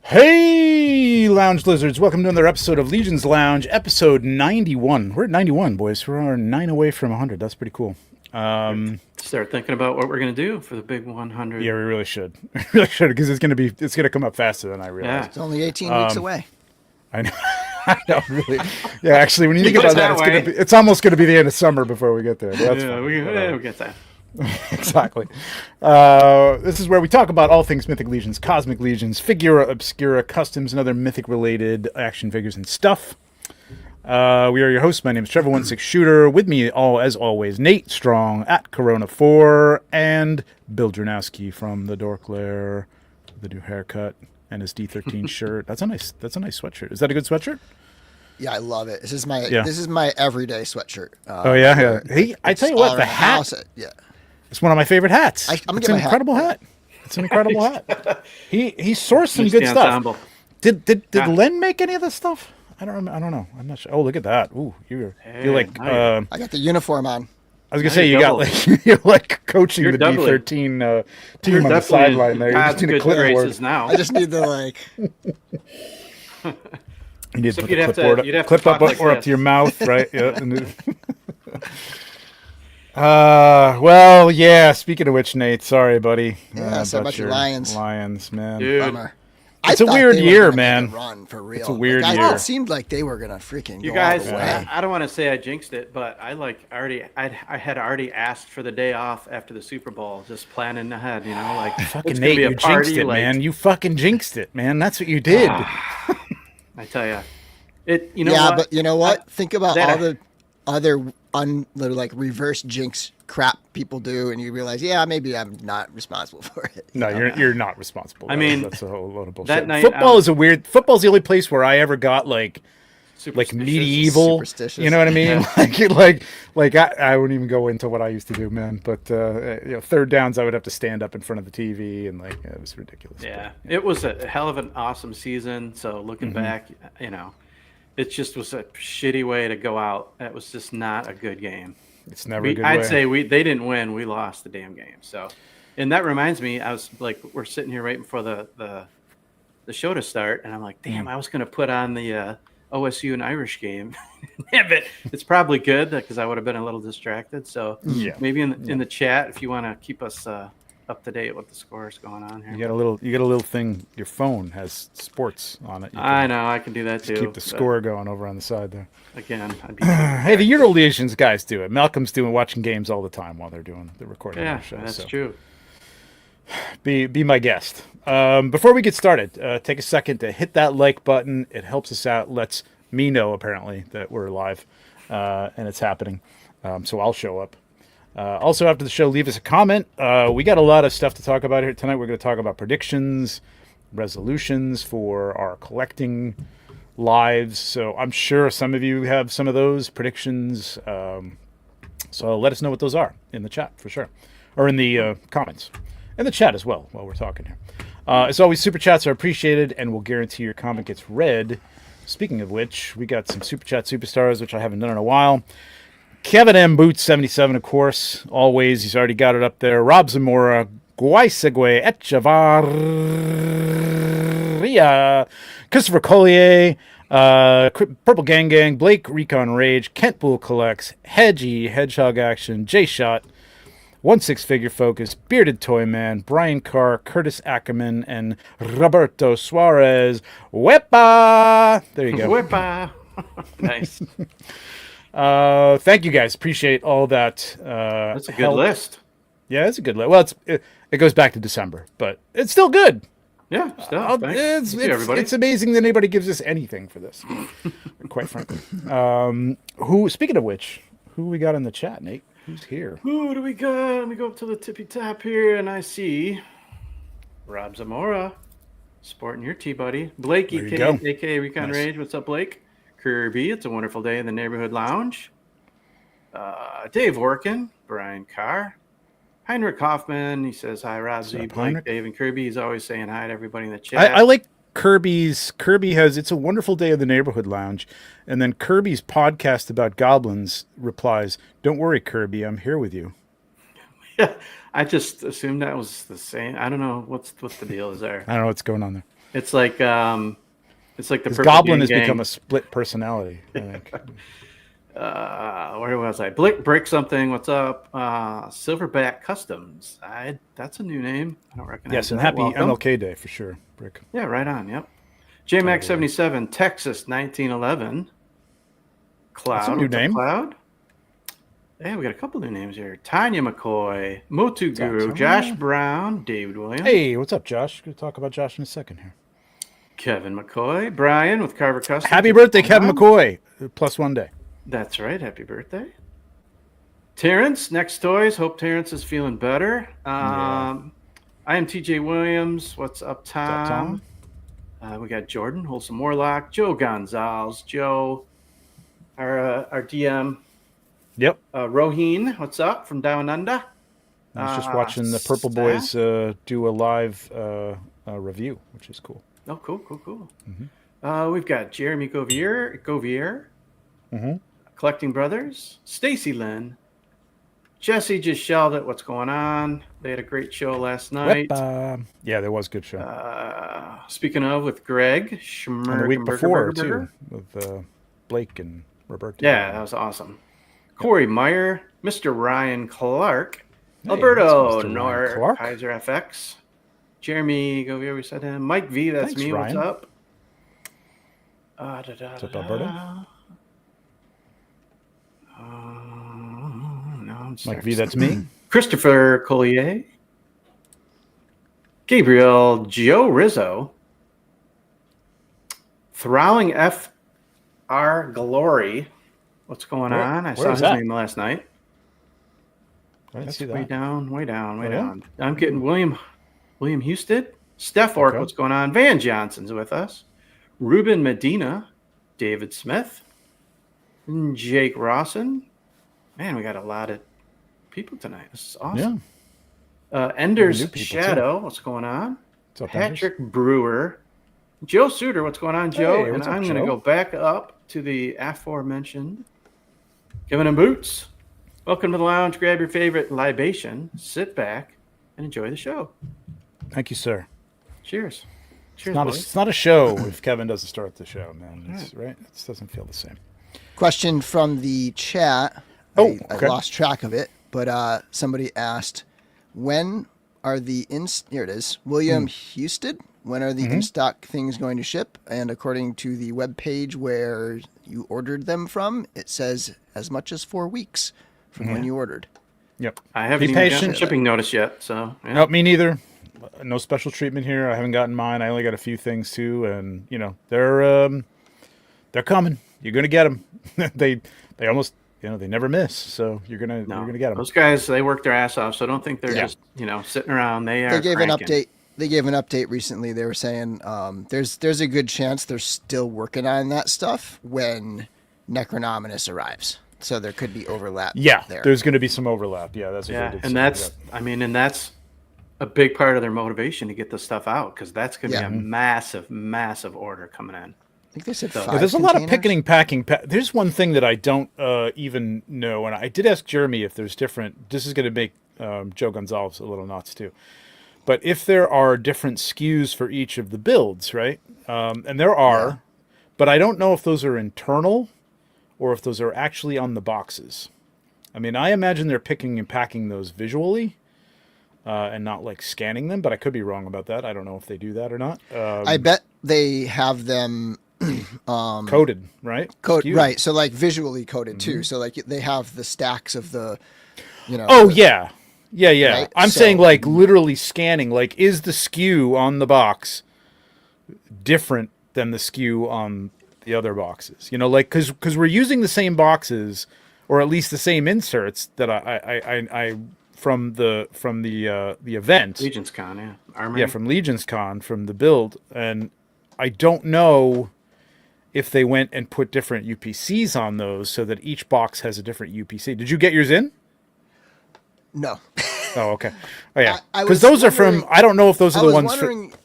Hey, Lounge Lizards. Welcome to another episode of Legions Lounge, episode 91. We're at 91, boys. We're 9 away from 100. That's pretty cool. Start thinking about what we're going to do for the big 100. Yeah, we really should. We really should, because it's going to come up faster than I realized. It's only 18 weeks away. I know. I know, really. Yeah, actually, when you think about that, it's almost going to be the end of summer before we get there. That's we get that. Exactly. This is where we talk about all things Mythic Legions, Cosmic Legions, Figura Obscura, customs, and other Mythic-related action figures and stuff. We are your hosts. My name is Trevor16Shooter. With me, as always, Nate Strong at Corona4 and Bill Dranowski from the Dork Lair, the new haircut and his D13 shirt. That's a nice sweatshirt. Is that a good sweatshirt? Yeah, I love it. This is my everyday sweatshirt. Yeah. Hey, I tell you what, the hat. It's one of my favorite hats. It's an incredible hat. It's an incredible hat. He sourced some good stuff. Did Len make any of this stuff? I don't know. I'm not sure. Oh, look at that. Ooh, you're like. I got the uniform on. I was gonna say you're like coaching the D13 team on the sideline there. You just need a clipboard now. I just need the like. You need to put the clip up or up to your mouth, right? Yeah. Well, yeah. Speaking of which, Nate, sorry, buddy. Yeah, so about your Lions. Lions, man. Dude. Bummer. It's a weird year, man. Run for real. It's a weird year. It seemed like they were gonna freaking. You guys, I don't want to say I jinxed it, but I had already asked for the day off after the Super Bowl, just planning ahead. Fucking Nate, you jinxed it, man. You fucking jinxed it, man. That's what you did. I tell you, but you know what? Think about all the other reverse jinx crap people do, and you realize, maybe I'm not responsible for it. No, you're not responsible. I mean, that's a whole load of bullshit. Football's the only place where I ever got like medieval. Superstitious. You know what I mean? like I wouldn't even go into what I used to do, man. But third downs, I would have to stand up in front of the TV, and it was ridiculous. Yeah, it was a hell of an awesome season. So looking back, it just was a shitty way to go out. That was just not a good game. It's never a good way. I'd say they didn't win. We lost the damn game. So, and that reminds me, I was like, we're sitting here right before the show to start, and I'm like, damn, I was going to put on the OSU and Irish game. But it's probably good because I would have been a little distracted. So maybe in the chat, if you want to keep us up to date with the scores going on here. You got a little thing. Your phone has sports on it. I know, I can do that too. Keep the score going over on the side there. Again, I'd be hey, the Reso-Legions guys do it. Malcolm's watching games all the time while they're doing the recording. Yeah, of the show, that's true. Be my guest. Before we get started, take a second to hit that like button. It helps us out. Lets me know apparently that we're live and it's happening. So I'll show up. Also, after the show, leave us a comment. We got a lot of stuff to talk about here tonight. We're going to talk about predictions, resolutions for our collecting lives. So I'm sure some of you have some of those predictions. So let us know what those are in the chat for sure, or in the comments, in the chat as well while we're talking here. As always, super chats are appreciated, and we'll guarantee your comment gets read. Speaking of which, we got some super chat superstars, which I haven't done in a while. Kevin M. Boots 77, of course. Always, he's already got it up there. Rob Zamora, Guaisegue Echevarria, Christopher Collier, Purple Gang, Blake Recon Rage, Kent Bull Collects, Hedgie, Hedgehog Action, J Shot, 1/6 Figure Focus, Bearded Toy Man, Brian Carr, Curtis Ackerman, and Roberto Suarez. Wepa! There you go. Wepa! Nice. Thank you guys. Appreciate all that. That's a good list. Yeah, it's a good list. Well, it goes back to December, but it's still good. Yeah, still. It's amazing that anybody gives us anything for this, quite frankly. Speaking of which, who we got in the chat, Nate? Who's here? Who do we got? Let me go up to the tippy top here, and I see Rob Zamora sporting your tea, buddy. Blake, aka Recon Rage. What's up, Blake? Kirby, it's a wonderful day in the neighborhood lounge. Dave Orkin, Brian Carr, Heinrich Hoffman. He says hi, Rob Z, Blake, Heinrich? Dave, and Kirby. He's always saying hi to everybody in the chat. I like Kirby's. Kirby has "It's a Wonderful Day in the Neighborhood Lounge," and then Kirby's podcast about goblins replies, "Don't worry, Kirby, I'm here with you." Yeah, I just assumed that was the same. I don't know what's the deal is there. I don't know what's going on there. It's like the His Purple Goblin Gang has gang. become a split personality, I think. Where was I? Brick something. What's up? Silverback Customs. That's a new name. I don't recognize. Yes, and that. happy Welcome. MLK Day for sure, Brick. Yeah, right on. Yep. JMax 77, Texas 1911. Cloud. That's a new What's up, name. Cloud. Yeah, we got a couple new names here. Tanya McCoy, Motu Guru, awesome. Josh Brown, David Williams. Hey, what's up, Josh? Going to talk about Josh in a second here. Kevin McCoy, Brian with Carver Customs. Happy birthday, Kevin McCoy. Plus 1 day. That's right. Happy birthday. Terrence, Next Toys. Hope Terrence is feeling better. I am TJ Williams. What's up, Tom? We got Jordan, Wholesome Warlock, Joe Gonzalez, Joe, our DM. Yep. Roheen, what's up from Down Under? I was just watching the Purple Boys do a live review, which is cool. Oh, cool. Mm-hmm. We've got Jeremy Govier, Mm-hmm. Collecting Brothers, Stacy Lynn, Jesse just shelled it. What's going on? They had a great show last night. Yeah, there was a good show. Speaking of, with Greg Schmerk and the week and before Burger. too, with Blake and Roberto. Yeah, that was awesome. Corey Meyer, Mr. Ryan Clark, Hey, Alberto that's Mr. Ryan Nor Clark. Kaiser FX, Jeremy Govier, we said him. Mike V, that's Thanks, me. Ryan. What's up? What's up, Alberto? No, Mike V, that's me. Christopher Collier, Gabriel Joe Rizzo, Throwing FR Glory. What's going on? I saw his name last night. I didn't see that. Way down. Yeah? I'm getting William Houston, Steph Ork. Okay. What's going on? Van Johnson's with us. Ruben Medina, David Smith, and Jake Rawson. Man, we got a lot of people tonight. This is awesome. Yeah. Ender's Shadow. What's going on? What's up, Patrick Brewer, Joe Suter. What's going on, Joe? Hey, and what's up, I'm going to Joe? go back up to the aforementioned Kevin and Boots. Welcome to the lounge. Grab your favorite libation, sit back, and enjoy the show. Thank you, sir. Cheers. Cheers, It's not a show if Kevin doesn't start the show, man. It's, right? It doesn't feel the same. Question from the chat. Oh, I okay. lost track of it, but somebody asked, when are the here it is, William Houston. When are the in-stock things going to ship? And according to the web page where you ordered them from, it says as much as 4 weeks from when you ordered. Yep. I haven't even gotten a shipping notice yet, so yeah. Nope, me neither. No special treatment here. I haven't gotten mine. I only got a few things too, and they're coming. You're gonna get them. they almost they never miss. So you're gonna get them. Those guys, they work their ass off, so don't think they're just sitting around. They gave cranking. an update. They gave an update recently. They were saying there's a good chance they're still working on that stuff when Necronominus arrives. So there could be overlap. Yeah, there. there's going to be some overlap. Yeah, that's and that's a big part of their motivation to get the stuff out, because that's going to be a massive, massive order coming in. I think they said 5 there's a containers. lot of picking, packing. There's one thing that I don't even know, and I did ask Jeremy if there's different. This is going to make Joe Gonzalez a little nuts too. But if there are different SKUs for each of the builds, right? And there are, but I don't know if those are internal or if those are actually on the boxes. I mean, I imagine they're picking and packing those visually and not like scanning them, but I could be wrong about that. I don't know if they do that or not. I bet they have them coded, right? Right. So like visually coded too. So like they have the stacks of the, Oh, yeah. Yeah. Right? I'm saying like literally scanning, like is the SKU on the box different than the SKU on the other boxes? Like because we're using the same boxes, or at least the same inserts that I from the event. Legions Con, yeah. Armory. Yeah, from Legions Con, from the build, and I don't know if they went and put different UPCs on those so that each box has a different UPC. Did you get yours in? No. Oh, okay. Oh, yeah. Because those are from. I don't know if those are the ones.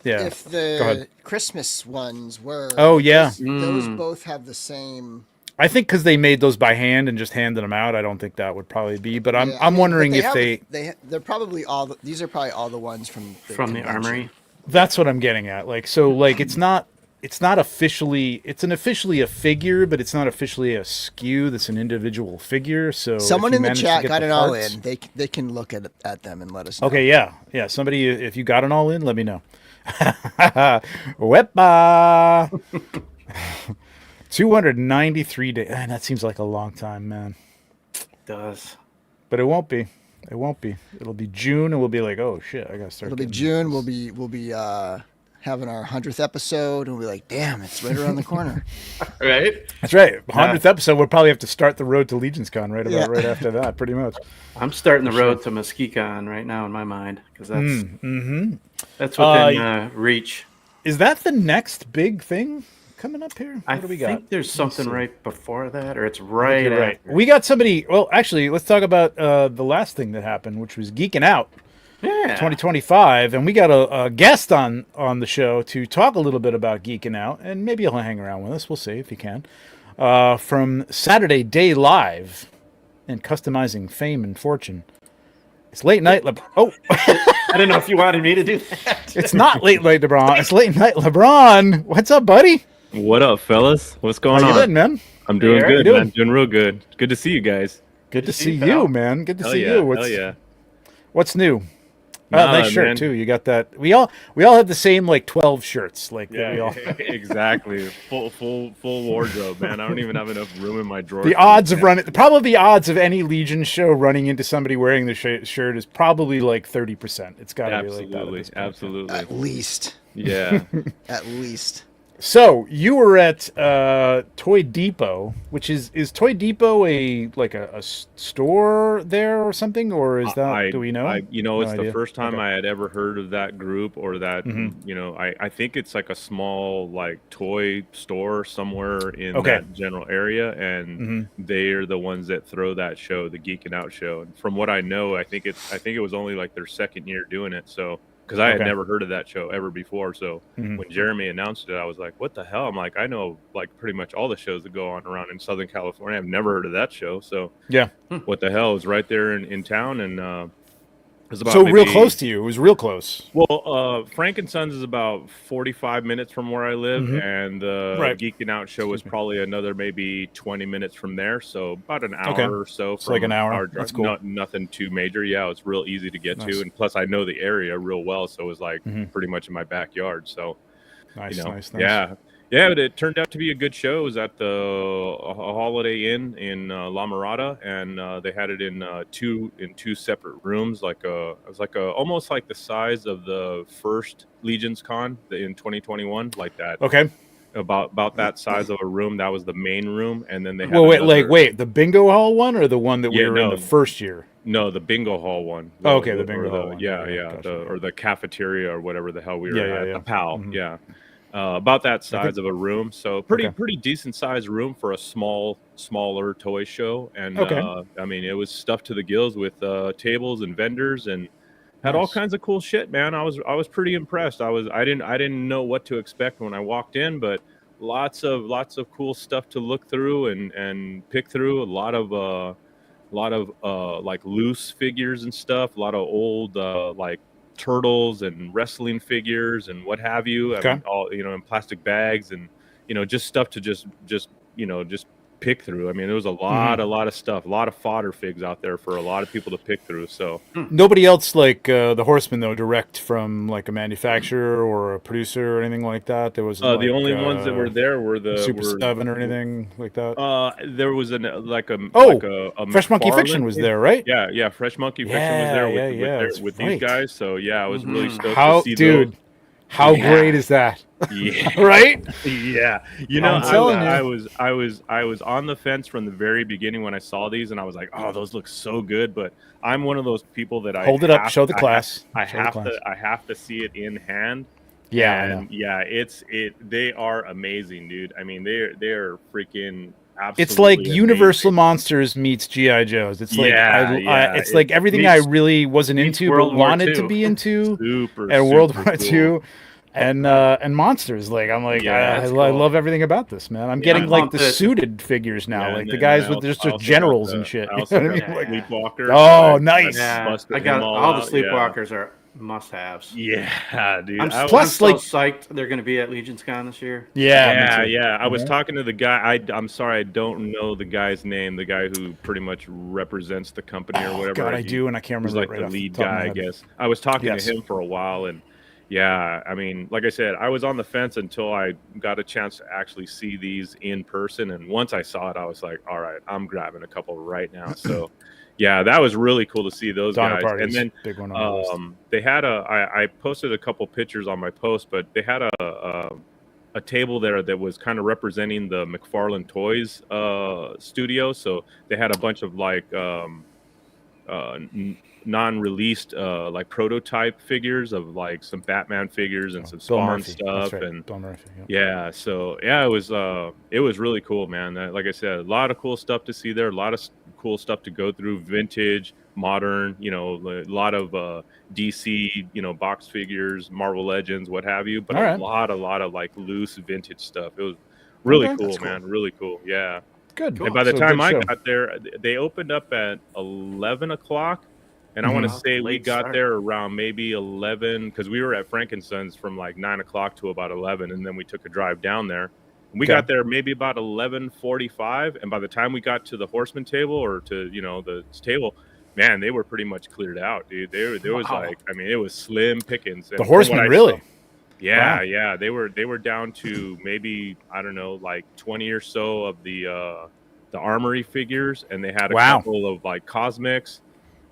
If the Christmas ones were. Oh yeah. Those both have the same. I think because they made those by hand and just handed them out. I don't think that would probably be. But I'm wondering if they're probably these are probably all the ones from the Armory. That's what I'm getting at. Like, so, like, it's not officially, it's an officially a figure, but it's not officially a SKU. That's an individual figure. So Someone if you in the manage to chat get got the it all parts- in. They can look at them and let us know. Okay, yeah. Somebody, if you got it all in, let me know. Wepa. 293 days. Man, that seems like a long time, man. It does. But it won't be. It won't be. It'll be June, and we'll be like, oh shit, I gotta start. It'll be getting June. this. We'll be having our 100th episode, and we'll be like, damn, it's right around the corner. Right? That's right. 100th episode, we'll probably have to start the road to Legions Con right after that, pretty much. I'm starting the road to MesquiCon right now in my mind because that's Mm-hmm. that's within reach. Is that the next big thing coming up here? I What do we think got? there's something right before that, or it's right You're right. after. We got somebody. Well, actually, let's talk about the last thing that happened, which was Geeking Out Yeah. 2025, and we got a guest on the show to talk a little bit about Geeking Out, and maybe he'll hang around with us. We'll see if he can. From Saturday Day Live and Customizing Fame and Fortune. It's late night. I don't know if you wanted me to do that. It's not late night LeBron. It's late night LeBron. What's up, buddy? What up, fellas? What's going How you on? doing, man? I'm doing Hey, good, how you man. Doing real good. Good to see you guys. Good to see you, you, pal. man. Good to Hell see yeah. you. Hell yeah. What's new? Nah, Nice shirt man. too. You got that. We all have the same like 12 shirts. Like that we all. Exactly. Full wardrobe, man. I don't even have enough room in my drawer. The odds of any Legion show running into somebody wearing the shirt is probably like 30%. It's got to be like that. At this point. Absolutely. At least. Yeah. At least. So you were at Toy Depot, which is Toy Depot a store there or something, or is that do we know? It's No the idea. first time Okay. I had ever heard of that group or that. I think it's like a small like toy store somewhere in Okay. that general area, and they are the ones that throw that show, the Geeking Out show. And from what I know, I think it was only like their second year doing it. So. Because I had Okay. never heard of that show ever before. So when Jeremy announced it, I was like, what the hell? I'm like, I know like pretty much all the shows that go on around in Southern California. I've never heard of that show. So Yeah. what the hell? It was right there in town. And it was about So real maybe- close to you. It was real close. Well, Frank and Sons is about 45 minutes from where I live. And the Right. Geeking Out show was probably another maybe 20 minutes from there. So about an hour Okay. or so. It's like an hour. our drive. That's cool. Nothing too major. Yeah, it's real easy to get Nice. to. And plus, I know the area real well. So it was like pretty much in my backyard. So, Nice, nice. yeah, but it turned out to be a good show. It was at the Holiday Inn in La Mirada, and they had it in two separate rooms. It was almost like the size of the first Legions Con in 2021, like that. Okay. About that size of a room. That was the main room, and then they had Well, another- wait, the bingo hall one or the one that we Yeah, were in no. the first year? No, the bingo hall one. Oh, okay, the bingo or hall one. Yeah, Okay, yeah, gotcha. or the cafeteria or whatever the hell we were Yeah, at. yeah. The PAL, Mhm. yeah. About that size of a room, so pretty decent sized room for a smaller toy show. And Okay. I mean, it was stuffed to the gills with tables and vendors, and had all Nice. kinds of cool shit, man. I was pretty impressed. I didn't know what to expect when I walked in, but lots of cool stuff to look through and pick through. A lot of like loose figures and stuff. A lot of old like turtles and wrestling figures and what have you. Okay. I mean, all in plastic bags, and just stuff to just pick through. I mean, there was a lot of stuff, a lot of fodder figs out there for a lot of people to pick through. So Nobody else like the Horsemen though, direct from like a manufacturer or a producer or anything like that. There was the only ones that were there were the Super 7 or anything like that. there was a Fresh Monkey McFarlane Fiction was thing. there, right? Yeah, Fresh Monkey Fiction was there that's with right. these guys. So yeah, I was really stoked How, to see dude? those. How Yeah. great is that? Yeah, Right? yeah. I'm telling you. I was on the fence from the very beginning when I saw these, and I was like, oh, those look so good. But I'm one of those people that Hold it up. Show the class. I Show the have class. to. I have to see it in hand. Yeah, I know. And yeah, they are amazing, dude. I mean, they're freaking absolutely. It's like amazing. Universal Monsters meets GI Joes. It's like it's like everything I meets- really wasn't meets into World but War wanted to II. be into Super at World super War cool. II. And monsters, like I'm like Yeah, I that's I cool. love everything about this, man. I'm getting I'm like pumped the that- suited figures now, Yeah, like and the then guys I with also- just I also generals got and the- shit. I You also know what I got mean? Like, Sleepwalker. Oh, so nice. Yeah, busted I got them all the out. sleepwalkers are must-haves. Yeah, dude. I'm Plus, so like- psyched they're going to be at Legions Con this year. Yeah, me too. Yeah. I was Mhm. talking to the guy. I'm sorry, I don't know the guy's name. The guy who pretty much represents the company or whatever. God, I do, and I can't He's remember like it right the off lead the top of my guy, I head. guess. I was talking Yes. to him for a while, and yeah, I mean, like I said, I was on the fence until I got a chance to actually see these in person, and once I saw it, I was like, all right, I'm grabbing a couple right now. So, yeah, that was really cool to see those Donner guys. Party's And then big one on my list. they had I posted a couple pictures on my post, but they had a table there that was kind of representing the McFarlane Toys studio. So they had a bunch of like non-released like prototype figures of like some Batman figures and some Bill Spawn Murphy. stuff. That's right. And Bill Murphy. Yep. yeah, so yeah, it was really cool, man. Like I said, a lot of cool stuff to see there, a lot of cool stuff to go through, vintage, modern, you know, a lot of DC, you know, box figures, Marvel Legends, what have you, but All right. a lot of like loose vintage stuff. It was really Okay. cool, That's cool. man. Really cool. Yeah. Good. And by the So, time good I show. got there, they opened up at 11 o'clock. And I want to Mhm. say we Late got start. there around maybe 11 because we were at Frankenson's from like 9 o'clock to about 11. And then we took a drive down there. And we Okay. got there maybe about 11:45. And by the time we got to the Horseman table or to, you know, the table, man, they were pretty much cleared out, dude. There was Wow. like, I mean, it was slim pickings. And The from what Horsemen, I really? saw- yeah, Wow. yeah. They were down to maybe, I don't know, like 20 or so of the armory figures. And they had a Wow. couple of like cosmics.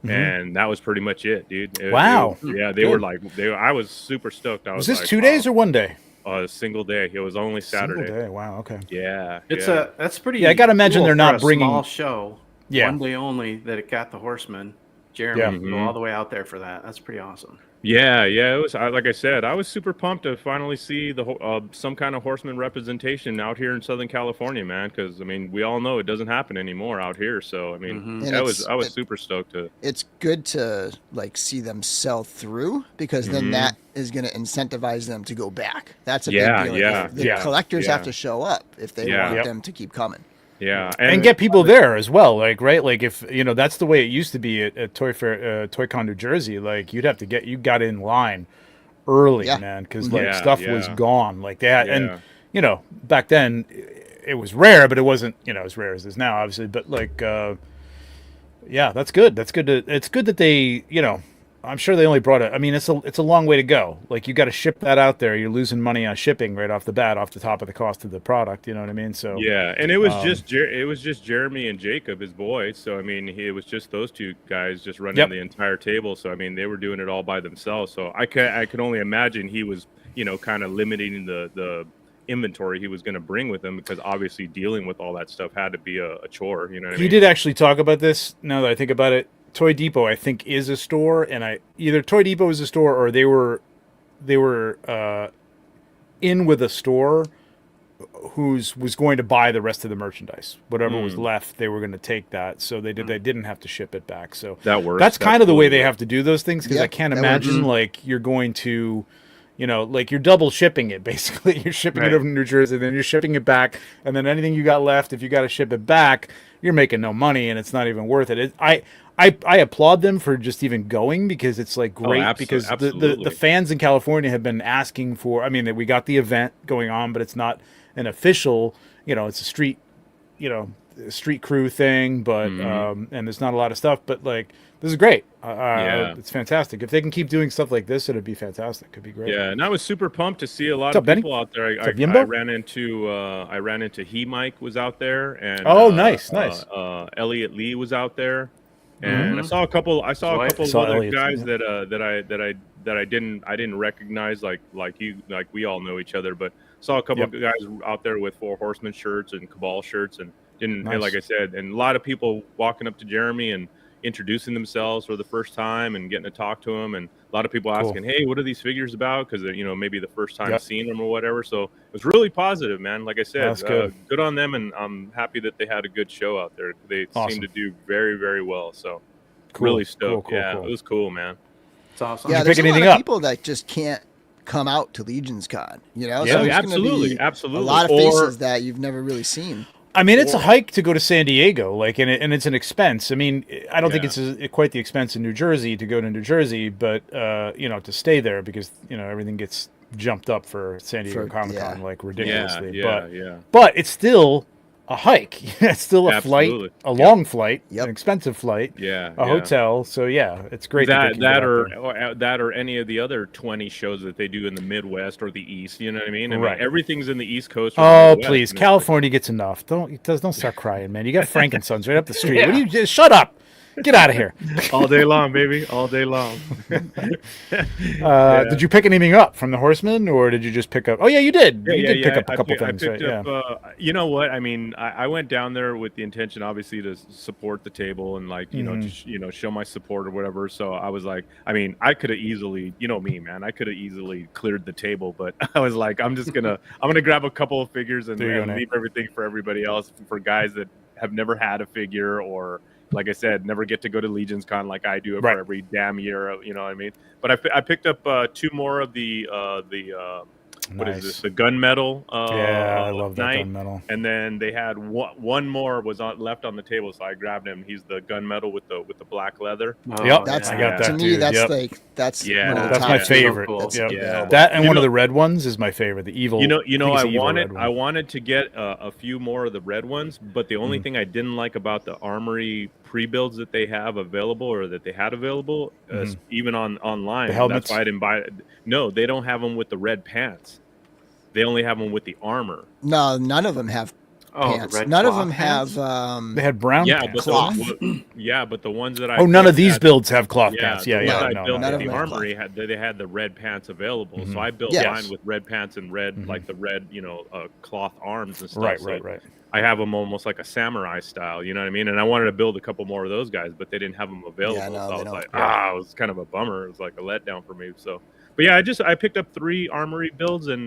Mhm. And that was pretty much it, dude. Wow. They were Good. like, I was super stoked. I Was was this like, 2 days or 1 day? a single day? It was only Saturday. Single day. Wow. Okay. Yeah, That's pretty. Yeah, I gotta imagine cool they're for not a bringing- small show. Yeah. One day only that it got the Horsemen. Jeremy Yeah. can go all the way out there for that. That's pretty awesome. yeah. It was like I said, I was super pumped to finally see the some kind of Horseman representation out here in Southern California, man. Because I mean, we all know it doesn't happen anymore out here. So I mean, Mhm. And I it's- was super stoked to. It's good to like see them sell through because then Mhm. that is going to incentivize them to go back. That's a Yeah, big deal. yeah, the yeah, collectors yeah. have to show up if they Yeah. want Yep. them to keep coming. Yeah, And get people there as well, like right, like if you know that's the way it used to be at Toy Fair, ToyCon New Jersey. Like you got in line early, Yeah. man, because like Yeah, stuff was yeah. gone. Like they had, Yeah. and you know back then it was rare, but it wasn't as rare as it is now, obviously. But like, yeah, that's good. That's good. It's good that they, I'm sure they only brought it. I mean, it's a long way to go. Like you got to ship that out there. You're losing money on shipping right off the bat, off the top of the cost of the product. You know what I mean? So yeah, and it was just Jeremy and Jacob, his boy. So I mean, it was just those two guys just running Yep. the entire table. So I mean, they were doing it all by themselves. So I could only imagine he was kind of limiting the inventory he was going to bring with him because obviously dealing with all that stuff had to be a chore. You know what I He mean? did actually talk about this. Now that I think about it, Toy Depot I think is a store, and either Toy Depot is a store or they were in with a store was going to buy the rest of the merchandise. Whatever was left, they were going to take that. So they didn't have to ship it back. So That works. that's kind of the way totally they works. have to do those things because Yeah, I can't that imagine works. like you're going to. Like you're double shipping it basically. You're shipping Right. it over to New Jersey, then you're shipping it back, and then anything you got left, if you got to ship it back, you're making no money, and it's not even worth it. I applaud them for just even going because it's like great because the absolutely. fans in California have been asking for. I mean, we got the event going on, but it's not an official. It's a street, street crew thing, but and there's not a lot of stuff. But like this is great. Yeah. It's fantastic. If they can keep doing stuff like this, it'd be fantastic. It'd be great. Yeah, and I was super pumped to see a lot What's of up, Benny? people out there. What's up, I Yimbo? ran into He Mike was out there, and Nice. Elliot Lee was out there, and I saw a couple of Saw other Elliot, guys yeah. that I didn't recognize like we all know each other, but saw a couple of guys out there with Four Horsemen shirts and Cabal shirts, and and Nice. like I said, and a lot of people walking up to Jeremy and introducing themselves for the first time and getting to talk to him, and a lot of people Cool. asking, hey, what are these figures about, because maybe the first time Yep. seeing them or whatever. So it was really positive, man. Like I said, That's good. Good on them, and I'm happy that they had a good show out there. They Awesome. seemed to do very, very well. So Cool. really stoked. Cool. It was cool, man. It's awesome. Yeah, you there's pick a lot anything of up? people that just can't come out to Legions Con. Yeah, so there's gonna absolutely, be absolutely. a lot of Or- faces that you've never really seen. I mean, it's a hike to go to San Diego, like, and it's an expense. I mean, I don't think it's quite the expense in New Jersey to go to New Jersey, but you know, to stay there because you know everything gets jumped up for San Diego Comic-Con like ridiculously. But it's still a hike. It's still a flight, a long flight, an expensive flight, a hotel. So yeah, it's great. That or any of the other 20 shows that they do in the Midwest or the East. You know what I mean? I mean, everything's in the East Coast. Oh please, California gets enough. Don't start crying, man. You got Frankensons right up the street. What do you just shut up? Get out of here. All day long, baby. All day long. Did you pick anything up from the Horsemen, or did you just pick up? Oh, yeah, you did. You did pick up a couple things, right? You know what? I mean, I went down there with the intention, obviously, to support the table and, like, you know, to, show my support or whatever. So I was like, I mean, I could have easily, you know me, man. I could have easily cleared the table, but I was like, I'm gonna grab a couple of figures and leave everything for everybody else, for guys that have never had a figure or, like I said, never get to go to Legions Con like I do for every damn year. You know what I mean? But I picked up 2 more of the what is this? The gunmetal. I love that gunmetal. And then they had one more was left on the table, so I grabbed him. He's the gunmetal with the black leather. I got that. To me, that's like that's my favorite. Cool. That and one of the red ones is my favorite. The evil. I wanted to get a few more of the red ones, but the only thing I didn't like about the Armory pre-builds that they have available or that they had available, even online, the helmets? That's why I didn't buy it. No, they don't have them with the red pants. They only have them with the armor. No, none of them have pants. None of them have. They had brown pants. Cloth. But the ones that I none of these builds have cloth pants. I built the Armory they had the red pants available, so I built mine with red pants and red like the red cloth arms and stuff. Right. I have them almost like a samurai style, you know what I mean? And I wanted to build a couple more of those guys, but they didn't have them available. So I was like, it was kind of a bummer. It was like a letdown for me. So, but yeah, I picked up 3 Armory builds, and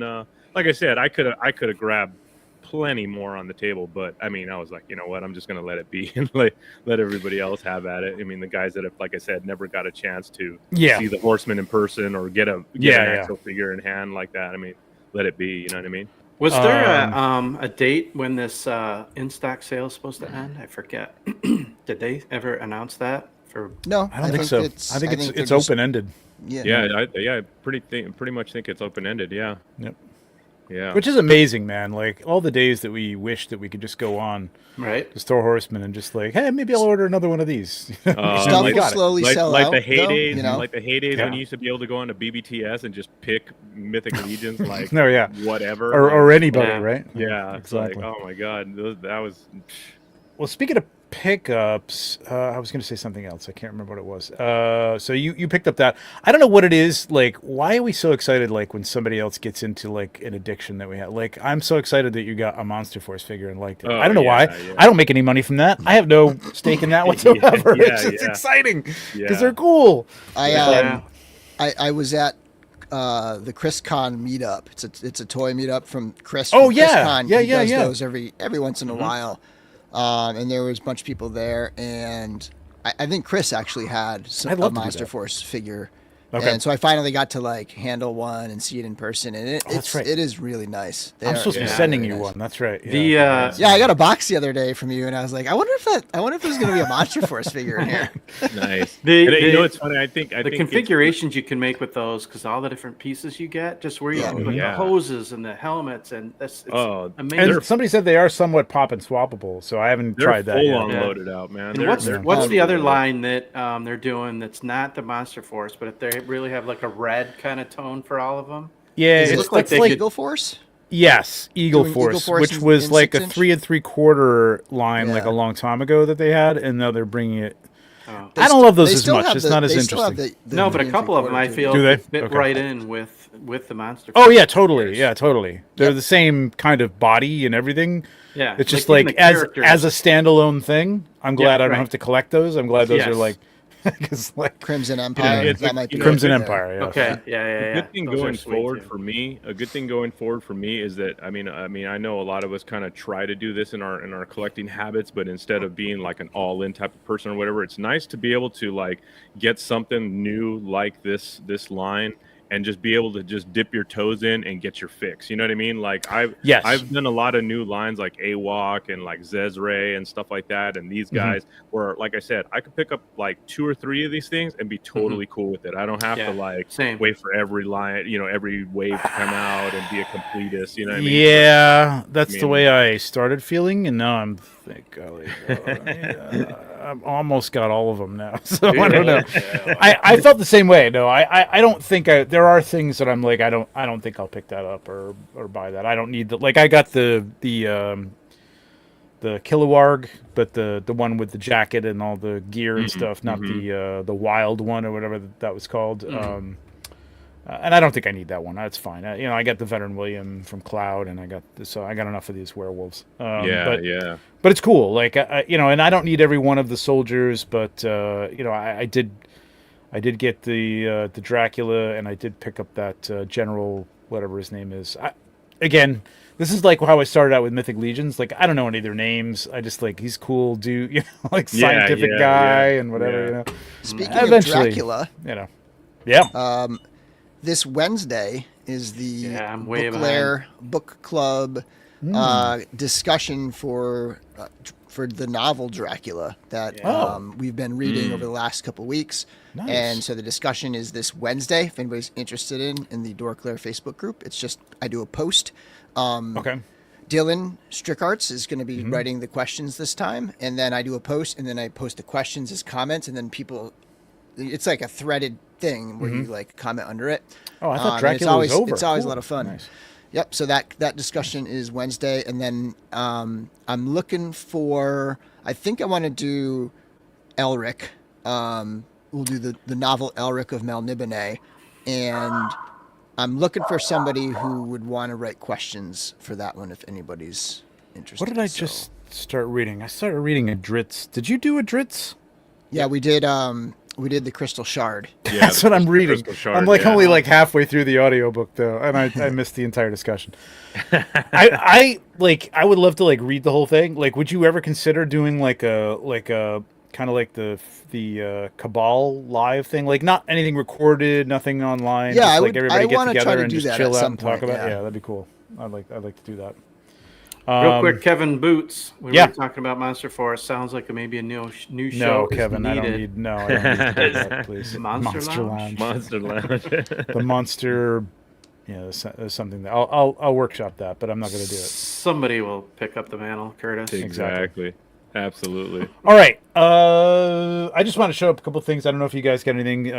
like I said, I could have grabbed plenty more on the table, but I mean, I was like, you know what? I'm just gonna let it be and let everybody else have at it. I mean, the guys that have, like I said, never got a chance to see the Horsemen in person or get an actual figure in hand like that. I mean, let it be. You know what I mean? Was there a date when this in-stock sale is supposed to end? I forget. Did they ever announce that? No, I don't think so. I think it's open-ended. I pretty much think it's open-ended. Yeah. Yep. Yeah. Which is amazing, man. Like all the days that we wish that we could just go on, right? Just throw Horsemen and just like, hey, maybe I'll order another one of these. Stuff will slowly sell out. The heydays, like the heydays when you used to be able to go on to BBTS and just pick Mythic Legions, like whatever, or anybody, right? Yeah, exactly. It's like, oh my god, that was. Well, speaking of pickups, I was going to say something else. I can't remember what it was. So you picked up that. I don't know what it is. Like, why are we so excited? Like when somebody else gets into like an addiction that we have. Like, I'm so excited that you got a Monster Force figure and liked it. I don't know why. Yeah. I don't make any money from that. I have no stake in that whatsoever. It's exciting because they're cool. I was at the ChrisCon meetup. It's a toy meetup from Chris. ChrisCon. He does those every once in a while. And there was a bunch of people there, and I think Chris actually had a Monster Force figure. Okay. And so I finally got to like handle one and see it in person, and it is really nice. I'm supposed to be sending you one. That's right. I got a box the other day from you, and I was like, I wonder if there's going to be a Monster Force figure in here. Nice. It's funny. I think the configurations you can make with those, because all the different pieces you get, just where you put the hoses and the helmets, and it's amazing. And somebody said they are somewhat pop and swappable, so I haven't tried that yet. Full on loaded out, man. And what's the other line that they're doing that's not the Monster Force, but if they really have like a red kind of tone for all of them? Yeah, it looks like Eagle Force. Yes, Eagle Force, which was like a 3 3/4 line like a long time ago that they had, and now they're bringing it. I don't love those as much. It's not as interesting. No, but a couple of them I feel fit right in with the Monster Force. Oh yeah, totally. Yeah, totally. They're the same kind of body and everything. Yeah, it's just like as a standalone thing. I'm glad I don't have to collect those. I'm glad those are like. Because like Crimson Empire, that might be Crimson Empire. Yeah. Okay, yeah. A good thing going forward for me is that I mean I know a lot of us kind of try to do this in our collecting habits, but instead of being like an all-in type of person or whatever, it's nice to be able to like get something new like this line and just be able to just dip your toes in and get your fix. You know what I mean? Like I've done a lot of new lines like AWOC and like Zezre and stuff like that. And these guys were, like I said, I could pick up like 2 or 3 of these things and be totally cool with it. I don't have to like wait for every line, every wave to come out and be a completist. You know what I mean? Yeah, that's the way I started feeling, and now I'm I've almost got all of them now, so I don't know. I felt the same way. No, I don't think there are things that I'm like I don't think I'll pick that up or buy that. I don't need the I got the Kilowog, but the one with the jacket and all the gear and stuff, not the wild one or whatever that was called. And I don't think I need that one. That's fine. I got the Veteran William from Cloud, and I got enough of these werewolves. But it's cool. Like and I don't need every one of the soldiers, but I did get the Dracula, and I did pick up that General whatever his name is. Again, this is like how I started out with Mythic Legions. Like I don't know any of their names. I just like he's cool dude, like scientific guy and whatever. Speaking of Dracula, this Wednesday is the Book Lair Book Club discussion for the novel Dracula that we've been reading over the last couple of weeks. Nice. And so the discussion is this Wednesday. If anybody's interested in the Dork Lair Facebook group, it's just I do a post. Dylan Strickarts is going to be writing the questions this time, and then I do a post, and then I post the questions as comments, and then people. It's like a threaded thing where you like comment under it. Oh, I thought Dracula was over. It's always a lot of fun. Nice. Yep. So that discussion is Wednesday, and then I'm looking for. I think I want to do Elric. We'll do the novel Elric of Melniboné, and I'm looking for somebody who would want to write questions for that one if anybody's interested. What did I just start reading? I started reading Adritz. Did you do Adritz? Yeah, we did. We did the Crystal Shard. Yeah, that's what I'm reading. I'm like only like halfway through the audiobook though, and I missed the entire discussion. I would love to like read the whole thing. Like, would you ever consider doing like a kind of like the Cabal live thing? Like not anything recorded, nothing online. Yeah, just, everybody get together and just chill out and talk about. Yeah, that'd be cool. I'd like to do that. Real quick, Kevin Boots. We were talking about Monster Force. Sounds like maybe a new show. No, Kevin, I don't need to do that, please. Monster Lounge. The monster. Yeah, there's something that I'll workshop that, but I'm not going to do it. Somebody will pick up the mantle, Curtis. Exactly. Absolutely. All right. I just want to show up a couple things. I don't know if you guys got anything.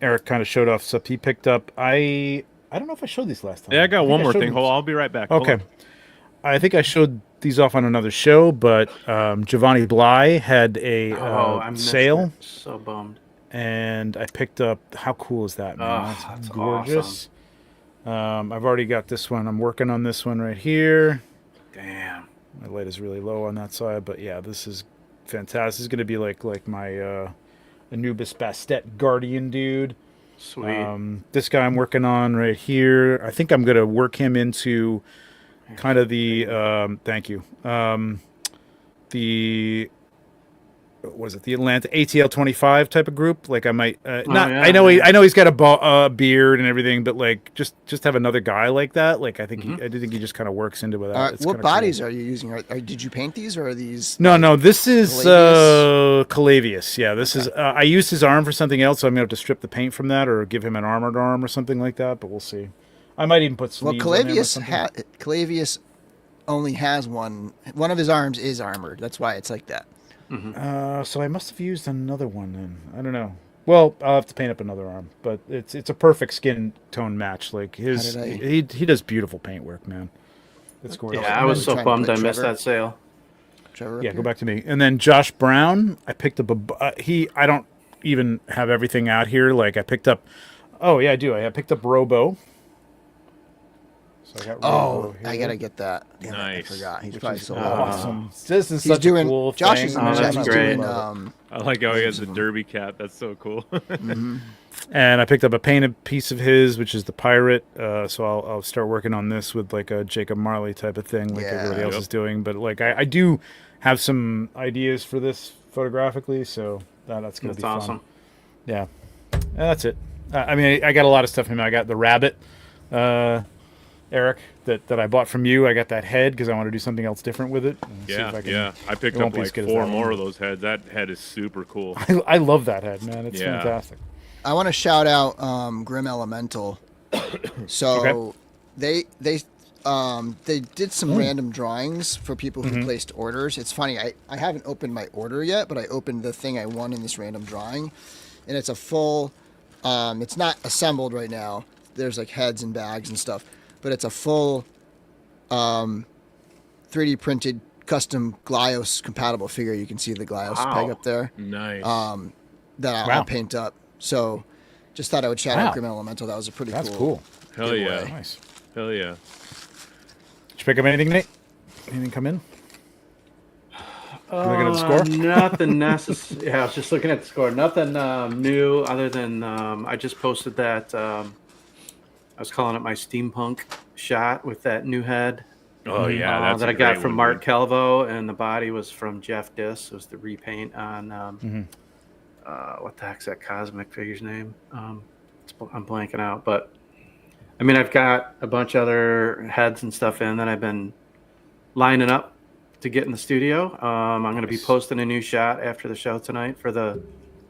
Eric kind of showed off stuff he picked up. I don't know if I showed these last time. Yeah, I got one more thing. Hold on, I'll be right back. Okay. I think I showed these off on another show, but Giovanni Bly had a sale. So bummed. And I picked up. How cool is that, man? That's gorgeous. Awesome. I've already got this one. I'm working on this one right here. Damn. My light is really low on that side, but yeah, this is fantastic. This is going to be like my Anubis Bastet Guardian dude. Sweet. This guy I'm working on right here. I think I'm going to work him into kind of the thank you. The what is it? The Atlanta ATL 25 type of group. Like I might I know he's got a beard and everything, but like just have another guy like that. Like I think I do think he just kind of works into that. What bodies are you using? Did you paint these or are these? No. This is Calavius. Yeah, this is. I used his arm for something else, so I'm gonna have to strip the paint from that or give him an armored arm or something like that. But we'll see. I might even put sleeves. Well, Calavius only has one. One of his arms is armored. That's why it's like that. So I must have used another one then. I don't know. Well, I'll have to paint up another arm, but it's a perfect skin tone match. Like he does beautiful paint work, man. It's gorgeous. Yeah, I was so bummed I missed that sale. Trevor, go back to me. And then Josh Brown, I picked up I don't even have everything out here. Like I picked up. Oh yeah, I do. I picked up Robo. So I gotta get that. Damn nice. I forgot. He's probably so awesome. This is such a cool thing. Josh is in the chat. He's doing. I like how he has a derby cap. That's so cool. And I picked up a painted piece of his, which is the pirate. So I'll start working on this with like a Jacob Marley type of thing, like everybody else is doing. But like I do have some ideas for this photographically, so that's gonna be fun. Awesome. Yeah, and that's it. I mean, I got a lot of stuff in there. I got the rabbit, Eric, that I bought from you. I got that head because I want to do something else different with it. I picked up like 4 more of those heads. That head is super cool. I love that head, man. It's fantastic. I want to shout out Grim Elemental. So they did some random drawings for people who placed orders. It's funny. I haven't opened my order yet, but I opened the thing I won in this random drawing, and it's a full. It's not assembled right now. There's like heads and bags and stuff, but it's a full 3D printed custom Glyos compatible figure. You can see the Glyos peg up there. Nice. That I'll paint up. So just thought I would shout out Grim Elemental. That was a pretty cool. That's cool. Hell giveaway. yeah. Nice. Hell yeah. Did you pick up anything, Nate? Anything come in? Looking at the score? Nothing necessary. Yeah, I was just looking at the score. Nothing new other than I just posted that. I was calling it my steampunk shot with that new head. Oh yeah, that's that I got from Mark Calvo, and the body was from Jeff Diss. It was the repaint on what the heck's that Cosmic figure's name? I'm blanking out, but I mean, I've got a bunch of other heads and stuff in that I've been lining up to get in the studio. I'm going to be posting a new shot after the show tonight for the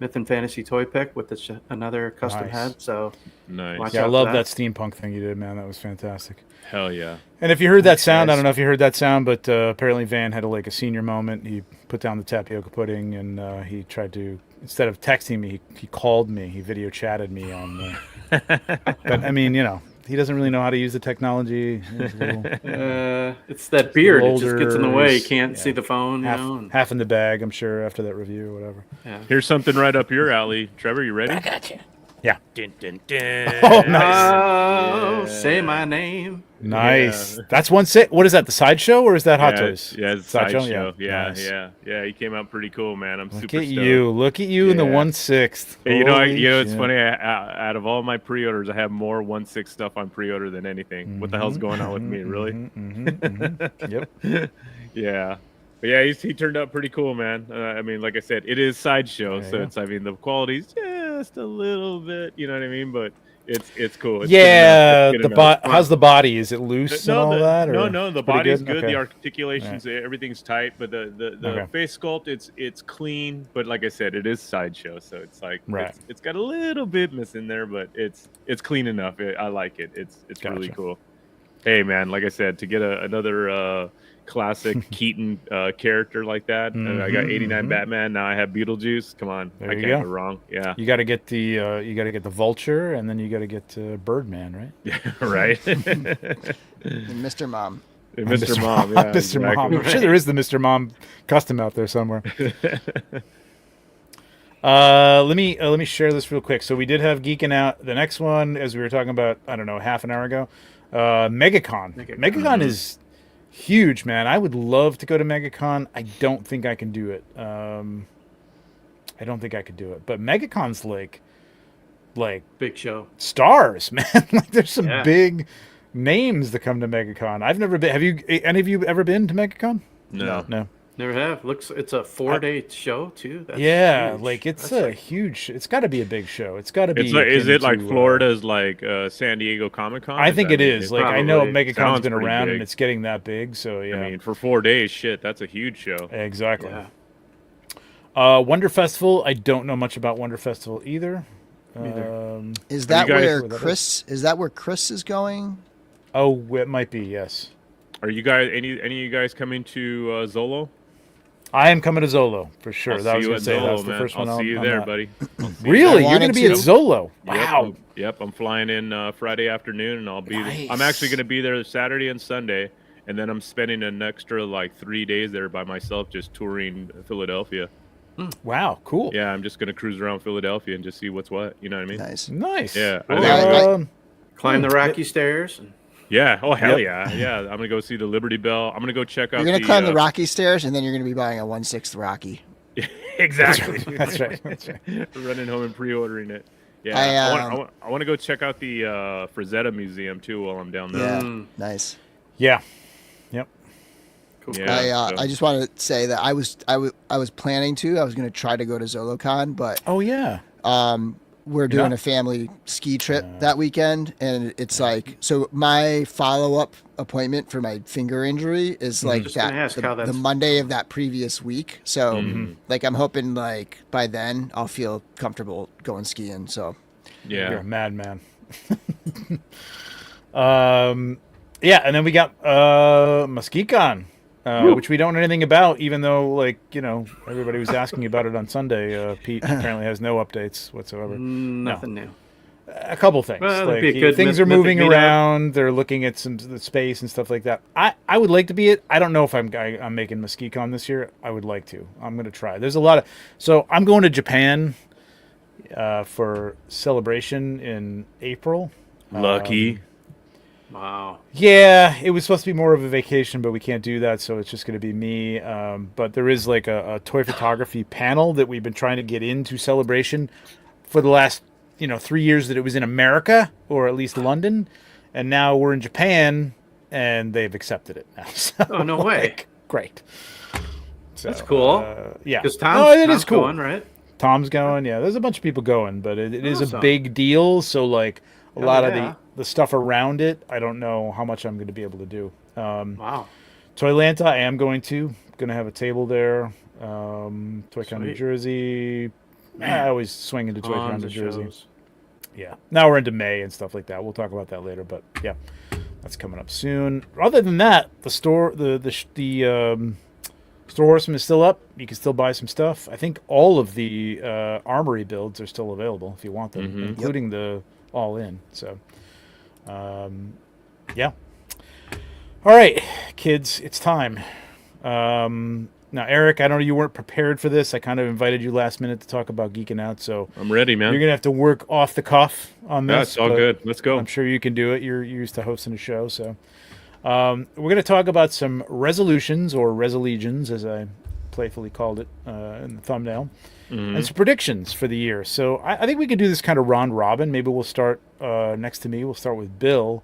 Myth and Fantasy toy pick with another custom head. So nice. Yeah, I love that steampunk thing you did, man. That was fantastic. Hell yeah. And if you heard that sound, I don't know if you heard that sound, but apparently Van had a senior moment. He put down the tapioca pudding, and he tried to, instead of texting me, he called me. He video chatted me on but I mean, he doesn't really know how to use the technology. It's that beard. It just gets in the way. He can't see the phone. Half in the bag, I'm sure, after that review or whatever. Yeah. Here's something right up your alley. Trevor, you ready? I got you. Yeah. Dun, dun, dun. Oh, nice. Say my name. Nice. Yeah. That's one sit. What is that? The sideshow or is that Hot Toys? Yeah, it's sideshow. Yeah, nice. Yeah. He came out pretty cool, man. I'm super stoked. Look at you in the 1/6. Hey, it's funny. Out of all my pre-orders, I have more 1/6 stuff on pre-order than anything. What the hell's going on with me? Really? Yep. Yeah. But yeah, he turned out pretty cool, man. I mean, like I said, it is sideshow, so it's. I mean, the quality's just a little bit, you know what I mean? But it's cool. It's how's the body? Is it loose and all that? Or no. The body's good. Okay. The articulations, everything's tight. But the face sculpt, it's clean. But like I said, it is sideshow, so it's like it's got a little bit missing there, but it's clean enough. I like it. It's really cool. Hey, man, like I said, to get another classic Keaton character like that. I got 89 Batman. Now I have Beetlejuice. Come on, I can't go wrong. Yeah, you got to get the Vulture, and then you got to get Birdman, right? Yeah, right. Mr. Mom. Mr. Mom. Yeah, Mr. exactly. Mom. I'm sure there is the Mr. Mom custom out there somewhere. Let me share this real quick. So we did have Geeking Out. The next one, as we were talking about, I don't know, half an hour ago, MegaCon. MegaCon is huge, man. I would love to go to MegaCon. I don't think I can do it. But MegaCon's like big show. Stars, man. There's some big names that come to MegaCon. I've never been. Have you? Any of you ever been to MegaCon? No. Never have. It's a 4-day show too. That's huge. It's huge. It's got to be a big show. It's got to be. Is it like Florida's San Diego Comic-Con? I think it is. I know MegaCon's been around big. and it's getting that big. So yeah. I mean, for 4 days, shit, that's a huge show. Exactly. Yeah. Wonder Festival. I don't know much about Wonder Festival either. Is that where Chris? Is that where Chris is going? Oh, it might be. Yes. Are you guys any of you guys coming to Zolo? I am coming to Zolo for sure. That was That's the first one. I'll see you there, buddy. Really? You're going to be at Zolo? Wow. Yep. I'm flying in Friday afternoon, and I'll be. Nice. I'm actually going to be there Saturday and Sunday, and then I'm spending an extra 3 days there by myself, just touring Philadelphia. Wow, cool. Yeah, I'm just going to cruise around Philadelphia and just see what's what. You know what I mean? Nice. Yeah. Climb the Rocky Stairs. Yeah. Oh, hell yeah. Yeah. I'm going to go see the Liberty Bell. I'm going to go check out. You're going to climb the Rocky Stairs, and then you're going to be buying a 1/6 Rocky. Exactly. That's right. Running home and pre-ordering it. Yeah. I want to go check out the Frazetta Museum, too, while I'm down there. Yeah. Nice. Yeah. Yep. Cool. Yeah, I just wanted to say that I was planning to. I was going to try to go to ZoloCon, but... Oh, yeah. we're doing a family ski trip that weekend, and it's like, so my follow-up appointment for my finger injury is like Just gonna ask how the that's Monday of that previous week. So like I'm hoping like by then I'll feel comfortable going skiing. So You're Yeah. a madman. Yeah, and then we got Muskecon, which we don't know anything about, even though, like, you know, everybody was asking about it on Sunday. Pete apparently has no updates whatsoever. nothing new. A couple things. Well, that'd like, be a good things are mythic moving meetup. around. They're looking at the space and stuff like that. I would like to be it. I don't know if I'm making Muskecon this year. I would like to. I'm going to try. There's a lot of... So I'm going to Japan for Celebration in April. Lucky. Wow. Yeah, it was supposed to be more of a vacation, but we can't do that, so it's just going to be me. But there is like a toy photography panel that we've been trying to get into Celebration for the last 3 years that it was in America, or at least London, and now we're in Japan, and they've accepted it now. So, Oh, no way. Great. So, That's cool. Yeah. Because It Tom's is cool. going, right? Tom's going. Yeah, there's a bunch of people going, but it is a Awesome. big deal. So like a Hell lot yeah. of the stuff around it, I don't know how much I'm going to be able to do. Wow. Toylanta, I am going to have a table there. Toy-Con, New Sweet. Jersey. I always swing into Toy-Con, Tons New of Jersey. shows. Yeah. Now we're into May and stuff like that. We'll talk about that later, but yeah, that's coming up soon. Other than that, the store, the store Horsemen is still up. You can still buy some stuff. I think all of the armory builds are still available if you want them, including the all-in. So, yeah. All right, kids, it's time. Now, Eric, I know you weren't prepared for this. I kind of invited you last minute to talk about Geeking Out, so I'm ready, man. you're going to have to work off the cuff on this. Yeah, it's all but good. Let's go. I'm sure you can do it. You're used to hosting a show, so we're going to talk about some resolutions, or Reso-Legions, as I playfully called it in the thumbnail, and some predictions for the year. So I think we could do this kind of round robin. Maybe we'll start next to me. We'll start with Bill,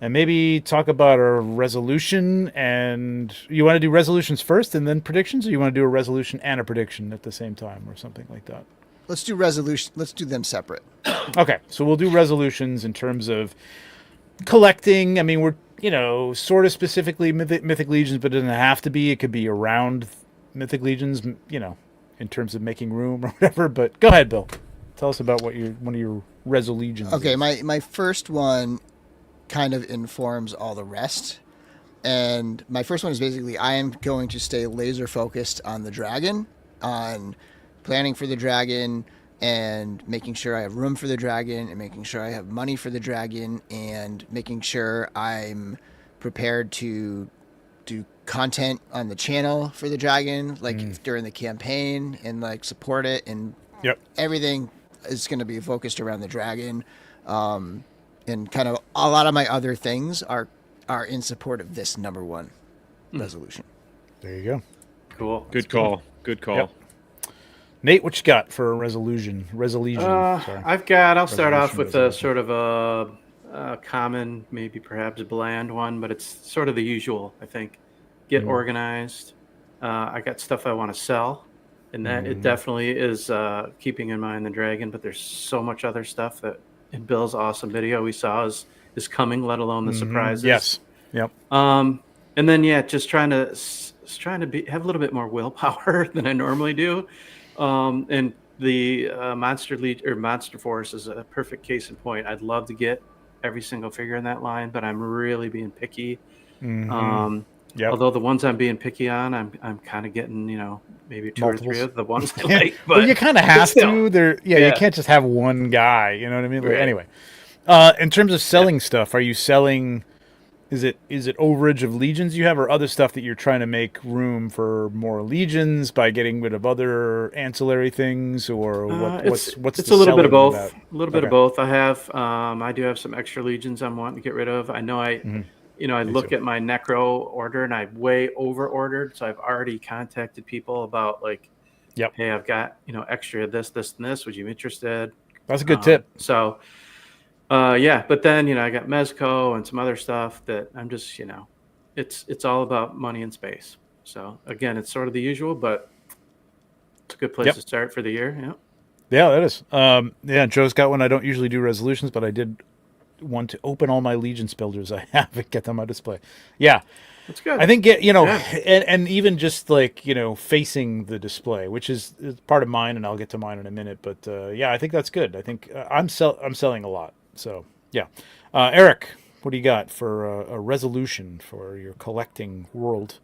and maybe talk about a resolution. And you want to do resolutions first and then predictions, or you want to do a resolution and a prediction at the same time, or something like that? let's do resolution. Let's do them separate. Okay, so we'll do resolutions in terms of collecting. I mean, we're sort of specifically Mythic Legions, but it doesn't have to be. It could be around Mythic Legions, in terms of making room or whatever. But go ahead, Bill. Tell us about what one of your Reso-Legions Okay, is. my first one kind of informs all the rest. And my first one is basically I am going to stay laser focused on the dragon, on planning for the dragon, and making sure I have room for the dragon, and making sure I have money for the dragon, and making sure I'm prepared to do content on the channel for the dragon, like during the campaign, and like support it, and Yep. everything is going to be focused around the dragon. And kind of a lot of my other things are in support of this number one resolution. There you go. Cool. Good call. Good call. Yep. Nate, what you got for a Reso-Legion? Sorry. I'll start off with a resolution. sort of a common, maybe perhaps bland one, but it's sort of the usual, I think. Get organized. I got stuff I want to sell, and that it definitely is keeping in mind the dragon, but there's so much other stuff that in Bill's awesome video we saw is coming, let alone the surprises. Yes. Yep. And then just trying to have a little bit more willpower than I normally do. And the Monster Force is a perfect case in point. I'd love to get every single figure in that line, but I'm really being picky. Yep. Although the ones I'm being picky on, I'm kind of getting maybe two or three Multiples. of the ones I like. But Well, you kind of have still. to. You Yeah. can't just have one guy. You know what I mean? Like, Right. anyway, in terms of selling stuff, are you selling? Is it overage of legions you have, or other stuff that you're trying to make room for more legions by getting rid of other ancillary things, or what's it's the a little bit of selling both. about? A little bit of Okay. both. I do have some extra legions I'm wanting to get rid of. I know I look too. at my necro order and I way over ordered, so I've already contacted people about like, Yep. hey, I've got this, this, and this. Would you be interested? That's a good tip. So, but then I got Mezco and some other stuff that I'm just it's all about money and space. So again, it's sort of the usual, but it's a good place Yep. to start for the year. Yeah. Yeah, that is. Yeah, Joe's got one. I don't usually do resolutions, but I did want to open all my Legions builders I have and get them on display. Yeah, That's good. I think Yeah. and even just like facing the display, which is part of mine, and I'll get to mine in a minute. But yeah, I think that's good. I think I'm selling a lot. So yeah, Eric, what do you got for a resolution for your collecting world,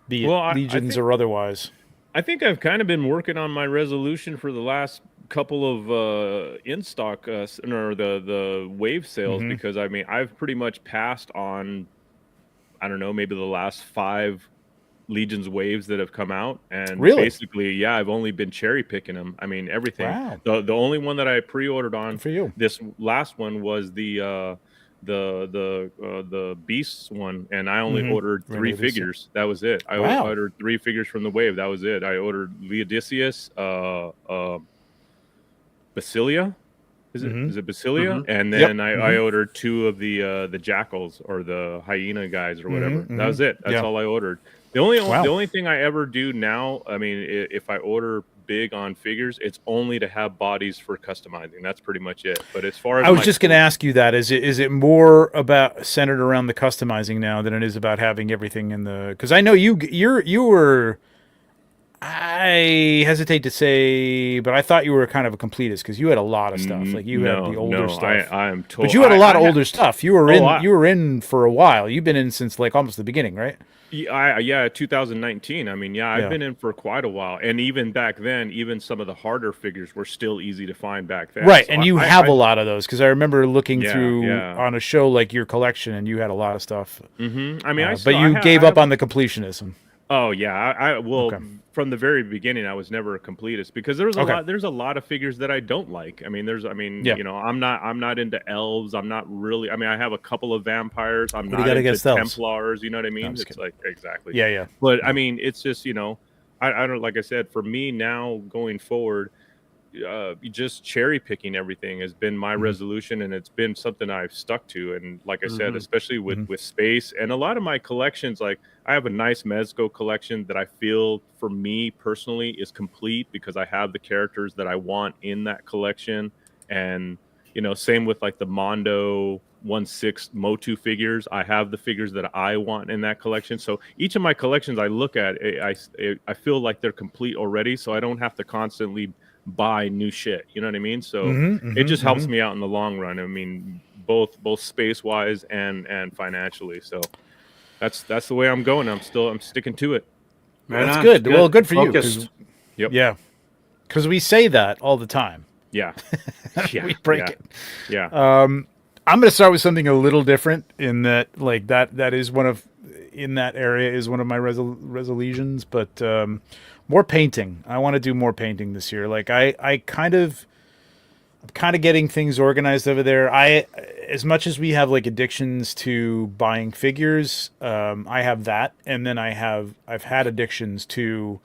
be it Well, I Legions think or otherwise? I think I've kind of been working on my resolution for the last couple of in stock or the wave sales, Mm-hmm. because I mean I've pretty much passed on, I don't know, maybe the last 5 Legions waves that have come out, and Really? basically, yeah, I've only been cherry picking them. I mean, everything. Wow. The only one that I pre-ordered on Good for you. this last one was the Beasts one, and I only Mm-hmm. ordered Reign 3 of the Beast, yeah. figures. That was it. I Wow. ordered 3 figures from the wave. That was it. I ordered Leodicius, Basilia. Is it Basilia? Mhm. And Yep. then I ordered 2 of the jackals or the hyena guys or whatever. That was it. That's Yeah. all I ordered. Wow. The only thing I ever do now, I mean, if I order big on figures, it's only to have bodies for customizing. That's pretty much it. But as far as I was my just going to ask you that. Is it more about centered around the customizing now than it is about having everything in the? Because I know you were. I hesitate to say, but I thought you were kind of a completist because you had a lot of stuff. Like you had the older stuff. I am totally. But you had a lot of older stuff. You were Oh, you were in for a while. You've been in since like almost the beginning, right? Yeah, 2019. I mean, yeah, I've Yeah. been in for quite a while, and even back then, even some of the harder figures were still easy to find back then. Right, So and you have a lot of those because I remember looking Yeah, through yeah. on a show like your collection, and you had a lot of stuff. I mean, But you gave I up have, on the completionism. Oh yeah, well, Okay. from the very beginning, I was never a completist because there was a Okay. lot. There's a lot of figures that I don't like. I mean, Yeah. I'm not into elves. I'm not really. I mean, I have a couple of vampires. I'm What do you not got into against elves? Templars. You know what I mean? I'm just It's kidding. like exactly. Yeah, yeah. But I mean, it's just I don't, like I said, for me now going forward, just cherry picking everything has been my resolution, and it's been something I've stuck to. And like I said, especially with space and a lot of my collections, like I have a nice Mezco collection that I feel for me personally is complete because I have the characters that I want in that collection. And same with like the Mondo 1/6 Motu figures. I have the figures that I want in that collection. So each of my collections I look at, I feel like they're complete already, so I don't have to constantly buy new shit. You know what I mean? So it just helps me out in the long run. I mean, both space wise and financially. So that's the way I'm going. I'm sticking to it. Right That's on. good. Well, good for Focused. you. Yep. Yeah, because we say that all the time. Yeah. Yeah. We break yeah. it. Yeah. I'm going to start with something a little different in that, like that is one of in that area is one of my resolutions, but more painting. I want to do more painting this year. Like I'm kind of getting things organized over there. As much as we have like addictions to buying figures, I have that, and then I've had addictions to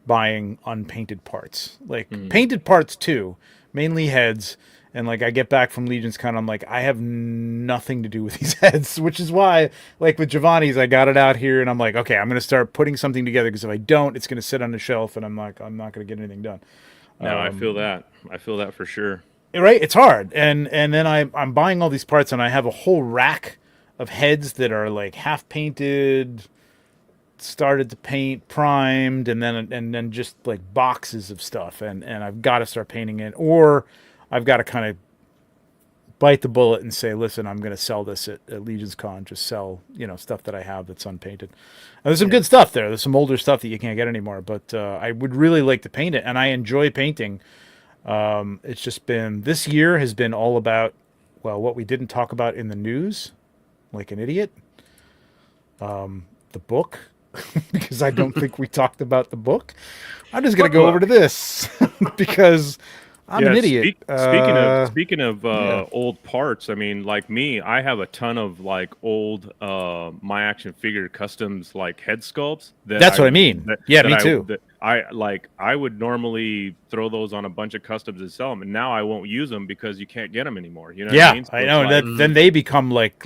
buying unpainted parts, like painted parts too, mainly heads. And like I get back from Legion's Con, I'm like, I have nothing to do with these heads, which is why, like with Giovanni's, I got it out here, and I'm like, okay, I'm going to start putting something together because if I don't, it's going to sit on the shelf, and I'm not going to get anything done. No, I feel that. I feel that for sure. Right? It's hard, and then I'm buying all these parts, and I have a whole rack of heads that are like half painted, started to paint, primed, and then just like boxes of stuff, and I've got to start painting it, or I've got to kind of bite the bullet and say, listen, I'm going to sell this at Legion's Con. Just sell, stuff that I have that's unpainted. And there's some good stuff there. There's some older stuff that you can't get anymore, but I would really like to paint it, and I enjoy painting. It's just been, this year has been all about, well, what we didn't talk about in the news, like an idiot. The book, because I don't think we talked about the book. I'm just going to go over to this because I'm an idiot. Speaking of old parts, I mean, like me, I have a ton of like old My Action Figure customs like head sculpts. That's what I mean. Yeah, me too. I would normally throw those on a bunch of customs and sell them, and now I won't use them because you can't get them anymore. You know what I mean? So I know. it's Then they become like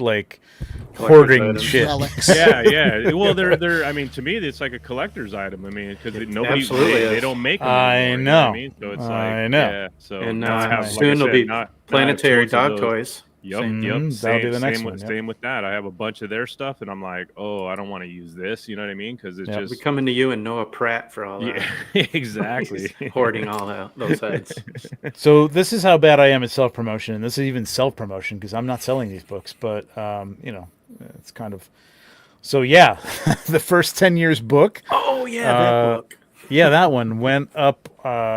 hoarding items. shit. Relics. yeah. Well, they're. I mean, to me, it's like a collector's item. I mean, because nobody they don't make them anymore. I You know. know what I mean? So it's I like, know. yeah. So And now I have, soon there'll be now I have planetary 2 of dog those. toys. Yep, Same. yep. That'll be the next one. Same with that. I have a bunch of their stuff, and I'm like, oh, I don't want to use this. You know what I mean? Because it's Yep. We just coming to you and Noah Pratt for all that. yeah, exactly. Hoarding all those heads. So this is how bad I am at self-promotion, and this is even self-promotion because I'm not selling these books, but it's kind of. So yeah, the first 10 years book. Oh yeah, that book. Yeah, that one went up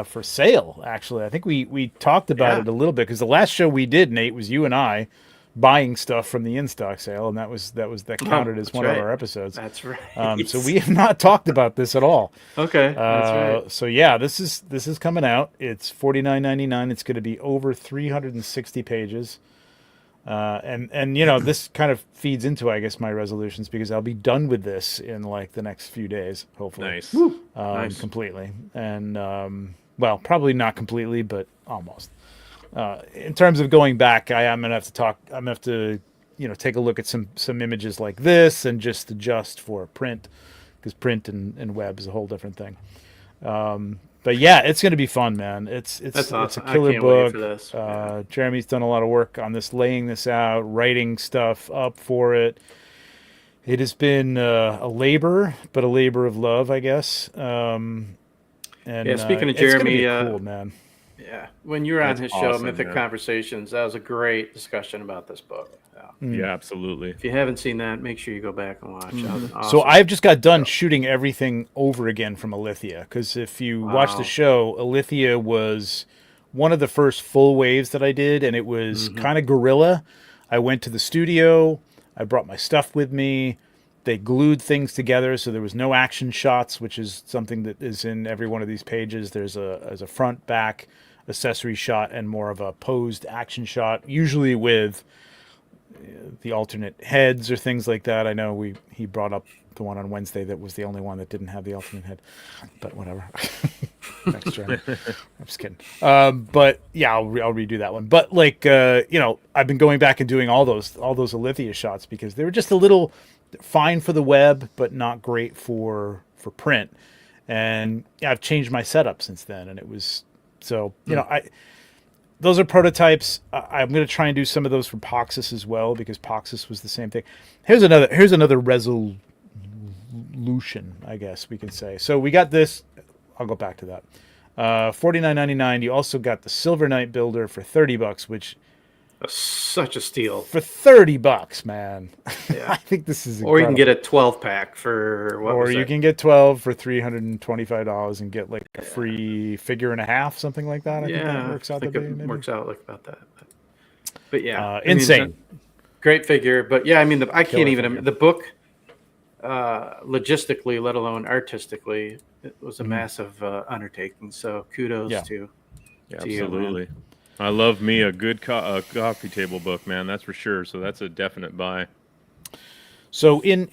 for sale. Actually, I think we talked about it a little bit because the last show we did, Nate, was you and I buying stuff from the in-stock sale, and that counted as one of our episodes. That's right. So we have not talked about this at all. Okay, that's right. So yeah, this is coming out. It's $49.99. It's going to be over 360 pages. And this kind of feeds into, I guess, my resolutions because I'll be done with this in like the next few days, hopefully. Nice. Nice. Completely. And well, probably not completely, but almost. In terms of going back, I'm gonna have to talk. I'm gonna have to, take a look at some images like this and just adjust for print because print and web is a whole different thing. But yeah, it's going to be fun, man. It's awesome. a killer I can't wait book. for this. Jeremy's done a lot of work on this, laying this out, writing stuff up for it. It has been a labor, but a labor of love, I guess. And speaking of it's gonna Jeremy, be cool, man. Yeah, when you were on That's his show, awesome, Mythic man. Conversations, that was a great discussion about this book. Yeah. Yeah, absolutely. If you haven't seen that, make sure you go back and watch. That was an So awesome- I've just got done shooting everything over again from Alithia because if you watch the show, Alithia was one of the first full waves that I did, and it was kind of guerrilla. I went to the studio, I brought my stuff with me. They glued things together, so there was no action shots, which is something that is in every one of these pages. There's a front, back, accessory shot, and more of a posed action shot, usually with the alternate heads or things like that. I know he brought up the one on Wednesday that was the only one that didn't have the alternate head, but whatever. Thanks, Jeremy. I'm just kidding. But yeah, I'll redo that one. But like I've been going back and doing all those Alithia shots because they were just a little fine for the web, but not great for print. And I've changed my setup since then, and it was so those are prototypes. I'm going to try and do some of those for Poxus as well because Poxus was the same thing. Here's another resolution, I guess we can say. So we got this. I'll go back to that. $49.99. You also got the Silver Knight Builder for $30, which such a steal. For $30, man. Yeah. I think this is incredible. Or you can get a 12-pack for what? Or you can get 12 for $325 and get like a free figure and a half, something like that. I think that works out. Works out like about that. But yeah, insane. Great figure. But yeah, I mean, I can't even. Figure. The book, logistically, let alone artistically, it was a massive undertaking. So kudos to absolutely. You, I love me a good coffee table book, man. That's for sure. So that's a definite buy. So in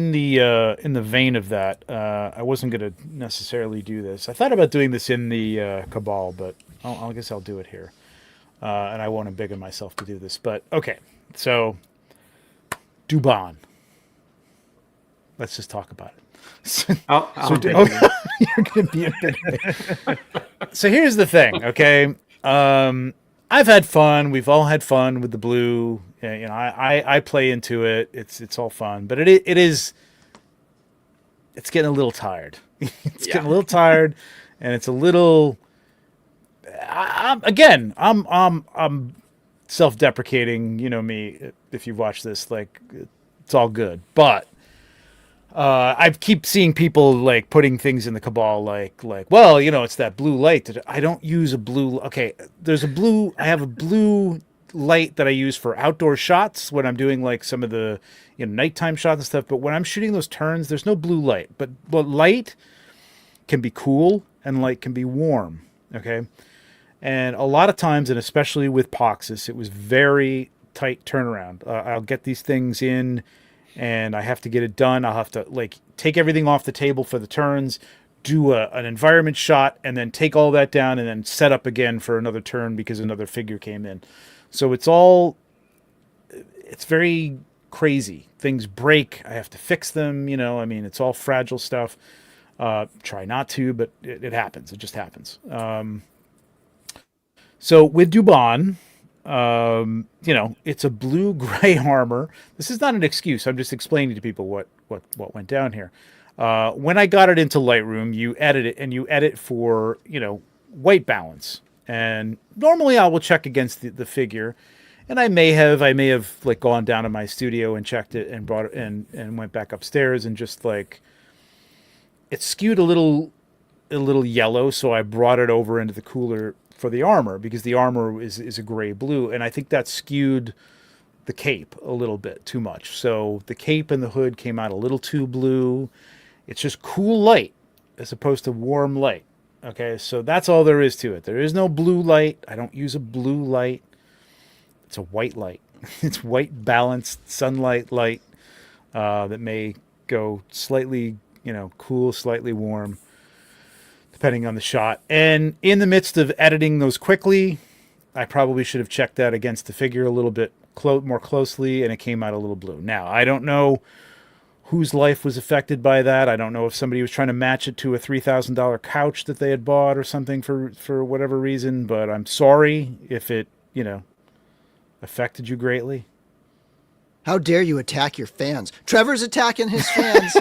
the vein of that, I wasn't going to necessarily do this. I thought about doing this in the Cabal, but I guess I'll do it here. And I won't embiggen myself to do this. But okay, so Dubon. Let's just talk about it. You're going to be a So here's the thing, okay? I've had fun. We've all had fun with the blue. I play into it. It's all fun, but it's getting a little tired. Getting a little tired, and it's a little. I'm self-deprecating. You know me. If you've watched this, like it's all good, but. I keep seeing people like putting things in the Cabal like, well, it's that blue light. I don't use a blue. Okay, I have a blue light that I use for outdoor shots when I'm doing like some of the nighttime shots and stuff. But when I'm shooting those turns, there's no blue light. But light can be cool and light can be warm. Okay, and a lot of times, and especially with Poxus, it was very tight turnaround. I'll get these things in. And I have to get it done. I'll have to take everything off the table for the turns, do an environment shot and then take all that down and then set up again for another turn because another figure came in. So it's very crazy. Things break. I have to fix them. I mean, it's all fragile stuff. Try not to, but it happens. It just happens. So with Dubon, it's a blue-gray armor. This is not an excuse. I'm just explaining to people what went down here. When I got it into Lightroom, you edit it, and you edit for, white balance. And normally I will check against the figure. And I may have like gone down to my studio and checked it and brought it and went back upstairs and just like it skewed a little yellow. So I brought it over into the cooler for the armor because the armor is a gray blue. And I think that skewed the cape a little bit too much. So the cape and the hood came out a little too blue. It's just cool light as opposed to warm light. Okay, so that's all there is to it. There is no blue light. I don't use a blue light. It's a white light. It's white balanced sunlight light that may go slightly, cool, slightly warm, depending on the shot. And in the midst of editing those quickly, I probably should have checked that against the figure a little bit more closely, and it came out a little blue. Now, I don't know whose life was affected by that. I don't know if somebody was trying to match it to a $3,000 couch that they had bought or something for whatever reason, but I'm sorry if it, affected you greatly. How dare you attack your fans? Trevor's attacking his fans.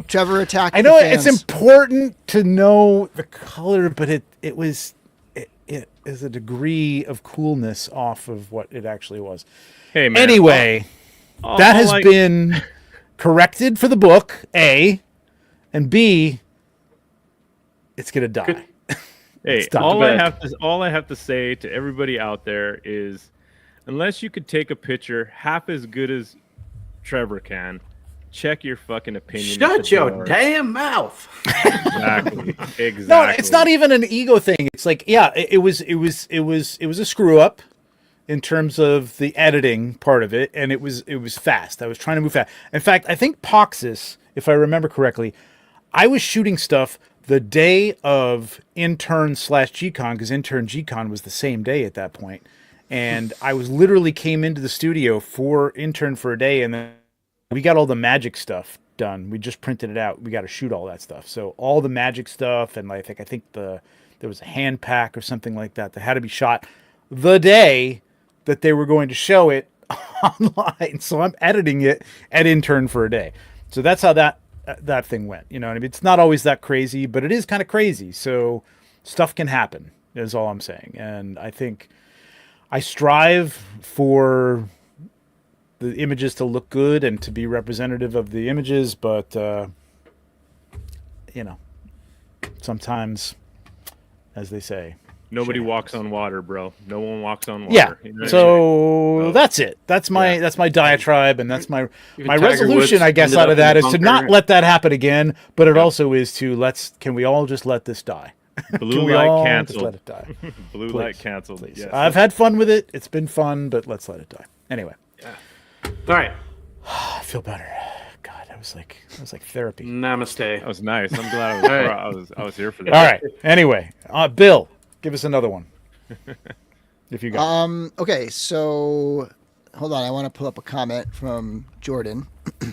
Trevor attacked I know the fans. it's important to know the color, but it is a degree of coolness off of what it actually was. Hey, man. Anyway, that has been corrected for the book, A, and B, it's going to die. Hey, all I have to say to everybody out there is, unless you could take a picture half as good as Trevor can, check your fucking opinion. Shut your damn mouth. Exactly. No, it's not even an ego thing. It's like, yeah, it was a screw up in terms of the editing part of it, and it was fast. I was trying to move fast. In fact, I think Poxis, if I remember correctly, I was shooting stuff the day of intern/GCon, because intern GCon was the same day at that point. And I was literally came into the studio for intern for a day, and then we got all the magic stuff done. We just printed it out. We got to shoot all that stuff. So all the magic stuff, and I think there was a hand pack or something like that that had to be shot the day that they were going to show it online. So I'm editing it at intern for a day. So that's how that thing went. You know what I mean? It's not always that crazy, but it is kind of crazy. So stuff can happen, is all I'm saying. And I think I strive for the images to look good and to be representative of the images, but sometimes, as they say, nobody walks on water, bro. No one walks on water. Yeah. You know So that's it. That's my diatribe, and that's my resolution, I guess, out of that is to not let that happen again. But it also is to can we all just let this die? Blue light canceled. Just let it die. Blue light canceled. Please. Yes. I've had fun with it. It's been fun, but let's let it die. Anyway. Yeah. All right. I feel better. God, that was like therapy. Namaste. That was nice. I'm glad I was here for that. All right. Anyway, Bill, give us another one. If you got. Okay, so hold on. I want to pull up a comment from Jordan.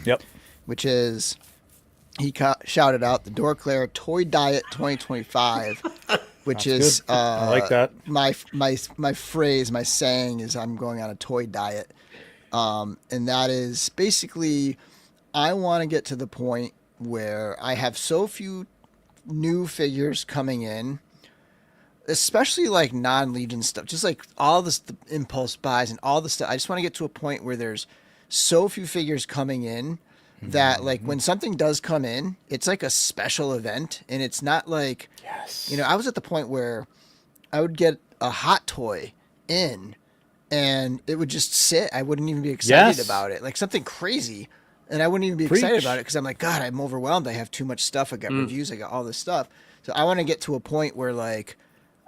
Yep. Which is, he shouted out the Dorclair Toy Diet 2025, which That's is good. I like that. My phrase, my saying is I'm going on a toy diet. And that is basically, I want to get to the point where I have so few new figures coming in, especially like non-Legion stuff, just like all this the impulse buys and all the stuff. I just want to get to a point where there's so few figures coming in that like when something does come in, it's like a special event, and it's not like, yes, I was at the point where I would get a hot toy in and it would just sit. I wouldn't even be excited about it, like something crazy, and I wouldn't even be excited about it because I'm like, God, I'm overwhelmed. I have too much stuff. I got reviews. I got all this stuff. So I want to get to a point where like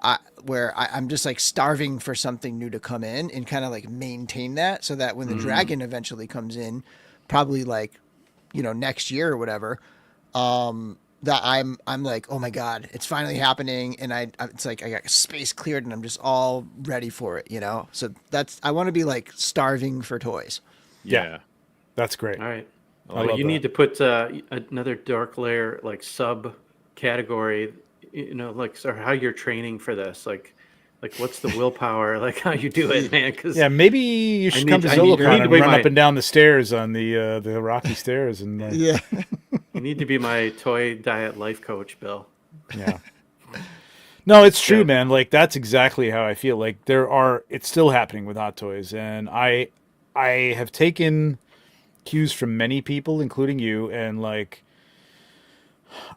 I'm just like starving for something new to come in and kind of like maintain that, so that when the dragon eventually comes in, probably like, next year or whatever, that I'm like, oh my god, it's finally happening, and it's like I got space cleared, and I'm just all ready for it, you know. So I want to be like starving for toys. Yeah. That's great. All right. I Well, like you that. need to put another dark layer, like sub category, you know, like so how you're training for this, like what's the willpower, like how you do it, man. Because Yeah, maybe you should come to I need Zolocon to and be run my up and down the stairs on the rocky stairs, and Yeah. you need to be my toy diet life coach, Bill. yeah. No, it's true, Yeah. man. Like that's exactly how I feel. Like it's still happening with Hot Toys, and I have taken cues from many people, including you, and like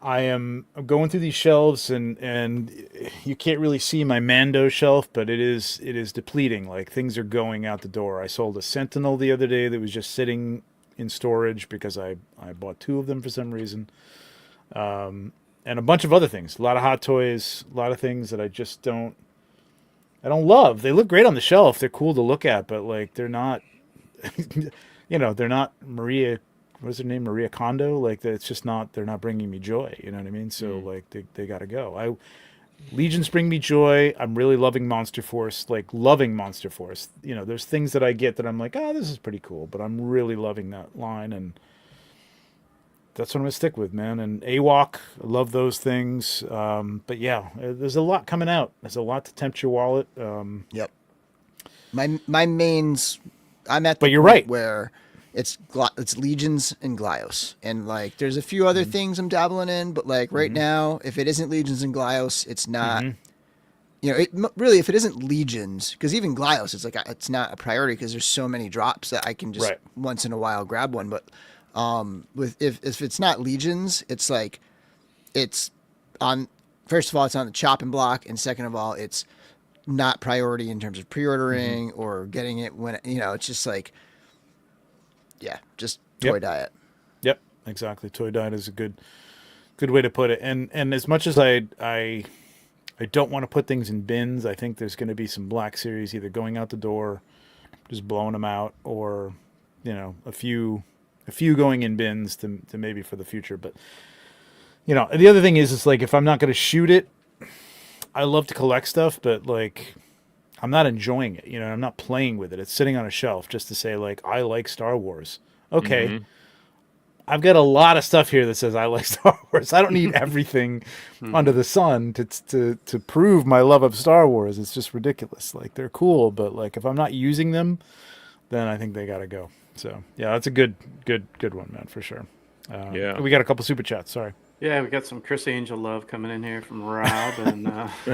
I'm going through these shelves, and you can't really see my Mando shelf, but it is depleting. Like things are going out the door. I sold a Sentinel the other day that was just sitting in storage because I bought 2 of them for some reason. And a bunch of other things. A lot of Hot Toys, a lot of things that I don't love. They look great on the shelf. They're cool to look at, but like they're not they're not Maria, what's her name? Maria Kondo. Like it's just not, they're not bringing me joy. You know what I mean? So like they got to go. Legions bring me joy. I'm really loving Monster Force, like loving Monster Force. You know, there's things that I get that I'm like, oh, this is pretty cool, but I'm really loving that line, and that's what I'm gonna stick with, man. And AWOC, I love those things. But yeah, there's a lot coming out. There's a lot to tempt your wallet. Yep. My mains, I'm at the But you're point right. where it's Legions and Glyos, and like there's a few other things I'm dabbling in, but like right now, if it isn't Legions and Glyos, it's not. You know, really, if it isn't Legions, because even Glyos, it's like it's not a priority because there's so many drops that I can just Right. once in a while grab one. But if it's not Legions, it's like it's on. First of all, it's on the chopping block, and second of all, it's not priority in terms of pre-ordering or getting it when it's just like, yeah, just toy diet. Yep, exactly. Toy diet is a good way to put it. And as much as I don't want to put things in bins, I think there's going to be some Black Series either going out the door, just blowing them out, or a few going in bins to maybe for the future. But the other thing is, it's like if I'm not going to shoot it, I love to collect stuff, but like I'm not enjoying it. I'm not playing with it. It's sitting on a shelf just to say like I like Star Wars. Okay. I've got a lot of stuff here that says I like Star Wars. I don't need everything under the sun to prove my love of Star Wars. It's just ridiculous. Like they're cool, but like if I'm not using them, then I think they got to go. So yeah, that's a good one, man, for sure. Yeah. We got a couple super chats. Sorry. Yeah, we got some Chris Angel love coming in here from Rob, and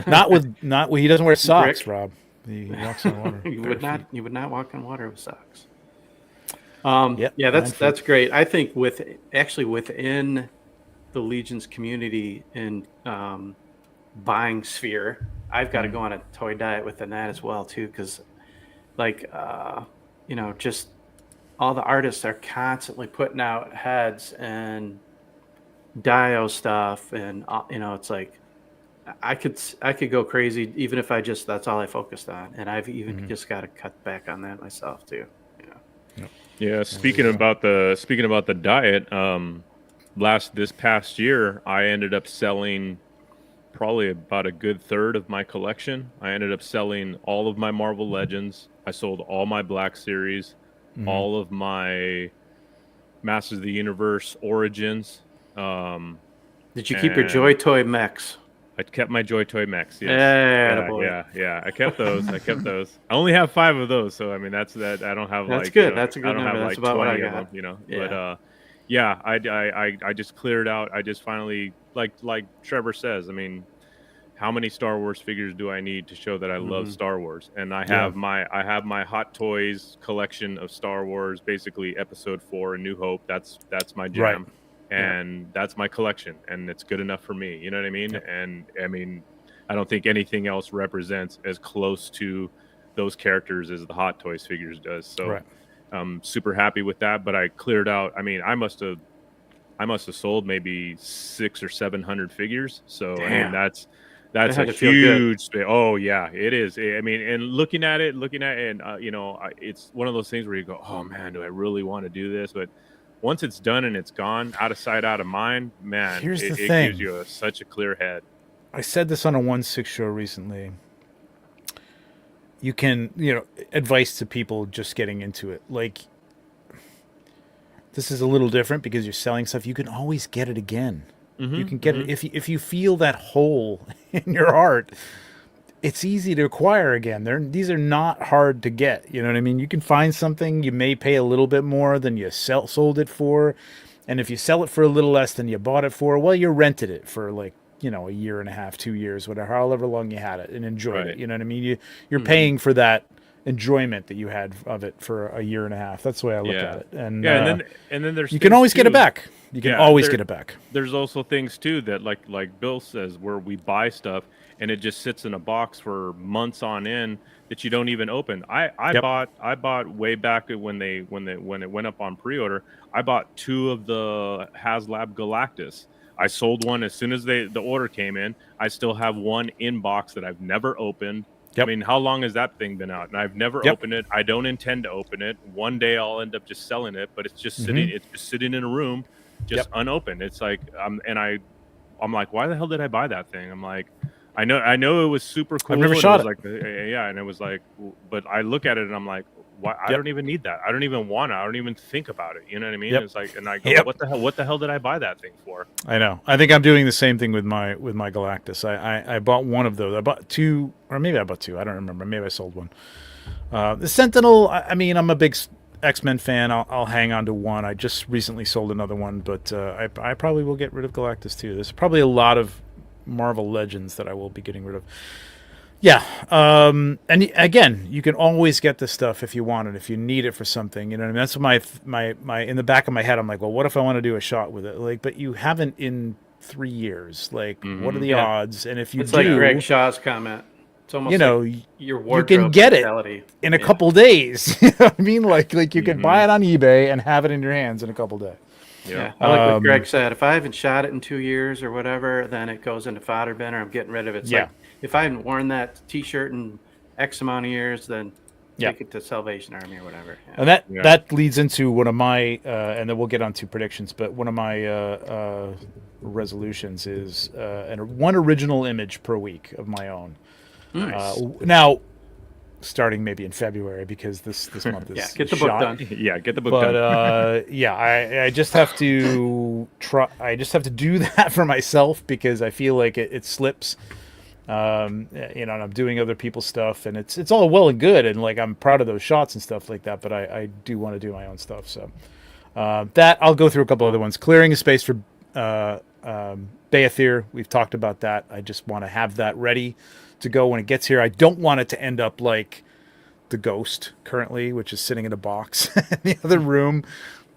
not with he doesn't wear socks, Rick. Rob. He walks on water. you would not walk on water with socks. Yep, yeah, that's great. I think within the Legions community and buying sphere, I've got to go on a toy diet within that as well too, because like just all the artists are constantly putting out heads and Dio stuff, and it's like I could go crazy even if that's all I focused on, and I've even just got to cut back on that myself too. Yeah, speaking about the diet, this past year I ended up selling probably about a good third of my collection. I ended up selling all of my Marvel Legends. I sold all my Black Series, all of my Masters of the Universe Origins. Did you keep your Joy Toy mechs? I kept my Joy Toy mechs. Yes. Yeah. I kept those. I only have 5 of those, so I mean that's that. I don't have that's like good. That's a good I don't number. have That's like about 20 what I of got. them, Yeah. But I just cleared out. I just finally like Trevor says. I mean, how many Star Wars figures do I need to show that I love Star Wars? And I have my Hot Toys collection of Star Wars, basically Episode 4 and New Hope. That's my jam. Right. And that's my collection, and it's good enough for me. You know what I mean? Yep. And I mean, I don't think anything else represents as close to those characters as the Hot Toys figures does. So I'm super happy with that. But I cleared out. I mean, I must have sold maybe 600 or 700 figures. So I mean, that's a huge. Oh yeah, it is. I mean, and looking at it, and it's one of those things where you go, oh man, do I really want to do this? But once it's done and it's gone, out of sight, out of mind, man, Here's the it thing. gives you such a clear head. I said this on a 1/6 show recently. You can, advice to people just getting into it. Like, this is a little different because you're selling stuff. You can always get it again. You can get it if you feel that hole in your heart. It's easy to acquire again. These are not hard to get. You know what I mean? You can find something. You may pay a little bit more than you sold it for, and if you sell it for a little less than you bought it for, well, you rented it for like a year and a half, 2 years, whatever, however long you had it and enjoyed it. You know what I mean? You're paying for that enjoyment that you had of it for a year and a half. That's the way I look at it. And and then there's you can always get it back. You can always get it back. There's also things too that like Bill says, where we buy stuff and it just sits in a box for months on end that you don't even open. I bought way back when it went up on pre-order. I bought 2 of the HasLab Galactus. I sold one as soon as the order came in. I still have one in box that I've never opened. I mean, how long has that thing been out? And I've never opened it. I don't intend to open it. One day I'll end up just selling it, but it's just sitting. It's just sitting in a room, just unopened. It's like, I'm like, why the hell did I buy that thing? I'm like, I know it was super cool. I've never shot it. Like, and it was like, but I look at it and I'm like, why? I don't even need that. I don't even want it. I don't even think about it. You know what I mean? It's like, and I go, what the hell did I buy that thing for? I know. I think I'm doing the same thing with my Galactus. I bought one of those. I bought 2, or maybe I bought 2. I don't remember. Maybe I sold one. The Sentinel. I mean, I'm a big X-Men fan. I'll hang on to one. I just recently sold another one, but I probably will get rid of Galactus too. There's probably a lot of Marvel Legends that I will be getting rid of. Yeah, and again, you can always get this stuff if you want it, if you need it for something. You know what I mean? That's my in the back of my head. I'm like, well, what if I want to do a shot with it? Like, but you haven't in 3 years. Like, what are the odds? And if you it's like Greg Shaw's comment. It's almost your wardrobe. You can get it in a couple days. You know what I mean? Like you can buy it on eBay and have it in your hands in a couple days. Yeah, I like what Greg said. If I haven't shot it in 2 years or whatever, then it goes into fodder bin, or I'm getting rid of it. It's like, if I haven't worn that T-shirt in X amount of years, then take it to Salvation Army or whatever. And that leads into one of my, and then we'll get on to predictions, but one of my resolutions is one original image per week of my own. Nice. Now, starting maybe in February, because this month is get the book done. Get the book done. But I just have to try. I just have to do that for myself, because I feel like it slips. And I'm doing other people's stuff, and it's all well and good, and like I'm proud of those shots and stuff like that. But I do want to do my own stuff, so that I'll go through a couple other ones. Clearing a space for Beathir. We've talked about that. I just want to have that ready to go when it gets here. I don't want it to end up like the Ghost currently, which is sitting in a box in the other room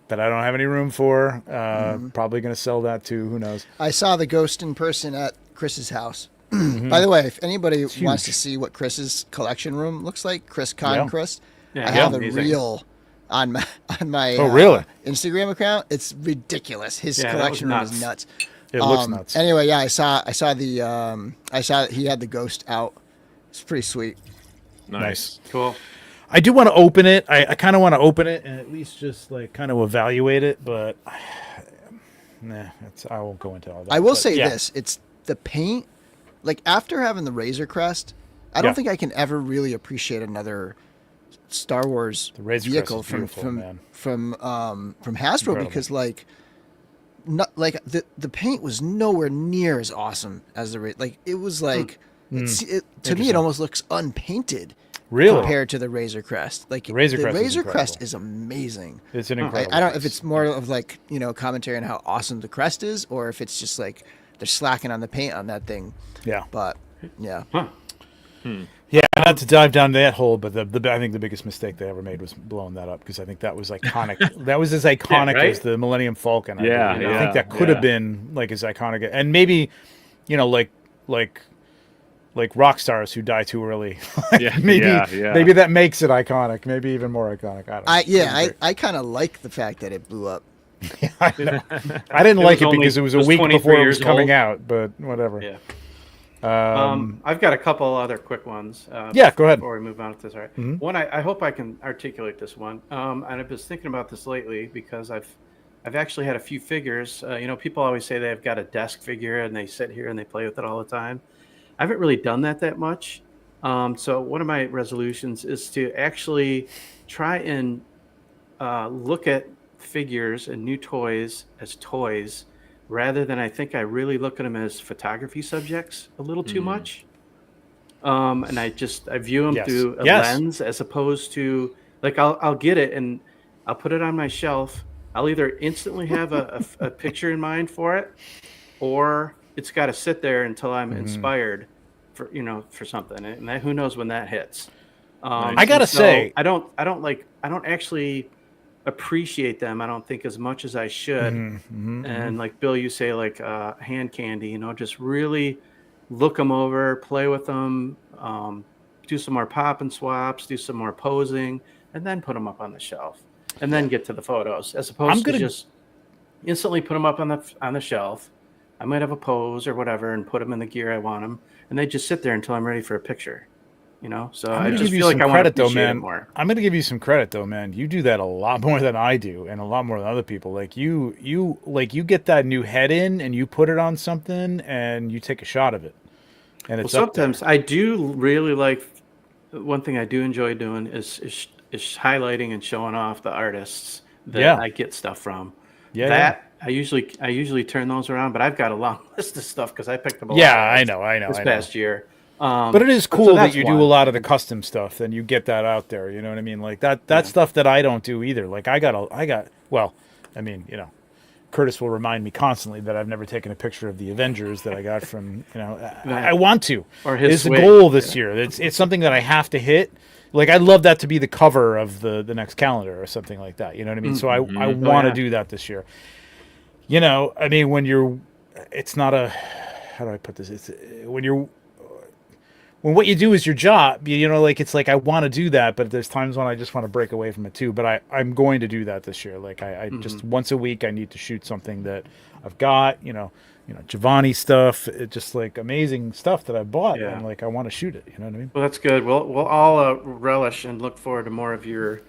that I don't have any room for. Probably going to sell that too. Who knows? I saw the Ghost in person at Chris's house. By the way, if anybody wants to see what Chris's collection room looks like, Chris, I have a reel on my Instagram account. It's ridiculous. His collection room is nuts. It looks nuts. Anyway, I saw that he had the Ghost out. It's pretty sweet. Nice. Cool. I do want to open it. I kind of want to open it and at least just like kind of evaluate it, but I won't go into all that. I will say this: it's the paint. Like, after having the Razor Crest, I don't think I can ever really appreciate another Star Wars vehicle from Hasbro. Incredible. Because the paint was nowhere near as awesome as the it was like to me it almost looks unpainted. Really? Compared to the Razor Crest. Like, the Razor Crest is amazing. It's an incredible. I don't know if it's more of like, commentary on how awesome the crest is, or if it's just like they're slacking on the paint on that thing. Yeah. But yeah. Yeah, not to dive down that hole, but I think the biggest mistake they ever made was blowing that up, because I think that was iconic. That was as iconic as the Millennium Falcon. I think that could have been like as iconic, and maybe, like rock stars who die too early. Maybe that makes it iconic. Maybe even more iconic. I kind of like the fact that it blew up. I know. I didn't like it because it was a week before it was coming out, but whatever. Yeah. I've got a couple other quick ones. Go ahead. Before we move on to this, all right. One, I hope I can articulate this one. And I've been thinking about this lately because I've I've actually had a few figures. People always say they've got a desk figure and they sit here and they play with it all the time. I haven't really done that much. So one of my resolutions is to actually try and look at figures and new toys as toys rather than I really look at them as photography subjects a little too much. And I view them through a lens as opposed to like I'll get it and I'll put it on my shelf. I'll either instantly have a picture in mind for it, or it's got to sit there until I'm inspired for something. And who knows when that hits. I gotta say, I don't actually appreciate them. I don't think as much as I should. And like Bill, you say like hand candy, just really look them over, play with them, do some more pop and swaps, do some more posing, and then put them up on the shelf, and then get to the photos. As opposed to just instantly put them up on the shelf. I might have a pose or whatever, and put them in the gear I want them, and they just sit there until I'm ready for a picture. So I just feel like I want to appreciate it more. I'm going to give you some credit though, man. You do that a lot more than I do, and a lot more than other people. Like you get that new head in, and you put it on something, and you take a shot of it. And it's sometimes I do really like. One thing I do enjoy doing is highlighting and showing off the artists that I get stuff from. I usually turn those around, but I've got a long list of stuff because I picked them. I know. This past year. But it is cool that you do a lot of the custom stuff, and you get that out there. You know what I mean? Like that stuff that I don't do either. Like Curtis will remind me constantly that I've never taken a picture of the Avengers that I got from, I want to. Or his it's a goal this year. It's something that I have to hit. Like, I'd love that to be the cover of the next calendar or something like that. You know what I mean? So I want to do that this year. I mean, it's not a, how do I put this? It's when what you do is your job, it's like I want to do that, but there's times when I just want to break away from it too. But I'm going to do that this year. Like I just once a week I need to shoot something that I've got, Giovanni stuff, just like amazing stuff that I bought, and like I want to shoot it. You know what I mean? Well, that's good. We'll all relish and look forward to more of your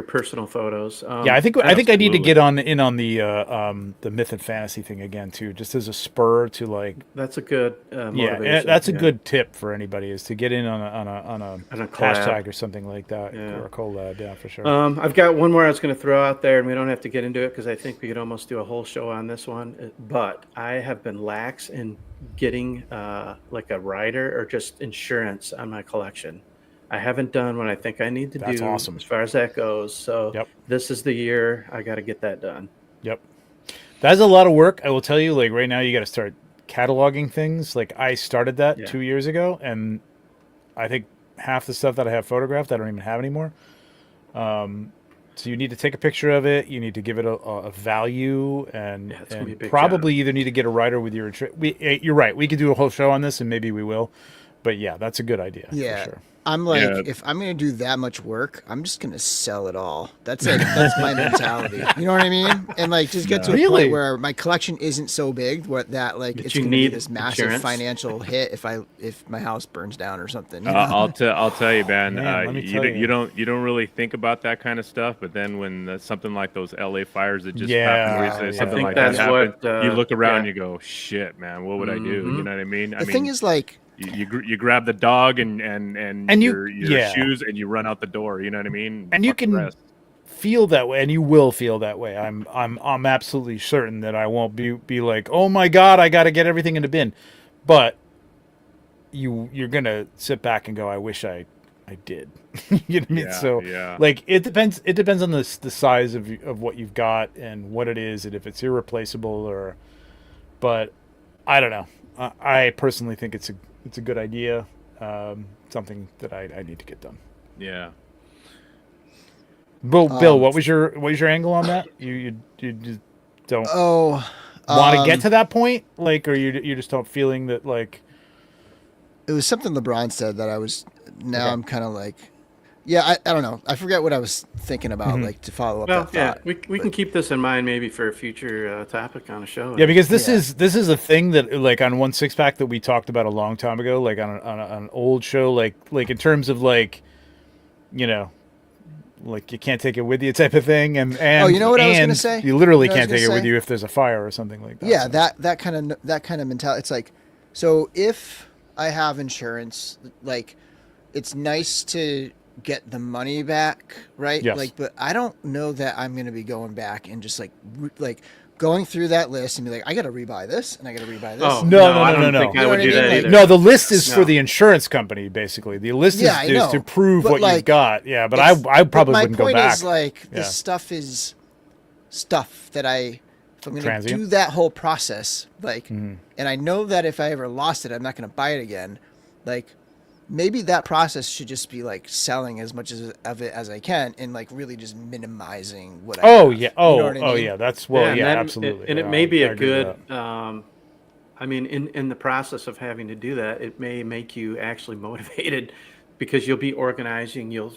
personal photos. I think I need to get in on the myth and fantasy thing again too, just as a spur to like. That's a good motivation. That's a good tip for anybody is to get in on a hashtag or something like that, or a collab. For sure. I've got one more I was going to throw out there, and we don't have to get into it because I think we could almost do a whole show on this one. But I have been lax in getting like a rider or just insurance on my collection. I haven't done what I think I need to do. That's awesome. As far as that goes. So This is the year I got to get that done. Yep. That's a lot of work. I will tell you, like right now you got to start cataloging things. Like I started that 2 years ago, and I think half the stuff that I have photographed, I don't even have anymore. So you need to take a picture of it. You need to give it a value, and probably either need to get a writer with your. You're right. We could do a whole show on this, and maybe we will. But that's a good idea. Yeah. For sure. I'm like, if I'm going to do that much work, I'm just going to sell it all. That's my mentality. You know what I mean? And like, just get to a point where my collection isn't so big that like it's going to be this massive financial hit if my house burns down or something. I'll tell you, man. You don't really think about that kind of stuff, but then when something like those LA fires that just happened, something like that happened, you look around and you go, shit, man, what would I do? You know what I mean? The thing is like. You grab the dog and your shoes and you run out the door. You know what I mean? And you can feel that way, and you will feel that way. I'm absolutely certain that I won't be like, oh my god, I got to get everything in the bin. But you're gonna sit back and go, I wish I did. You know what I mean? So like it depends. It depends on the size of what you've got and what it is, and if it's irreplaceable or. But I don't know. I personally think it's a good idea, something that I need to get done. Yeah. Bill, what was your angle on that? You just don't want to get to that point, like, or you just don't feeling that like. It was something LeBron said that I was. Now I'm kind of like. Yeah, I don't know. I forget what I was thinking about, like to follow up that thought. We can keep this in mind maybe for a future topic on a show. Yeah, because this is a thing that like on One Six Pack that we talked about a long time ago, like on an old show, like in terms of like, like you can't take it with you type of thing. And you know what I was gonna and say? you literally You know what I was can't take it gonna with say? you if there's a fire or something like that. Yeah, So- that kind of mentality. It's like, so if I have insurance, like, it's nice to get the money back, right? Yes. Like, but I don't know that I'm going to be going back and just like going through that list and be like, I got to rebuy this and I got to rebuy this. Oh, No, I don't no. think You I know would what I do mean? that Like- either. No, the list is No. for the insurance company, basically. The list Yeah, I is know. to prove But, what like, you've got. Yeah, but It's- I probably my wouldn't go point back. is, like, Yeah. this stuff is stuff that if I'm going to Transient. do that whole process, like, and I know that if I ever lost it, I'm not going to buy it again. Like, maybe that process should just be like selling as much of it as I can and like really just minimizing what I Oh have. yeah. You Oh know what I mean? yeah. That's well. Yeah, and absolutely. And it Yeah, may be I a agree with good. that. I mean, in the process of having to do that, it may make you actually motivated because you'll be organizing. You're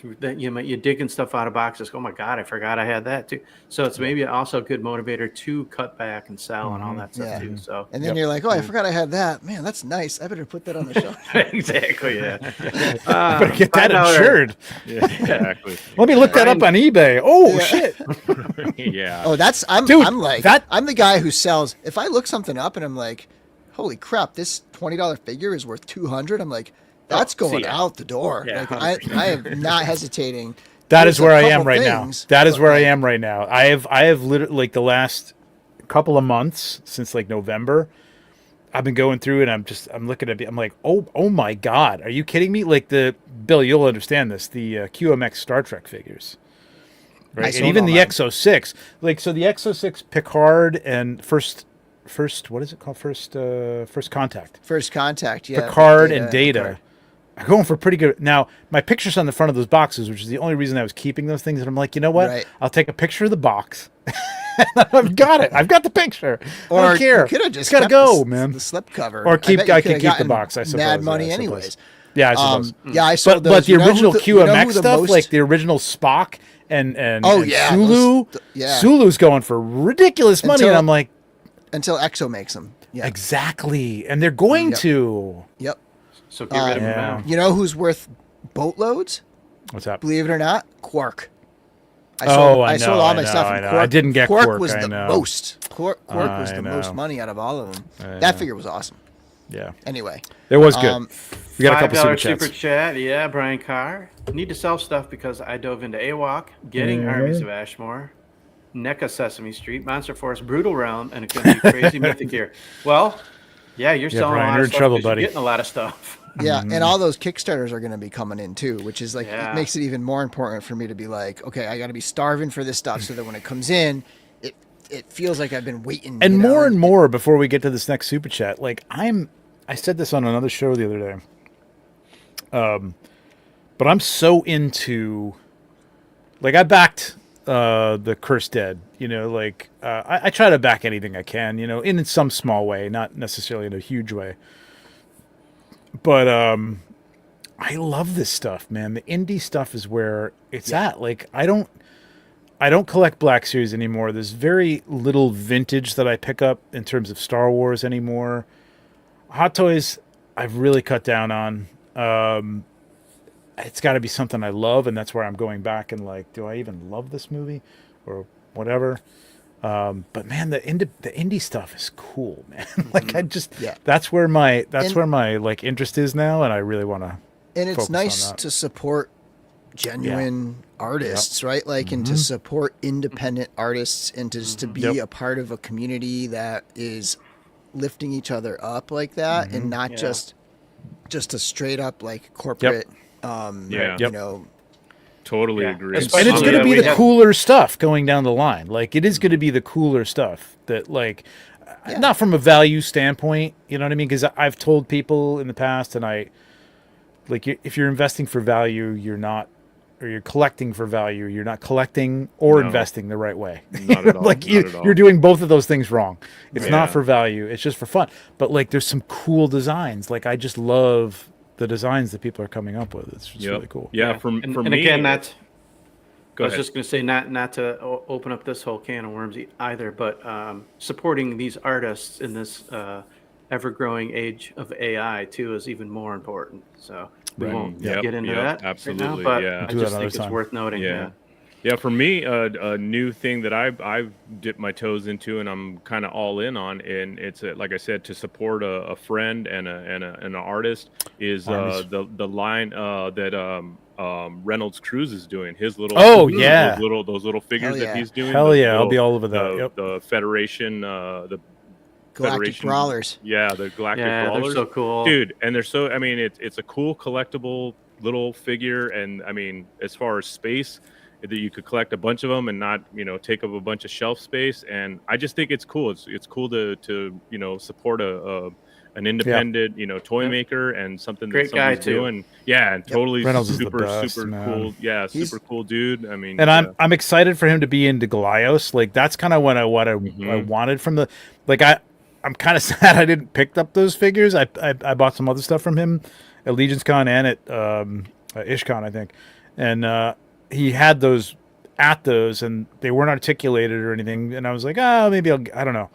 digging stuff out of boxes. Oh my God, I forgot I had that too. So it's maybe also a good motivator to cut back and sell and all that stuff Yeah. too. So And then you're like, oh, I forgot I had that. Man, that's nice. I better put that on the shelf. exactly, yeah. Better get that $5 insured. Yeah, exactly. Let me look that up on eBay. Oh shit. Yeah. Oh, I'm Dude, like I'm the guy who sells. If I look something up and I'm like, holy crap, this $20 figure is worth $200. I'm like, that's going ya. out the door. Yeah, like I am not hesitating. That There's is where a I am couple right things, now. That is but, where I like, am right now. I have literally like the last couple of months since like November. I've been going through and I'm looking at it. I'm like, oh my God, are you kidding me? Like Bill, you'll understand this. The QMX Star Trek figures, I right? And sold even all the mine. XO6, like so the XO6 Picard and first what is it called? First Contact. First contact, yeah. Picard and Data. Picard. I'm going for pretty good. Now, my picture's on the front of those boxes, which is the only reason I was keeping those things. And I'm like, you know what? Right. I'll take a picture of the box. I've got it. I've got the picture. I Or don't care. you could have just It's gotta kept go, the, man. the slip cover. Or I keep. bet you I could could have keep the gotten box. I suppose. mad money yeah, I suppose. anyways. Yeah, I suppose. Yeah, I sold But those. the You know who original the- you know QMX who the stuff, most- like the original Spock and Oh, and yeah, Sulu, yeah. Sulu's going for ridiculous money, Until- and I'm like, until EXO makes them. Yeah. exactly, and they're going Yep. to. Yep. So get rid of them Yeah. now. You know who's worth boatloads? What's up? Believe it or not, Quark. I sold know, all I my know, stuff. I and know. Quark, I didn't get Quark, was I the know. most. Quark was I the know. most money out of all of them. I That know. figure was awesome. Yeah, Anyway, it was good. Um, We got a couple $5 super chats. super chat. Yeah, Brian Carr. Need to sell stuff because I dove into AWOC, getting Armies of Ashmore, NECA Sesame Street, Monster Force, Brutal Realm, and it's going to be crazy Mythic gear. Well, yeah, you're selling Brian, a lot you're of in stuff trouble, 'cause you're buddy. getting a lot of stuff. yeah, and all those Kickstarters are going to be coming in too, which is like Yeah. it makes it even more important for me to be like, okay, I got to be starving for this stuff so that when it comes in, it feels like I've been waiting. And you know, more and more before we get to this next super chat. Like I said this on another show the other day. But I'm so into, like I backed the Cursed Dead. You know, like I try to back anything I can. You know, in some small way, not necessarily in a huge way. But I love this stuff, man. The indie stuff is where it's at. Like I don't collect Black Series anymore. There's very little vintage that I pick up in terms of Star Wars anymore. Hot Toys, I've really cut down on. It's got to be something I love, and that's where I'm going back and like, do I even love this movie or whatever? But man, the indie stuff is cool, man. Like I just, that's where my like interest is now, and I really want to. And it's focus on nice that. to support genuine artists, right? Like, and to support independent artists, and to just to be a part of a community that is lifting each other up like that, and not just a straight up like corporate, you know. Totally Yeah. agree. Especially- And it's going to be we the have- cooler stuff going down the line. Like it is going to be the cooler stuff that like, not from a value standpoint, you know what I mean? Because I've told people in the past, and if you're investing for value, you're not, or you're collecting for value, you're not collecting or investing the right way. Not at all. Like not at all. you're doing both of those things wrong. It's Yeah. not for value. It's just for fun. But like, there's some cool designs. Like I just love the designs that people are coming up with. It's just really cool. Yeah, for and me. again, that's. Go I was ahead. just going to say, not to open up this whole can of worms either, but supporting these artists in this ever-growing age of AI too is even more important. So we Right. won't Yep, get into yep, that absolutely, right now, but yeah. I Do that just another think it's time. worth noting. Yeah. Yeah, for me, a new thing that I've dipped my toes into, and I'm kind of all in on, and it's like I said, to support a friend and an artist is Armies. the line that Reynolds Cruz is doing. His little Oh, yeah. those little figures that yeah. he's doing. Hell the yeah, I'll little- be all over that. Yep. The Federation, the Galactic Federation Brawlers. Yeah, the Galactic Yeah, Brawlers. they're so cool. Dude, and they're so, I mean, it's a cool collectible little figure, and I mean, as far as space, that you could collect a bunch of them and not, take up a bunch of shelf space. And I just think it's cool. It's cool to support an independent, toy Yep. maker and something Great that guy, somebody's too. doing. Yeah, and totally Reynolds is the super best, super man. cool. Yeah, He's- super cool dude. I mean, And I'm excited for him to be into Golios. Like that's kind of what I Mhm. wanted from the like I'm kind of sad I didn't pick up those figures. I bought some other stuff from him at Legions Con and at IshCon, I think, and he had those at those, and they weren't articulated or anything. And I was like, maybe I don't know.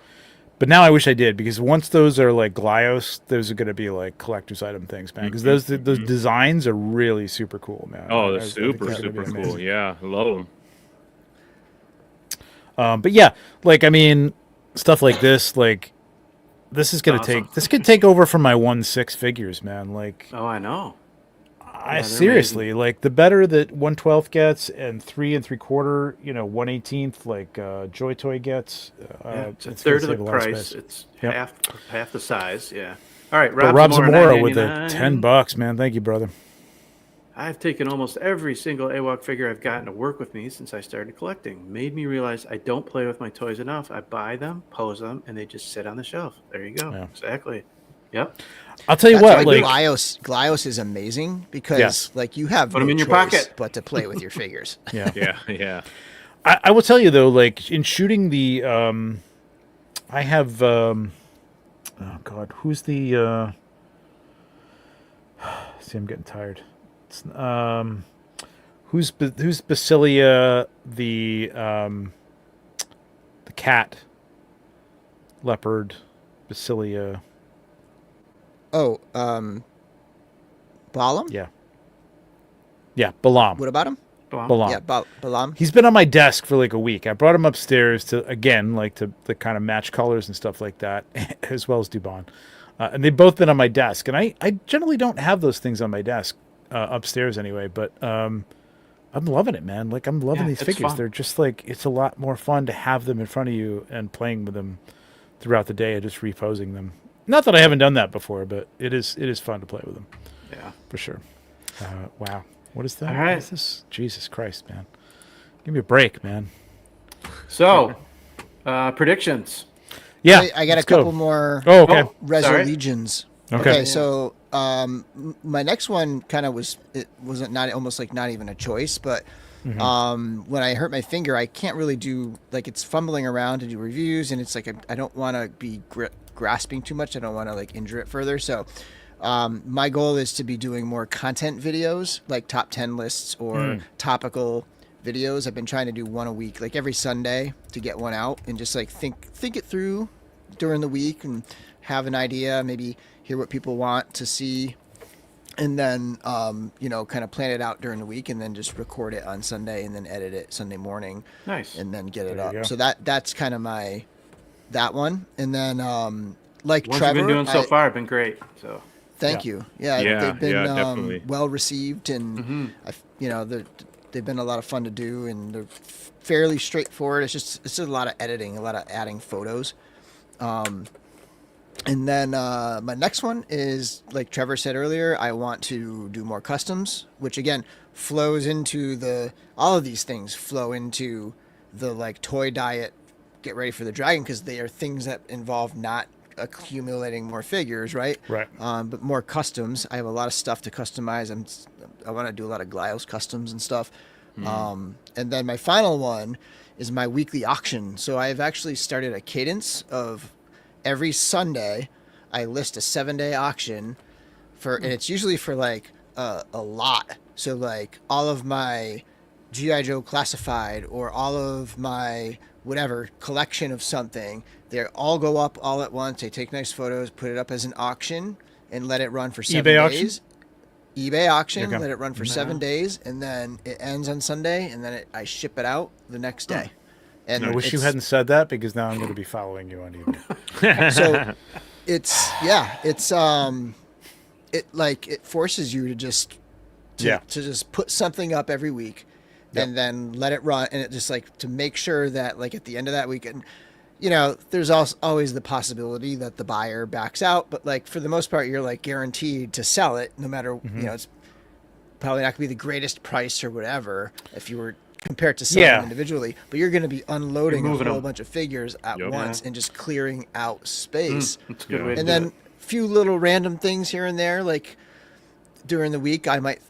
But now I wish I did, because once those are like Glyos, those are going to be like collector's item things, man. Because those designs are really super cool, man. oh, I they're think super they're gonna super be cool. amazing. Yeah, I love them. But yeah, like I mean, stuff like this is gonna Awesome. this could take over from my 1/6 figures, man. Like Oh, I know. I they're seriously, like the better that 1/12 gets and 3 3/4, 1/18, like Joy Toy gets, It's a gonna third of save the a lot of price. space. It's Yep. half the size. Yeah. All right, But Rob Zamora with the $9.99. $10, man. Thank you, brother. I've taken almost every single AWOC figure I've gotten to work with me since I started collecting. Made me realize I don't play with my toys enough. I buy them, pose them, and they just sit on the shelf. There you go. Yeah. Exactly. Yep. I'll tell you That's what, why like Glyos is amazing because Yes. like you have Put 'em no in your choice pocket. but to play with your figures. yeah. Yeah, yeah. I will tell you though, like in shooting the, I have, oh God, who's the? See, I'm getting tired. It's, who's Basilia the cat, leopard, Basilia? Oh, Balam? Yeah, Balam. What about him? Balam. Yeah, Balam. He's been on my desk for like a week. I brought him upstairs to kind of match colors and stuff like that, as well as Dubon. And they've both been on my desk. And I generally don't have those things on my desk upstairs anyway. But I'm loving it, man. Like I'm loving Yeah, these it's figures. fun. They're just like, it's a lot more fun to have them in front of you and playing with them throughout the day and just reposing them. Not that I haven't done that before, but it is fun to play with them Yeah. for sure. Wow. What is that? All right. What is this? Jesus Christ, man. Give me a break, man. So, predictions. Yeah. I got a let's go. couple more Oh, okay. Sorry. Reso-Legions. Okay. So my next one kind of wasn't almost like not even a choice, but when I hurt my finger, I can't really do, like, it's fumbling around to do reviews, and it's like I don't want to be grasping too much. I don't want to like injure it further. So my goal is to be doing more content videos, like top 10 lists or topical videos. I've been trying to do one a week, like every Sunday, to get one out and just like think it through during the week and have an idea, maybe hear what people want to see, and then kind of plan it out during the week, and then just record it on Sunday and then edit it Sunday morning. Nice. And then get it There you up. go. So that's kind of that one. And then like Ones Trevor, you've been doing so far have been great. So, thank you. Yeah, Yeah, they've been yeah, definitely. well received, and they've been a lot of fun to do, and they're fairly straightforward. It's just a lot of editing, a lot of adding photos. And then my next one is, like Trevor said earlier, I want to do more customs, which again flows into all of these things flow into the like toy diet, get ready for the dragon, because they are things that involve not accumulating more figures, right? Right. But more customs. I have a lot of stuff to customize. I want to do a lot of Glyos customs and stuff. And then my final one is my weekly auction. So I've actually started a cadence of every Sunday I list a 7-day auction and it's usually for like a lot. So like all of my G.I. Joe classified or all of my whatever collection of something, they all go up all at once. They take nice photos, put it up as an auction, and let it run for 7 eBay auction? days. eBay auction, Okay. let it run for 7 days, and then it ends on Sunday, and then I ship it out the next day. And I wish you hadn't said that because now I'm going to be following you on eBay. So it forces you to just put something up every week, and then let it run, and it just like to make sure that like at the end of that weekend, there's also always the possibility that the buyer backs out, but like for the most part, you're like guaranteed to sell it no matter it's probably not going to be the greatest price or whatever if you were compared to selling them individually, but you're going to be unloading a whole bunch of figures at once and just clearing out space. That's a good way to and do then it. a few little random things here and there, like during the week, I might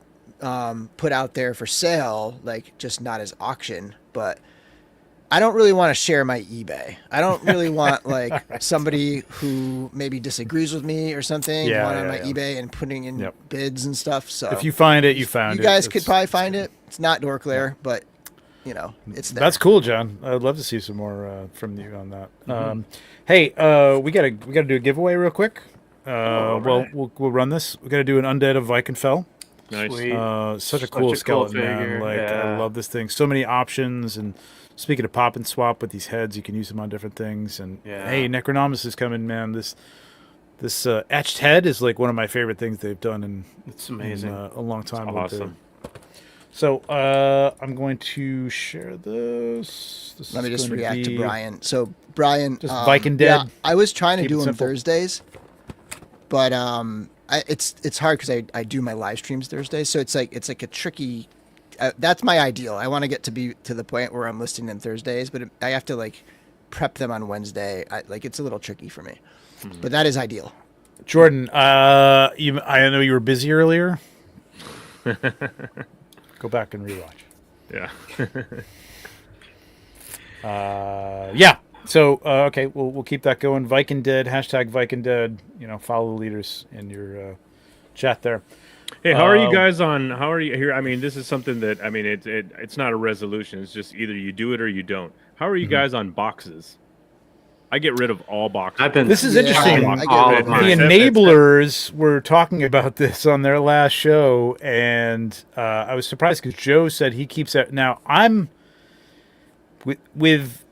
put out there for sale, like just not as auction, but I don't really want to share my eBay. I don't really want like somebody who maybe disagrees with me or something going on my eBay and putting in bids and stuff. So if you find it, you found it. You guys could probably find it. It's not Dorklair, but it's there. That's cool, John. I'd love to see some more from you on that. Hey, we gotta do a giveaway real quick. Well, we'll run this. We gotta do an Undead of Vikenfell. Nice. Such a cool skeleton, figure. man. Like I love this thing. So many options. And speaking of pop and swap with these heads, you can use them on different things. And hey, Necronomus is coming, man. This etched head is like one of my favorite things they've done in It's amazing. a long time. It's awesome. So I'm going to share this. Let me just react to Brian. So Brian, just Viking Dead. I was trying to Keep do it them simple. Thursdays, but it's hard because I do my live streams Thursdays, so it's like a tricky. That's my ideal. I want to get to the point where I'm listing them Thursdays, but I have to like prep them on Wednesday. It's a little tricky for me, but that is ideal. Jordan, I know you were busy earlier. Go back and rewatch. Yeah. So okay, we'll keep that going. Viking Dead, hashtag Viking Dead. Follow the leaders in your chat there. Hey, how are you guys on? How are you here? I mean, this is something that it's not a resolution. It's just either you do it or you don't. How are you guys on boxes? I get rid of all boxes. This is interesting. I get all rid of of mine. The enablers were talking about this on their last show, and I was surprised because Joe said he keeps it. Now I'm with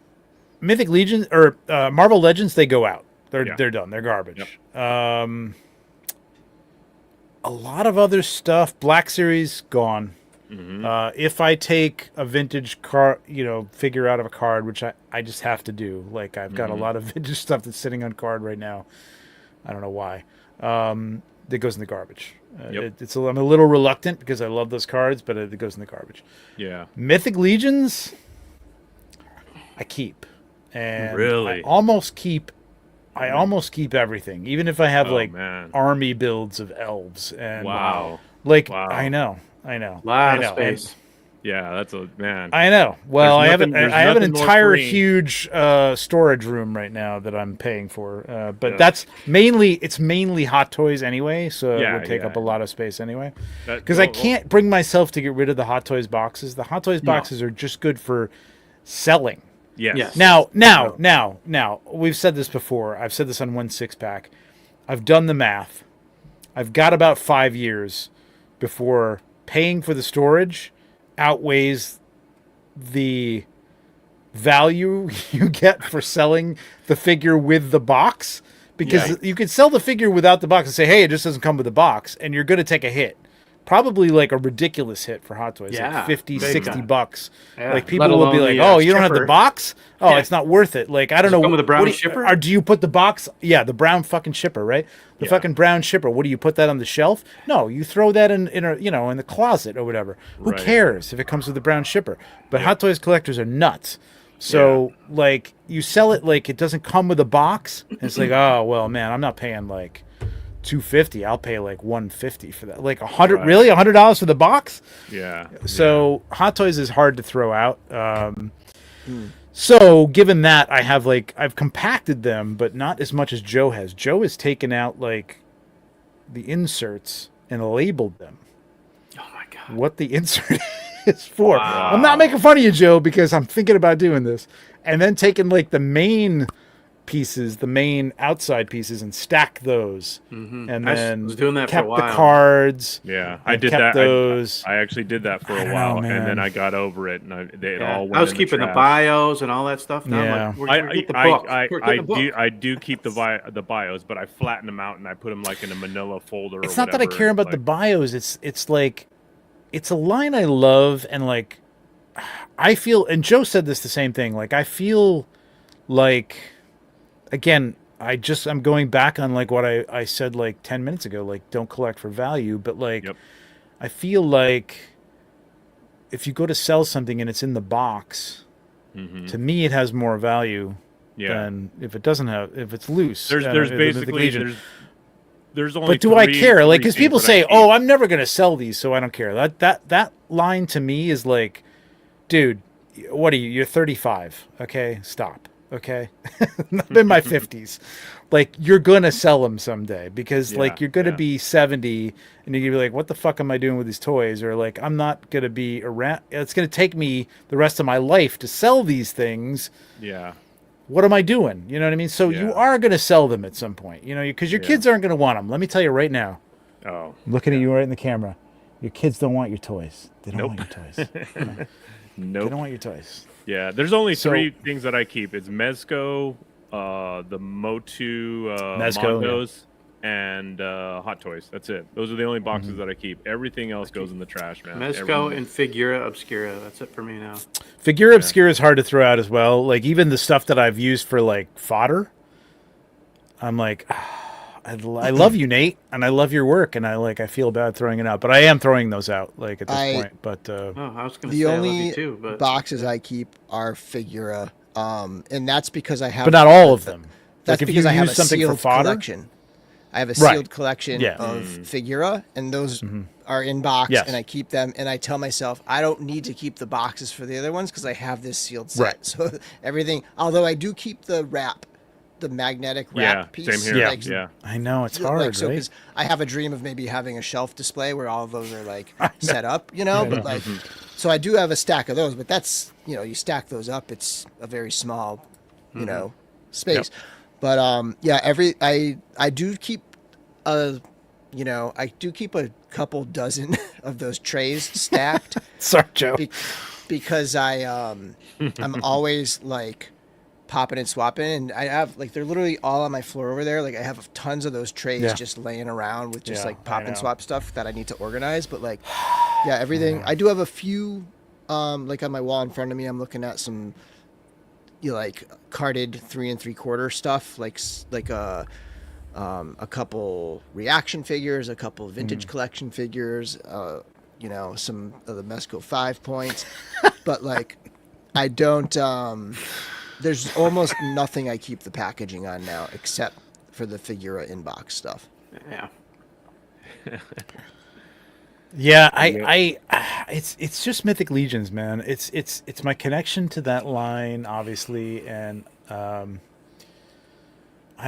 Mythic Legions or Marvel Legends. They go out. They're done. They're garbage. Yep. A lot of other stuff. Black Series gone. If I take a vintage card, figure out of a card, which I just have to do. Like I've got a lot of vintage stuff that's sitting on card right now. I don't know why. That goes in the garbage. I'm a little reluctant because I love those cards, but it goes in the garbage. Yeah. Mythic Legions, I keep, and Really? I almost keep everything, even if I have army builds of elves. And Wow. I know. Lot of space. Yeah, that's a man. I know. Well, I have an nothing more entire freeing. huge storage room right now that I'm paying for. But that's mainly hot toys anyway, so it would take up a lot of space anyway. Because I can't bring myself to get rid of the hot toys boxes. The hot toys boxes are just good for selling. Yes. Now, we've said this before. I've said this on 1 6-pack. I've done the math. I've got about 5 years before paying for the storage outweighs the value you get for selling the figure with the box. Because you could sell the figure without the box and say, hey, it just doesn't come with the box. And you're going to take a hit. Probably like a ridiculous hit for Hot Toys, like 50, 60 bucks. Yeah. Like people will be like, "Oh, you don't have the box? Oh, it's not worth it." Like I don't know. Come with a brown shipper? Or do you put the box? Yeah, the brown fucking shipper, right? The fucking brown shipper. What do you put that on the shelf? No, you throw that in in the closet or whatever. Who cares if it comes with the brown shipper? But Hot Toys collectors are nuts. So like you sell it like it doesn't come with a box. And it's like, oh well, man, I'm not paying like $250. I'll pay like $150 for that. Like $100, really $100 for the box? Yeah. So Hot Toys is hard to throw out. So given that, I've compacted them, but not as much as Joe has. Joe has taken out like the inserts and labeled them. Oh my god! What the insert is for? I'm not making fun of you, Joe, because I'm thinking about doing this, and then taking like the main pieces, the main outside pieces, and stack those, and then was doing that for a kept while. the cards. Yeah, I and did kept that. Those. I actually did that for I a don't while, know, and then man. I got over it, and it Yeah. all went I was in keeping the trash. bios and all that stuff. Now Yeah. I'm like, we're get the book. We're getting the book. I do keep the bios, but I flatten them out and I put them like in a manila folder. It's or not that I whatever, care about like, the bios. It's like, it's a line I love, and like, I feel, and Joe said this the same thing. Like, I feel like, again, I'm going back on like what I said like 10 minutes ago, like, don't collect for value, but like, Yep. I feel like if you go to sell something and it's in the box, to me, it has more value than if it doesn't have, if it's loose. There's the basically Legion. there's only. But do I care? Like, because things people that I say, keep. "Oh, I'm never going to sell these, so I don't care." That line to me is like, dude, what are you? You're 35. Okay, stop. Okay, I'm in my 50s. Like, you're gonna sell them someday, because like, you're gonna be 70, and you're gonna be like, "What the fuck am I doing with these toys?" Or like, I'm not gonna be around. It's gonna take me the rest of my life to sell these things. Yeah. What am I doing? You know what I mean? So you are going to sell them at some point, you know, because your kids aren't going to want them. Let me tell you right now. Oh, I'm looking at you right in the camera. Your kids don't want your toys. They don't want your toys. Nope. They don't want your toys. Yeah, there's only three things that I keep. It's Mezco, the Motu Mondos, and Hot Toys. That's it. Those are the only boxes that I keep. Everything else goes in the trash, man. Mezco and Figura Obscura. That's it for me now. Figura Obscura is hard to throw out as well. Like, even the stuff that I've used for like fodder, I'm like, I love you, Nate, and I love your work, and I feel bad throwing it out, but I am throwing those out like at this point. But I was going to the say only I love you too, but boxes I keep are Figura, and that's because I have. But not all of them. That's like, because I have a something sealed for fodder, collection. I have a sealed collection of Figura, and those are in box, and I keep them. And I tell myself I don't need to keep the boxes for the other ones because I have this sealed set. Right. So everything, although I do keep the wrap, the magnetic wrap piece. Same here. Like, I know it's hard, like, so, right? 'cause I have a dream of maybe having a shelf display where all of those are like set up, you know. But like, so I do have a stack of those, but that's, you know, you stack those up, it's a very small, you know, space. But I do keep I do keep a couple dozen of those trays stacked. Sorry, Joe. Because I'm always like popping and swapping, and I have like, they're literally all on my floor over there. Like, I have tons of those trays just laying around with just like pop and swap stuff that I need to organize. But like, everything. I do have a few, like on my wall in front of me. I'm looking at some, like carded 3 3/4 stuff, like a couple reaction figures, a couple vintage collection figures, some of the Mezco 5 points, but like, I don't. There's almost nothing I keep the packaging on now except for the Figura inbox stuff. Yeah. It's just Mythic Legions, man. It's my connection to that line, obviously, and I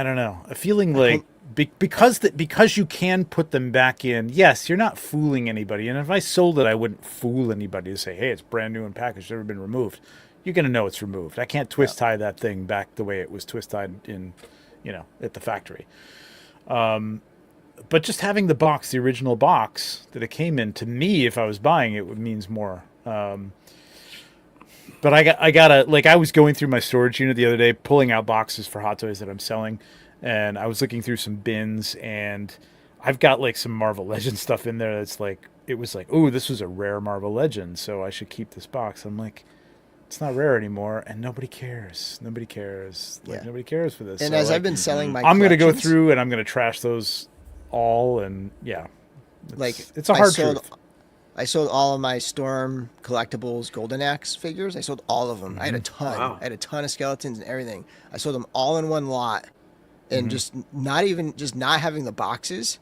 don't know, a feeling like because you can put them back in. Yes, you're not fooling anybody, and if I sold it, I wouldn't fool anybody to say, "Hey, it's brand new and packaged, never been removed." You're gonna know it's removed. I can't twist tie that thing back the way it was twist tied in, at the factory. But just having the box, the original box that it came in, to me, if I was buying it, means more. But I was going through my storage unit the other day, pulling out boxes for Hot Toys that I'm selling, and I was looking through some bins, and I've got like some Marvel Legends stuff in there that's like, it was like, oh, this was a rare Marvel Legend, so I should keep this box. I'm like, it's not rare anymore, and nobody cares. Nobody cares. Like, nobody cares for this. And so, as like, I've been selling my I'm going to go collections, through and I'm going to trash those all, and it's a hard truth. I sold all of my Storm Collectibles Golden Axe figures. I sold all of them. I had a ton. Wow. I had a ton of skeletons and everything. I sold them all in one lot, and just not having the boxes,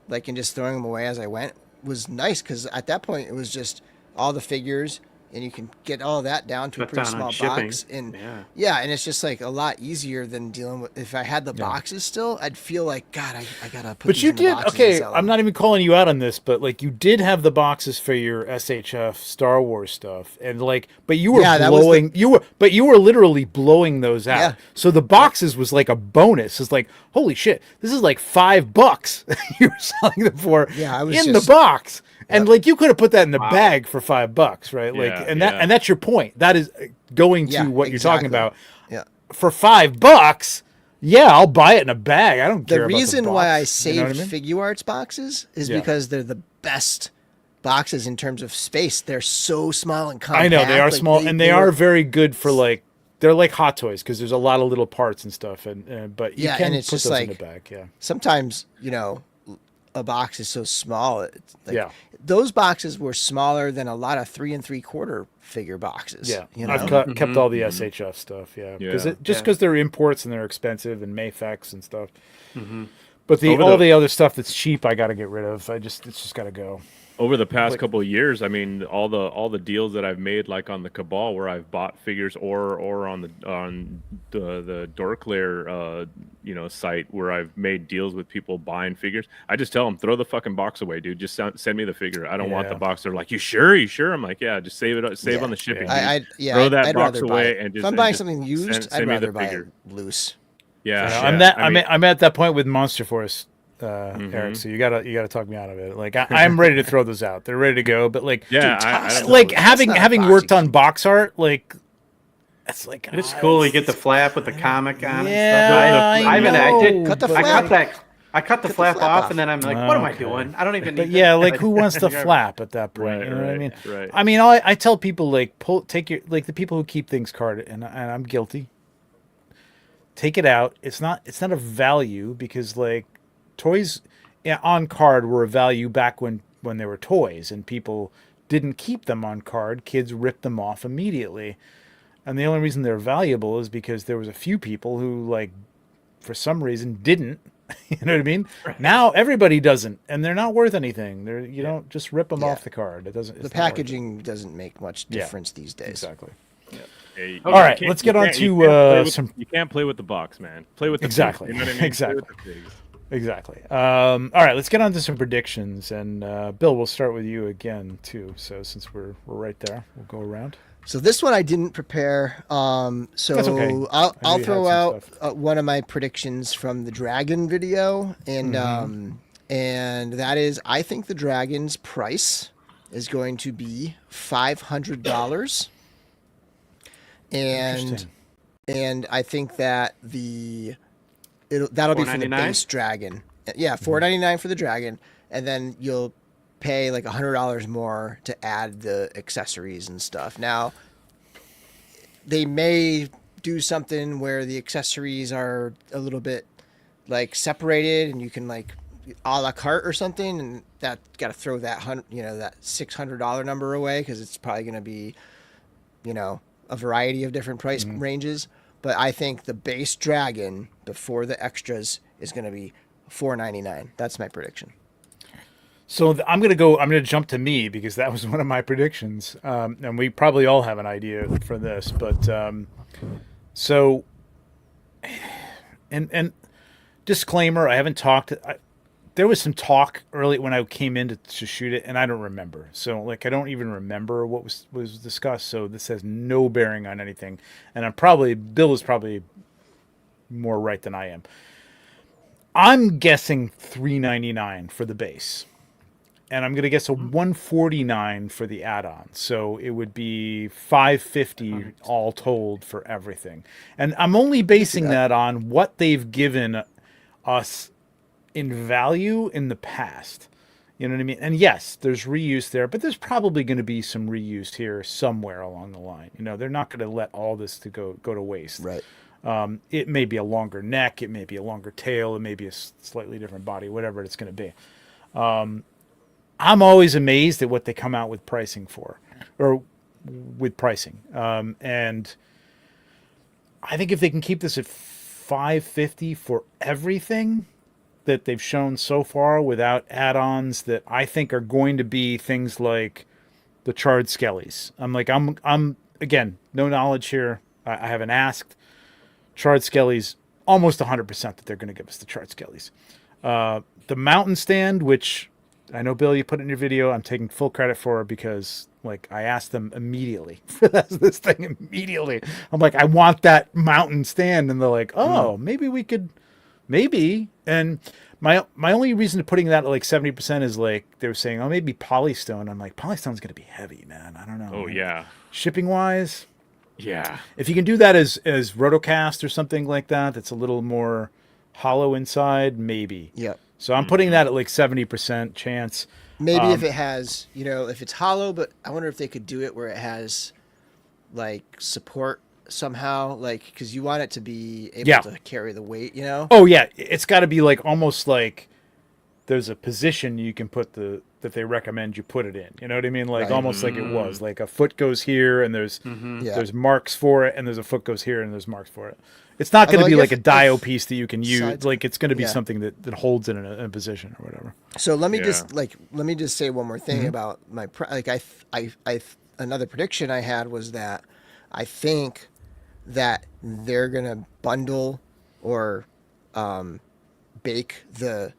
like, and just throwing them away as I went was nice, because at that point it was just all the figures and you can get all that down to a Cut pretty down on small shipping. box. And yeah, and it's just like a lot easier than dealing with. If I had the boxes still, I'd feel like God, I gotta put. But these you in the did boxes and okay. sell I'm them. not even calling you out on this, but like you did have the boxes for your SHF Star Wars stuff, and like, but you were Yeah, that was blowing. You were literally blowing those out. Yeah. So the boxes was like a bonus. It's like holy shit, this is like $5 you were selling them for. Yeah, I was in just- the box. And like you could have put that in the bag for $5, right? Like, Yeah, and yeah. that's your point. That is going to Yeah, what you're talking exactly. about. Yeah. For $5, yeah, I'll buy it in a bag. I don't care. The about reason the why I box. saved You know what I mean? Figure Arts boxes is Yeah. because they're the best boxes in terms of space. They're so small and compact. I know they are like, small, and they are were- very good for like they're like Hot Toys because there's a lot of little parts and stuff, and but you Yeah, can and it's put just those in like- the bag. Yeah, Sometimes a box is so small. It's like, Yeah. Those boxes were smaller than a lot of 3 3/4 figure boxes. yeah. You know? I've kept all the SHF stuff. Yeah, because Yeah. because they're imports and they're expensive and Mayfex and stuff. Mm-hmm. But Over all the- the other stuff that's cheap, I got to get rid of. It's just got to go. Over the past Like- couple of years, I mean, all the deals that I've made, like on the Cabal, where I've bought figures, or on the Dorklair, site where I've made deals with people buying figures. I just tell them, throw the fucking box away, dude. Just send me the figure. I don't want the Yeah. box. They're like, you sure? You sure? I'm like, yeah. Just save Yeah. on the shipping. Yeah. dude. Throw that I'd box rather away buy it. and if just I'm buying and just something used, send I'd me the rather buy it figure. loose. Yeah, So yeah. I'm that I mean, I'm at that point with Monster Force, Eric. So you gotta talk me out of it. Like I'm ready to throw those out. They're ready to go. But like, yeah, Dude, I toss don't them. like That's having not a having box worked you on box art, like that's like It's cool. You get the flap with the comic on Yeah, and stuff. I did. Cut the I flap. cut that. I cut the flap off, off. and then I'm like, "What am I Okay. doing? I don't even." But need yeah, this." like who wants to flap at that point? Right, You know what I right, mean? right. I mean, I tell people like take your like the people who keep things carded, and I'm guilty. Take it out. It's not a value because like toys on card were a value back when they were toys and people didn't keep them on card. Kids ripped them off immediately, and the only reason they're valuable is because there was a few people who like for some reason didn't. You know what I mean? Right. Now everybody doesn't, and they're not worth anything. You don't just rip them off the card. It doesn't. The packaging doesn't make much difference these days. Exactly. Hey, All right, you let's can't- get on you can't- to you can't play with- some. You can't play with the box, man. Play with the Exactly. pigs, you know what I mean? Exactly. Play with the pigs. Exactly. All right, let's get on to some predictions, and Bill, we'll start with you again too. So since we're right there, we'll go around. So this one I didn't prepare. So That's okay. I'll you throw had out some stuff. one of my predictions from the dragon video, and that is I think the dragon's price is going to be $500, Interesting. and I think that that'll be for the $4.99? base dragon. Yeah, $4.99 for the dragon, and then you'll pay like $100 more to add the accessories and stuff. Now, they may do something where the accessories are a little bit like separated, and you can like a la carte or something, and that got to throw that that $600 number away because it's probably going to be, a variety of different price ranges. But I think the base dragon before the extras is going to be $4.99. That's my prediction. So I'm gonna jump to me because that was one of my predictions, and we probably all have an idea for this. But so, and disclaimer: I haven't talked. There was some talk early when I came in to shoot it, and I don't remember. So like I don't even remember what was discussed. So this has no bearing on anything, and Bill is probably more right than I am. I'm guessing $3.99 for the base. And I'm going to guess a $149 for the add-on. So it would be $550 all told for everything. And I'm only basing that on what they've given us in value in the past. You know what I mean? And yes, there's reuse there, but there's probably going to be some reuse here somewhere along the line. They're not going to let all this go to waste. Right. It may be a longer neck, it may be a longer tail, it may be a slightly different body, whatever it's going to be. I'm always amazed at what they come out with pricing for, or with pricing. And I think if they can keep this at $550 for everything that they've shown so far without add-ons that I think are going to be things like the charred skellies. I'm again, no knowledge here. I haven't asked. Charred skellies, almost 100% that they're going to give us the charred skellies. The mountain stand, which I know, Bill, you put it in your video, I'm taking full credit for because like I asked them immediately for this thing immediately. I'm like, I want that mountain stand, and they're like, oh, maybe we could, maybe. And my only reason to putting that at like 70% is like they were saying, oh, maybe polystone. I'm like, polystone's going to be heavy, man. I don't know. Oh yeah. Shipping wise, Yeah. if you can do that as rotocast or something like that, that's a little more hollow inside, maybe. Yep. So I'm putting that at like 70% chance. Maybe if it has, if it's hollow, but I wonder if they could do it where it has like support somehow, like, because you want it to be able to carry the weight, Oh yeah, it's got to be like almost like there's a position you can put that they recommend you put it in. You know what I mean? Like almost like it was like a foot goes here and there's marks for it, and there's a foot goes here and there's marks for it. It's not going to be like a dio piece that you can use. Like it's going to be something that holds it in a position or whatever. So let me just say one more thing about my another prediction I had was that I think that they're gonna bundle or bake the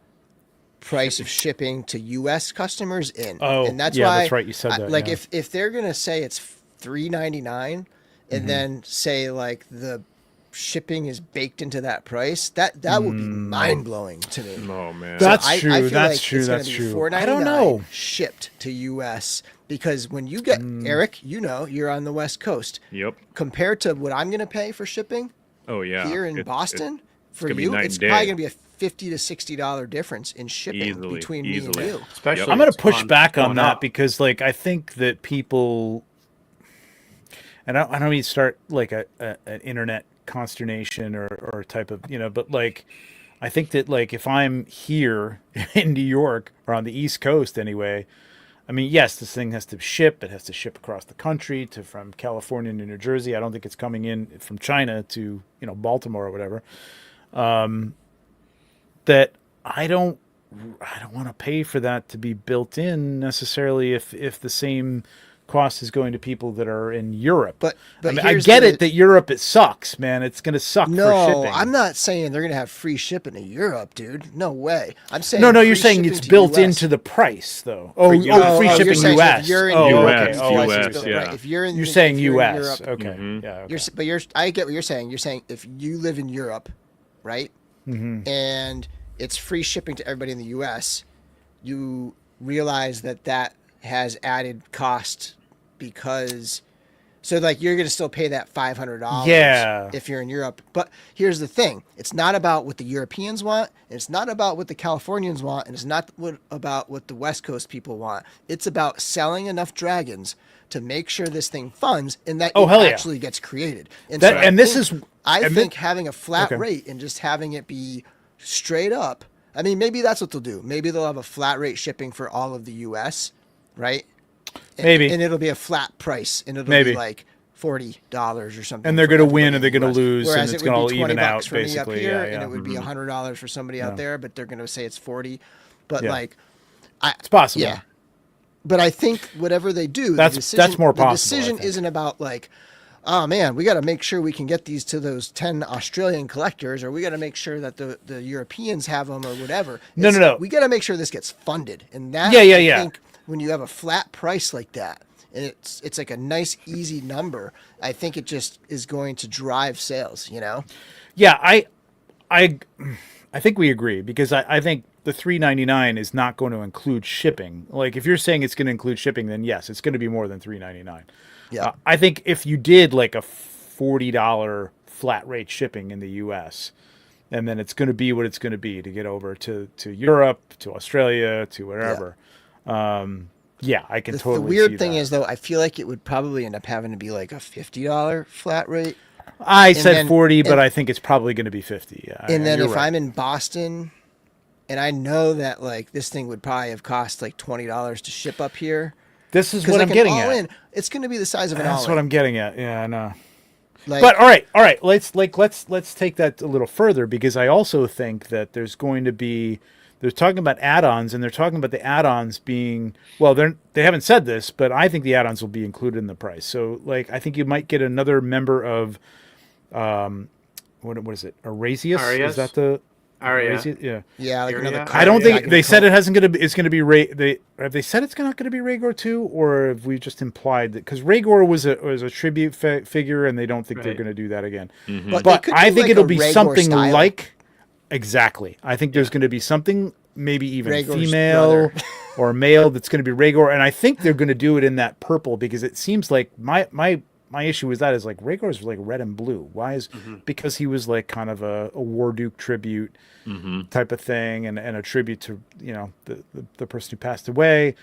price of shipping to U.S. customers in. Oh, and that's why that's right. You said that. Like if they're gonna say it's $3.99 and then say like the shipping is baked into that price, that would be mind blowing to me. Oh man, that's true. I feel that's like true. It's that's be true. $4.99 I don't know. Shipped to U.S. because when you get Eric, you're on the West Coast. Yep. Compared to what I'm going to pay for shipping. Oh yeah. Here in Boston, for gonna be you, night it's and day. probably going to be a $50 to $60 difference in shipping between me and you. Especially, I'm going to push back on going that up. because like I think that people, and I don't mean to start like an internet consternation or type of, but like I think that like if I'm here in New York or on the East Coast anyway, I mean, yes, this thing has to ship. It has to ship across the country from California to New Jersey. I don't think it's coming in from China to Baltimore or whatever. That I don't want to pay for that to be built in necessarily if the same cost is going to people that are in Europe. But I mean, I get it that Europe, it sucks, man. It's going to suck for shipping. No, I'm not saying they're going to have free shipping to Europe, dude. No way. I'm saying No, you're saying it's built into the price, though. Free shipping U.S. If you're in US, Europe, yeah. right, if you're in, You're saying if you're in U.S. Europe, Okay. Yeah. Okay. I get what you're saying. You're saying if you live in Europe, right, and it's free shipping to everybody in the U.S., you realize that has added cost because, so like you're going to still pay that $500 if you're in Europe. But here's the thing. It's not about what the Europeans want. And it's not about what the Californians want. And it's not about what the West Coast people want. It's about selling enough dragons to make sure this thing funds and that actually gets created. And I think having a flat rate and just having it be straight up, I mean, maybe that's what they'll do. Maybe they'll have a flat rate shipping for all of the U.S., right? Maybe. And it'll be a flat price, and it'll be like $40 or something. And they're going to win and they're going to lose, Whereas and it's going to all even out, for me up basically. here, and it would be $100 for somebody out there, but they're going to say it's 40. But it's possible. Yeah. But I think whatever they do, that's more possible. The decision isn't about like, oh man, we got to make sure we can get these to those 10 Australian collectors, or we got to make sure that the Europeans have them, or whatever. No. We got to make sure this gets funded, and that I think when you have a flat price like that, and it's like a nice easy number, I think it just is going to drive sales. Yeah, I think we agree because I think the $3.99 is not going to include shipping. Like if you're saying it's going to include shipping, then yes, it's going to be more than $3.99. Yeah, I think if you did like a $40 flat rate shipping in the U.S., and then it's going to be what it's going to be to get over to Europe, to Australia, to wherever. Yeah. I can totally. The weird see thing that. is though, I feel like it would probably end up having to be like a $50 flat rate. I said 40, but I think it's probably going to be 50. Yeah, and then if I'm in Boston, and I know that like this thing would probably have cost like $20 to ship up here. This is what I'm getting at. It's going to be the size of an That's all-in. what I'm getting at. Yeah, I know. But all right. Let's take that a little further because I also think that there's going to be they're talking about add-ons, and they're talking about the add-ons being, well, they haven't said this, but I think the add-ons will be included in the price. So like I think you might get another member of what is it? Arasius? Arias? Is that the Aria? Yeah. Yeah, like Area? another. I don't think they said it. it hasn't going to be. It's going to be have they said it's not going to be Rhaegar 2, or have we just implied that because Rhaegar was a tribute figure, and they don't think they're Right. going to do that again. But, But I think it'll be Rhaegar something style. like exactly. I think there's going to be something maybe even Rhaegar's female brother. or male that's going to be Rhaegar, and I think they're going to do it in that purple because it seems like my issue with that is like Rhaegar's like red and blue. Why is because he was like kind of a War Duke tribute type of thing, and a tribute to the person who passed away.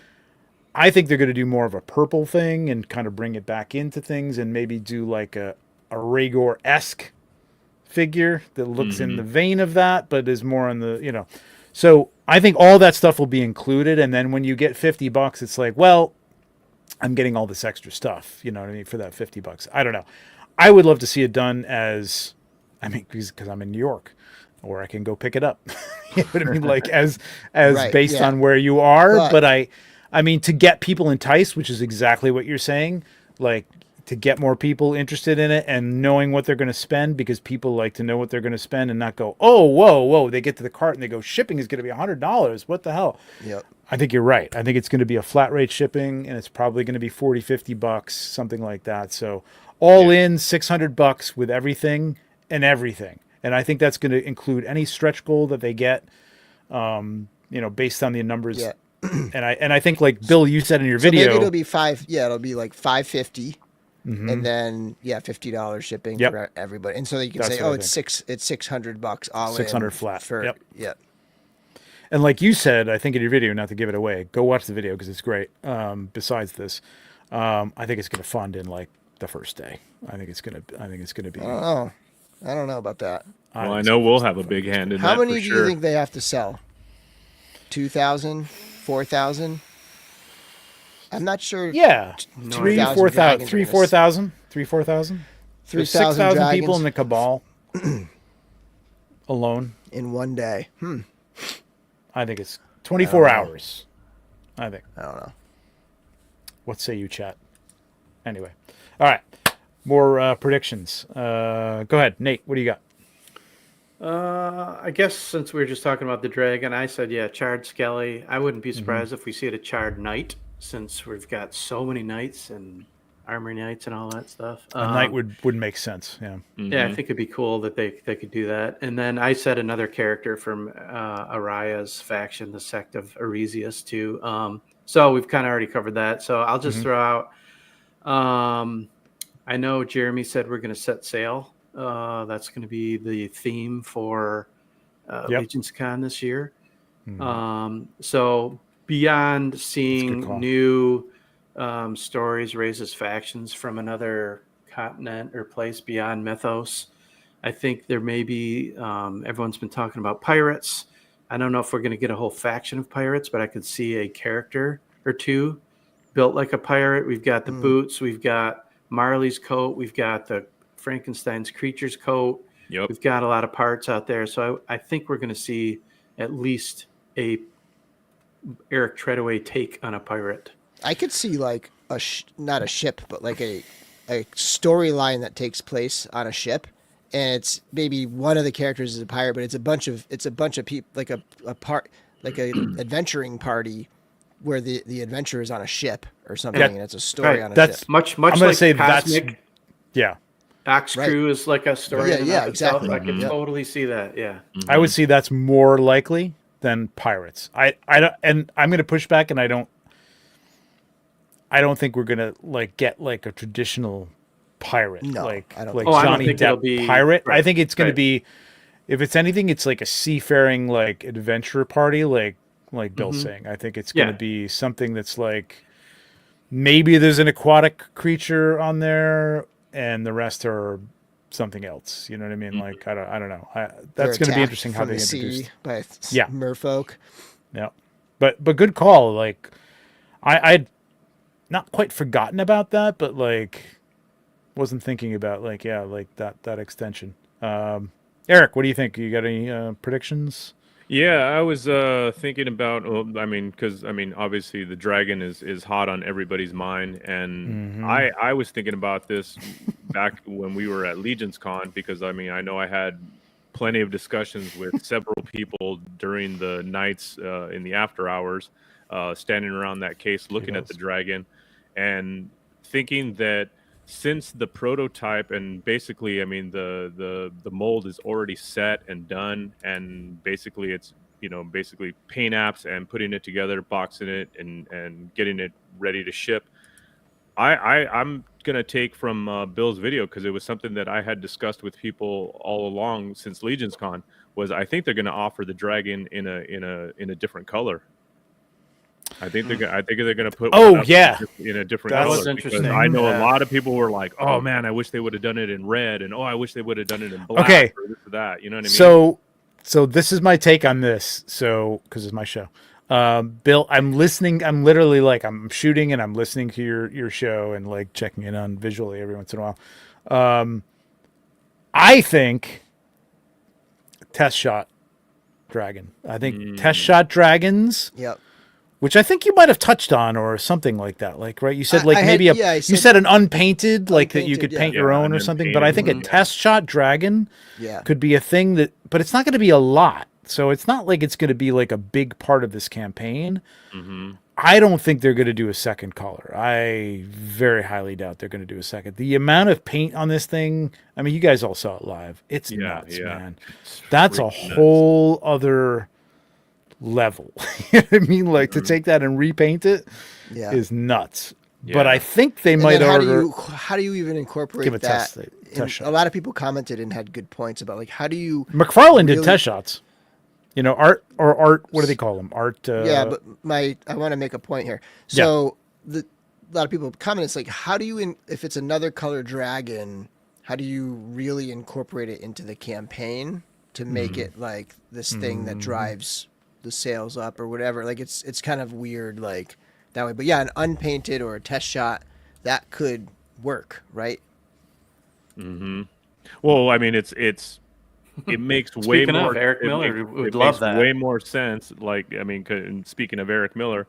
I think they're going to do more of a purple thing and kind of bring it back into things, and maybe do like a Rhaegar-esque figure that looks in the vein of that, but is more on the So I think all that stuff will be included, and then when you get $50, it's like, well, I'm getting all this extra stuff, you know what I mean, for that $50. I don't know. I would love to see it done as, I mean, because I'm in New York, or I can go pick it up. You know what I mean? Like as Right, based yeah. on where you are. But- But I mean, to get people enticed, which is exactly what you're saying, like to get more people interested in it and knowing what they're going to spend, because people like to know what they're going to spend and not go, oh, whoa. They get to the cart and they go, shipping is going to be $100. What the hell? Yep. I think you're right. I think it's going to be a flat rate shipping, and it's probably going to be $40-$50, something like that. So all in $600 with everything. And I think that's going to include any stretch goal that they get, based on the numbers. Yeah. And I think, like Bill, you said in your So video, maybe it'll be it'll be like $550, and then $50 shipping Yep. for everybody. And so you can That's say, what I it's $600 $600 all in. 600 flat. For, Yep. Yeah. and like you said, I think in your video, not to give it away, go watch the video because it's great. Besides this, I think it's going to fund in like the first day. I think it's going to be. I don't know about that. Well, I know we'll have a big hand in How that many for do sure. you think they have to sell? 2,000? 4,000? I'm not sure. Yeah, No 3,000, idea. 4,000, Dragons 3,000, 4,000. 3,000 6,000 people dragons in the cabal alone. in one day. I think it's 24 hours. I think. I don't know. What say you, chat? Anyway, all right. More predictions. Go ahead, Nate. What do you got? I guess since we were just talking about the dragon, I said, charred skelly. I wouldn't be surprised if we see it a charred knight, since we've got so many knights and armor knights and all that stuff. A knight would make sense. Yeah. Yeah, I think it'd be cool that they could do that. And then I said another character from Araya's faction, the sect of Aresius, too. So we've kind of already covered that. So I'll just throw out. I know Jeremy said we're going to set sail. That's going to be the theme for Legions Con this year. So beyond seeing new stories, raises factions from another continent or place beyond Mythos, I think there may be, everyone's been talking about pirates. I don't know if we're going to get a whole faction of pirates, but I could see a character or two built like a pirate. We've got the boots, we've got Marley's coat, we've got the Frankenstein's creature's coat. Yep. We've got a lot of parts out there. So I think we're going to see at least a Eric Treadaway take on a pirate. I could see like not a ship, but like a storyline that takes place on a ship, and it's maybe one of the characters is a pirate, but it's a bunch of people, like a adventuring party where the adventure is on a ship or something, and it's a story on a ship. Much I'm gonna like say Cosmic. yeah. Ox Crew is like a story. Yeah, in and yeah, of itself. exactly. I could totally see that. Yeah. I would see that's more likely than pirates. I don't, and I'm going to push back, and I don't think we're going to like get like a traditional pirate, No, like I don't like think so. I don't Johnny think it'll Depp be- pirate. I right, think it's going right. to be, if it's anything, it's like a seafaring like adventure party, like Bill's saying. I think it's going to be something that's like maybe there's an aquatic creature on there, and the rest are something else. You know what I mean? Like I don't know. That's going to be interesting how they introduce. by Yeah. merfolk. Yeah, but good call. Like, I'd not quite forgotten about that, but like, wasn't thinking about like that extension. Eric, what do you think? You got any predictions? Yeah, I was thinking about. Well, I mean, because I mean, obviously the dragon is hot on everybody's mind, and I was thinking about this back when we were at Legions Con, because I mean, I know I had plenty of discussions with several people during the nights in the after hours, standing around that case looking at the dragon, and thinking that since the prototype and basically, I mean, the mold is already set and done, and basically it's, you know, basically paint apps and putting it together, boxing it, and getting it ready to ship. I'm gonna take from Bill's video, because it was something that I had discussed with people all along since Legions Con. Was I think they're gonna offer the dragon in a different color. I think they're gonna put Oh, one up yeah. in a different That color. was interesting. Because I know a Yeah. lot of people were like, "Oh man, I wish they would have done it in red," and "Oh, I wish they would have done it in black," Okay. or this or that. You know what I mean? So this is my take on this. So, because it's my show, Bill, I'm listening. I'm literally like, I'm shooting and I'm listening to your show and like checking in on visually every once in a while. I think test shot dragon. I think test shot dragons. Yep. Which I think you might have touched on or something like that. Like, right? You said I like had- maybe yeah, I you said said an unpainted, like that you unpainted, could yeah. paint your Yeah, own an or something. But I think a unpainted, test shot dragon Yeah. could be a thing that, but it's not going to be a lot. So it's not like it's going to be like a big part of this campaign. I don't think they're going to do a second color. I very highly doubt they're going to do a second. The amount of paint on this thing, I mean, you guys all saw it live. It's nuts, man. That's a freaking nuts. whole other level. You know what I mean? Like to take that and repaint it Yeah. is nuts. But Yeah. I think they And might then order. how do you even incorporate Give a that? test shot. A lot of people commented and had good points about like how do you McFarlane did really- test shots. You know, art. What do they call them? Art. yeah, but I want to make a point here. So a lot of people comment. It's like, how do you, if it's another color dragon, how do you really incorporate it into the campaign to make it like this thing that drives the sales up or whatever? Like it's kind of weird like that way. But yeah, an unpainted or a test shot that could work, right? Well, I mean, it makes way Speaking of, more. Eric it Miller makes- would it love makes that. Way more sense. Like, I mean, and speaking of Eric Miller,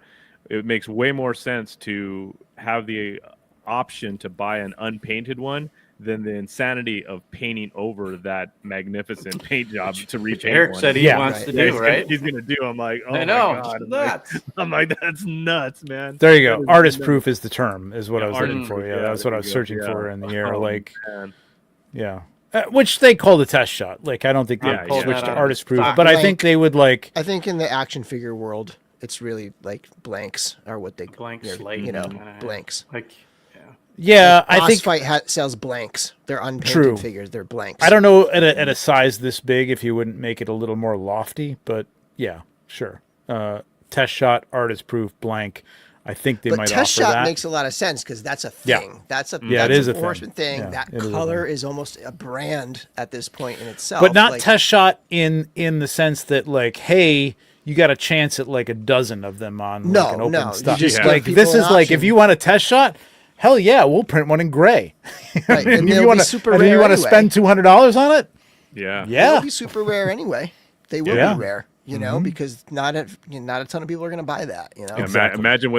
it makes way more sense to have the option to buy an unpainted one than the insanity of painting over that magnificent paint job to repaint Eric one. said he Yeah. wants to Yeah, do, right? He's gonna do. I'm like, oh I know. my god, it's nuts. I'm like, that's nuts, man. there you go. That is Artist nuts. proof is the term. Is what Yeah, I was artist looking for. proof, Yeah, yeah, that's what there I was you go, searching yeah. for in the air. Oh, Like, man. yeah. Which they call the test shot. Like, I don't think they Yeah, yeah. switched to That artist proof, stock but I blank. think they would like. I think in the action figure world, it's really like blanks are what they Blank yeah, slate, you know, kinda. blanks. Like, yeah. Yeah, I Boss think. Fight sells blanks. They're unpainted True. figures. They're blanks. I don't know at a size this big if you wouldn't make it a little more lofty, but yeah, sure. Test shot, artist proof, blank. I think they But might test offer shot that. makes a lot of sense because that's a Yeah. thing. That's a Yeah, it that's is a a thing. Horseman thing. Yeah, that it is a color thing. is almost a brand at this point in itself. But not Like, test shot in the sense that like, hey, you got a chance at like a dozen of them on No, like an open no, you stuff. just give Like people this an is like if option. you want a test shot, hell yeah, we'll print one in gray. Right, and if they'll you be want to, super and if you rare want to anyway. spend $200 on it, Yeah. yeah, They'll be super rare anyway. They will Yeah. be rare, you know, because not a ton of people are going to buy that, you know. Yeah, Exactly. imagine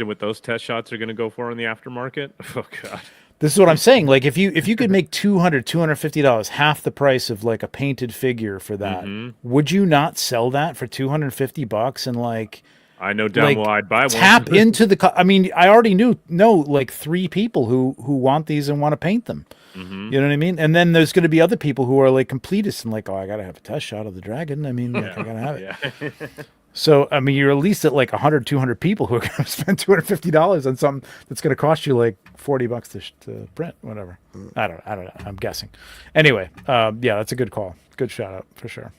what those test shots are going to go for in the aftermarket. Oh god. This is what I'm saying. Like if you could make $250, half the price of like a painted figure for that, would you not sell that for $250 and like I know damn like well I'd buy one. tap into the I mean, I already know like 3 people who want these and want to paint them. You know what I mean? And then there's going to be other people who are like completists and like, oh, I got to have a test shot of the dragon. I mean, like, I got to have it. Yeah. So, I mean, you're at least at like 100, 200 people who are going to spend $250 on something that's going to cost you like $40 to print, whatever. I don't know. I'm guessing. Anyway, yeah, that's a good call. Good shout out for sure.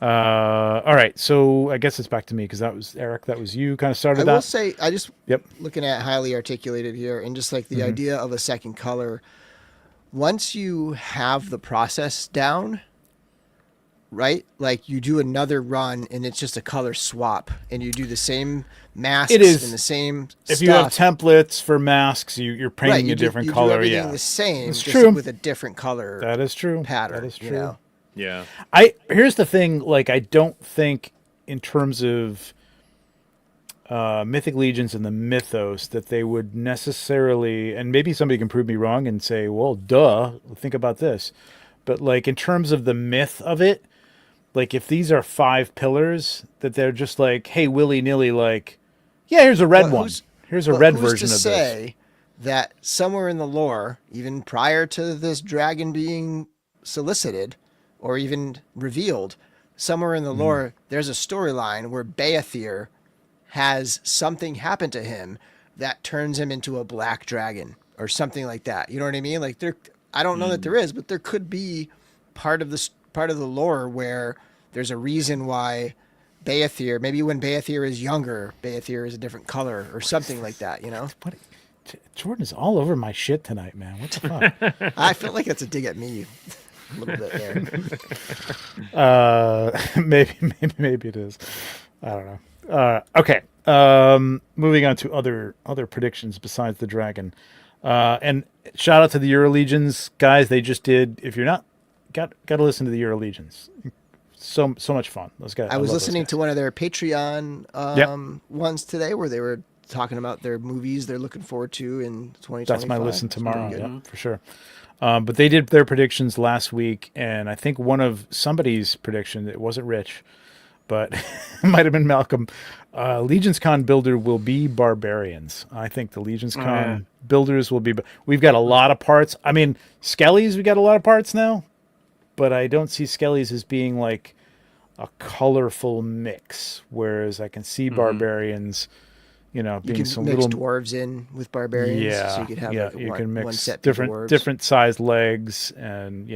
All right. So I guess it's back to me because that was Eric. That was you kind of started I that. will say, I just Yep. looking at highly articulated here, and just like the idea of a second color. Once you have the process down, right? Like you do another run, and it's just a color swap, and you do the same masks It is. and the same. If stuff. you have templates for masks, you're right, painting you a different do color. everything Yeah, the same, It's just true. with a different color that is true. pattern. That is true. You know? Yeah. Here's the thing, like, I don't think in terms of Mythic Legions and the mythos that they would necessarily, and maybe somebody can prove me wrong and say, well, duh, think about this. But like in terms of the myth of it, like if these are 5 pillars, that they're just like, hey, willy-nilly, like, yeah, here's a red one. Here's a red version of this. Who's to say that somewhere in the lore, even prior to this dragon being solicited or even revealed, somewhere in the lore, there's a storyline where Beathir has something happen to him that turns him into a black dragon or something like that. You know what I mean? Like I don't know that there is, but there could be part of the lore where there's a reason why Beathir, maybe when Beathir is younger, Beathir is a different color or something like that, you know? Jordan is all over my shit tonight, man. What the fuck? I feel like that's a dig at me a little bit there. Maybe it is. I don't know. Okay. Moving on to other predictions besides the dragon. And shout out to the Reso-Legions guys. They just did. If you're not, got to listen to the Reso-Legions. So much fun. Those guys. I was listening to one of their Patreon ones today where they were talking about their movies they're looking forward to in 2025. That's my listen tomorrow. Yeah, for sure. But they did their predictions last week, and I think one of somebody's prediction, it wasn't Rich, but it might have been Malcolm. Legions Con builder will be barbarians. I think the Legions Con builders will be. We've got a lot of parts. I mean, Skellies, we got a lot of parts now, but I don't see Skellies as being like a colorful mix. Whereas I can see barbarians, you know, being some mix little dwarves in with barbarians. Yeah, so you could have like you one, can mix one set different sized legs and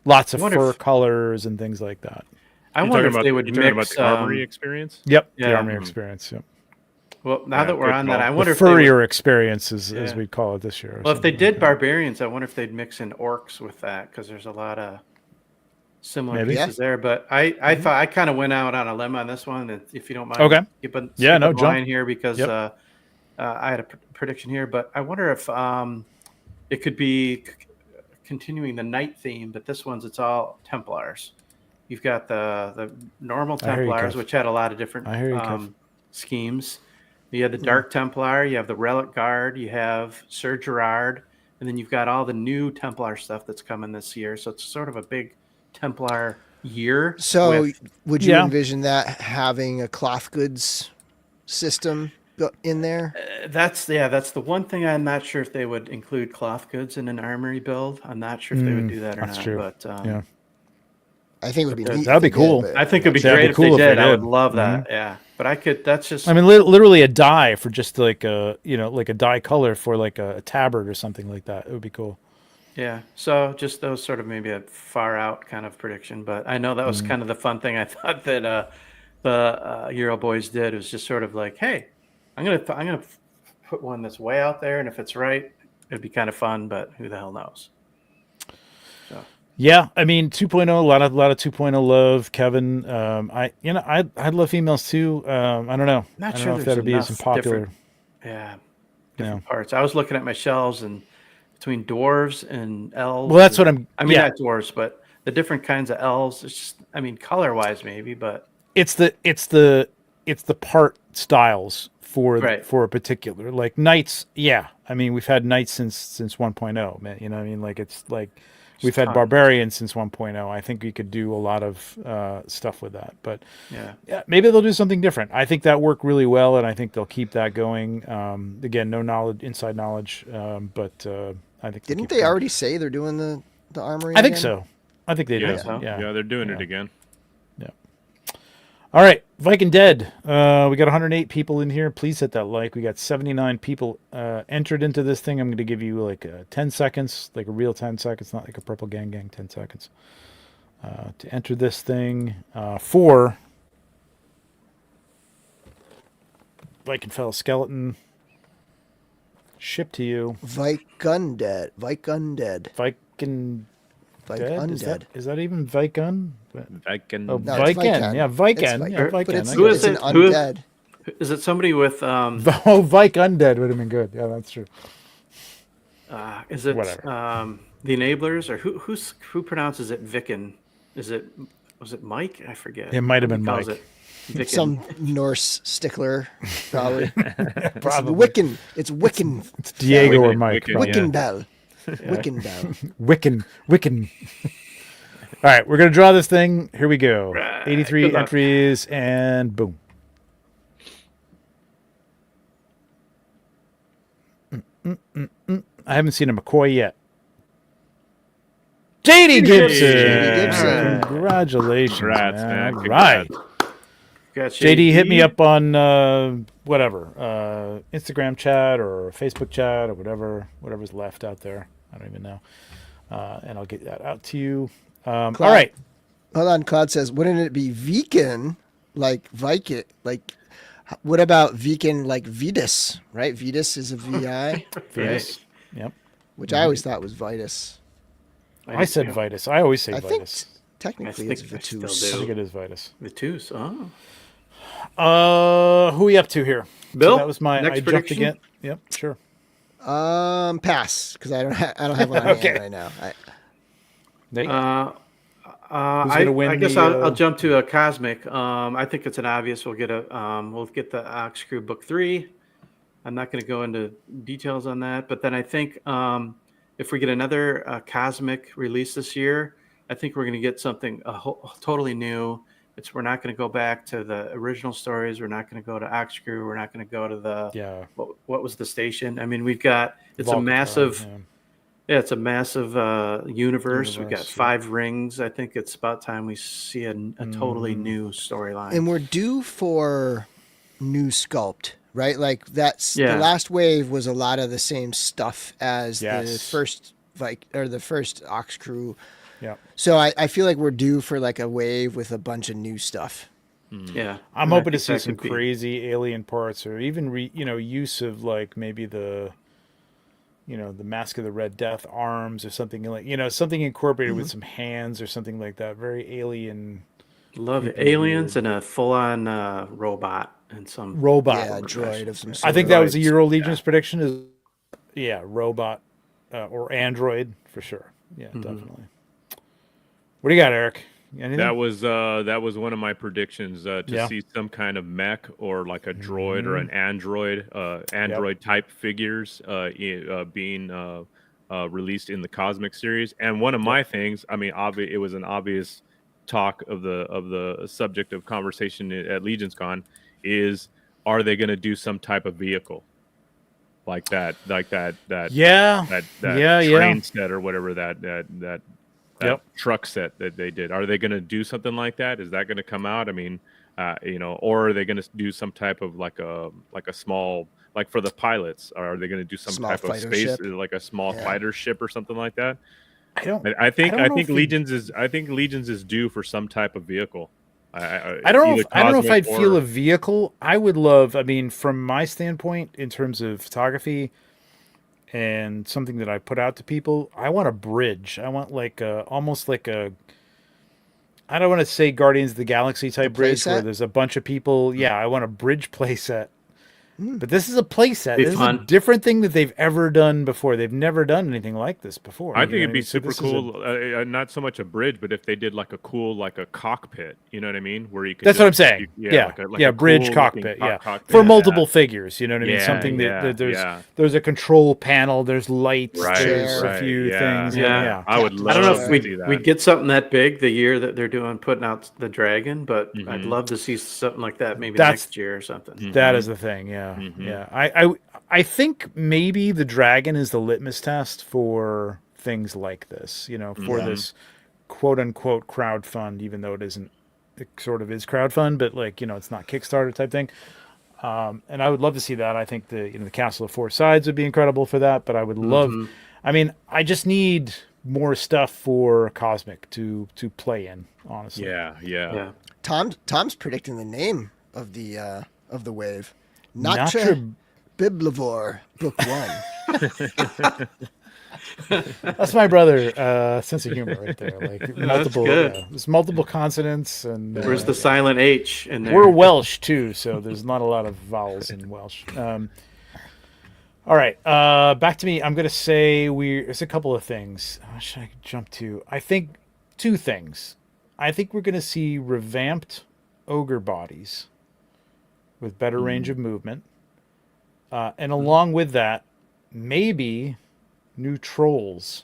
lots of fur colors and things like that. I wonder if they would mix about the armory experience. Yep, the armory experience. Yep. Well, now that we're on that, I wonder the furrier experience, as we call it this year. Well, if they did barbarians, I wonder if they'd mix in orcs with that because there's a lot of similar pieces there. But I thought I kind of went out on a limb on this one. And if you don't mind, jump line here because I had a prediction here. But I wonder if it could be continuing the night theme, but this one's it's all Templars. You've got the normal Templars, which had a lot of different schemes. You have the Dark Templar, you have the Relic Guard, you have Sir Gerard, and then you've got all the new Templar stuff that's coming this year. So it's sort of a big Templar year. So would you envision that having a cloth goods system in there? That's the one thing I'm not sure if they would include cloth goods in an armory build. I'm not sure if they would do that or not. True. But I think it would be neat. That'd be cool. I think it'd be great if they did. I would love that. Yeah, but I could. That's just. I mean, literally a dye for just like a like a dye color for like a tabard or something like that. It would be cool. Yeah. So just those sort of maybe a far out kind of prediction, but I know that was kind of the fun thing. I thought that the Euro boys did. It was just sort of like, hey, I'm gonna put one that's way out there, and if it's right, it'd be kind of fun. But who the hell knows? So. Yeah, I mean 2.0, a lot of 2.0 love, Kevin. I'd love females too. I don't know. Not I don't sure know if that'd be as popular. Different parts. I was looking at my shelves and between dwarves and elves. Well, that's what not dwarves, but the different kinds of elves. It's just, I mean, color wise maybe, but it's the part styles for a particular, like knights. Yeah, I mean we've had knights since 1.0, man. You know what I mean? Like it's like. We've had barbarians since 1.0. I think we could do a lot of stuff with that. But yeah, maybe they'll do something different. I think that worked really well, and I think they'll keep that going. Again, no inside knowledge, but I think didn't they already say they're doing the armory? I think so. I think they did. Yeah, they're doing it again. Yeah. All right, Viking Dead. We got 108 people in here. Please hit that like. We got 79 people entered into this thing. I'm going to give you like 10 seconds, like a real 10 seconds, not like a purple gang 10 seconds to enter this thing for Viking Fell Skeleton. Shipped to you. Viking Dead. Viking Dead? Is that even Viking? Viking. Oh, no, Viking. Yeah, Viking. Yeah, Viking. But it's an undead. Is it somebody with Oh, Viking Undead would have been good. Yeah, that's true. Is it the Enablers or who pronounces it Viking? was it Mike? I forget. It might have What he been calls Mike. it. Vicken. Some Norse stickler, probably. Probably. Wiccan. It's Wiccan. It's Diego or Wiccan, Mike. Wiccan, probably. yeah. Wiccan Bell. Wiccan Bell. Wiccan. All right, we're gonna draw this thing. Here we go. Right. 83 Good luck. entries, and boom. I haven't seen a McCoy yet. JD Gibson. JD Gibson. Congratulations, Congrats, man. All right. Got JD, hit me up on whatever, Instagram chat or Facebook chat or whatever's left out there. I don't even know. And I'll get that out to you. All right. Hold on. Claude says, wouldn't it be Viken like Viking? Like, what about Viken like Vitus? Right? Vitus is a VI, Venus. Yep. which I always thought was Vitus. I said Vitus. I always say I think Vitus. technically I it's think I still Vitus. do. I think it is Vitus. Vitus. Who are we up to here? Bill, So that was my. next I jumped prediction? again. Yep. Sure. Pass, because I don't have one on Okay. hand right now. Nate? I gonna win guess the, I'll jump to a cosmic. I think it's an obvious. We'll get the Ox Crew Book 3. I'm not going to go into details on that, but then I think if we get another cosmic release this year, I think we're going to get something totally new. We're not going to go back to the original stories. We're not going to go to Ox Crew. We're not going to go to the what was the station? I mean, we've got it's a massive. Yeah, it's a massive universe. We've got 5 rings. I think it's about time we see a totally new storyline. And we're due for new sculpt, right? Like the Yeah. last wave was a lot of the same stuff as the Yes. first the first Ox Crew. Yeah. So I feel like we're due for like a wave with a bunch of new stuff. Yeah, I'm and I hoping to think see that some could be- crazy alien parts, or even use of like maybe the Mask of the Red Death arms, or something like something incorporated with some hands or something like that. Very alien. Love Creepy, aliens weird. and a full-on robot and some Robot. Yeah, droid of some sort. I think that was a droids. Reso-Legions prediction. Robot or android for sure. Yeah, definitely. What do you got, Eric? Anything? That was one of my predictions to see some kind of mech or like a droid or an android type figures being released in the Cosmic series. And one of my things, I mean, it was an obvious talk of the subject of conversation at Legions Con is, are they going to do some type of vehicle like that train set or whatever that truck set that they did? Are they going to do something like that? Is that going to come out? I mean, or are they going to do some type of like a small, like for the pilots? Or are they going to do some Small type of fighter space, ship? like a small fighter ship or something like that? I think know if Legions is due for some type of vehicle. I don't know if I'd or- feel a vehicle. I would love. I mean, from my standpoint, in terms of photography and something that I put out to people, I want a bridge. I want like almost like a. I don't want to say Guardians of the Galaxy type bridge where set? there's a bunch of people. Yeah, I want a bridge play set. But this is a play set. Be This is a fun. different thing that they've ever done before. They've never done anything like this before. I You think know it'd what be mean? So super this is cool. Not so much a bridge, but if they did like a cool, like a cockpit, you know what I mean, where you could. That's what I'm saying. like a bridge cool cockpit. looking Yeah, cockpit. for multiple figures. You know what I mean? Yeah, Something that yeah. there's a control panel. There's lights. Right, There's right, a few yeah. things. Yeah. Yeah. I would love I don't know to if see that. we'd get something that big the year that they're putting out the Dragon, but I'd love to see something like that maybe That's- next year or something. That is the thing. Yeah. Yeah. I think maybe the Dragon is the litmus test for things like this. For this quote unquote crowdfund, even though it isn't. It sort of is crowdfund, but like it's not Kickstarter type thing. And I would love to see that. I think the Castle of Four Sides would be incredible for that. But I would love. I mean, I just need more stuff for Cosmic to play in. Honestly. Yeah. Tom's predicting the name of the wave. Notre Notre- Biblivore, Book 1. That's my brother. Sense of humor right there. Like multiple. good. There's multiple consonants and. Where's the silent H in there? We're Welsh too, so there's not a lot of vowels in Welsh. All right, back to me. I'm gonna say there's a couple of things. Should I jump to? I think 2 things. I think we're going to see revamped ogre bodies with better range of movement. And along with that, maybe new trolls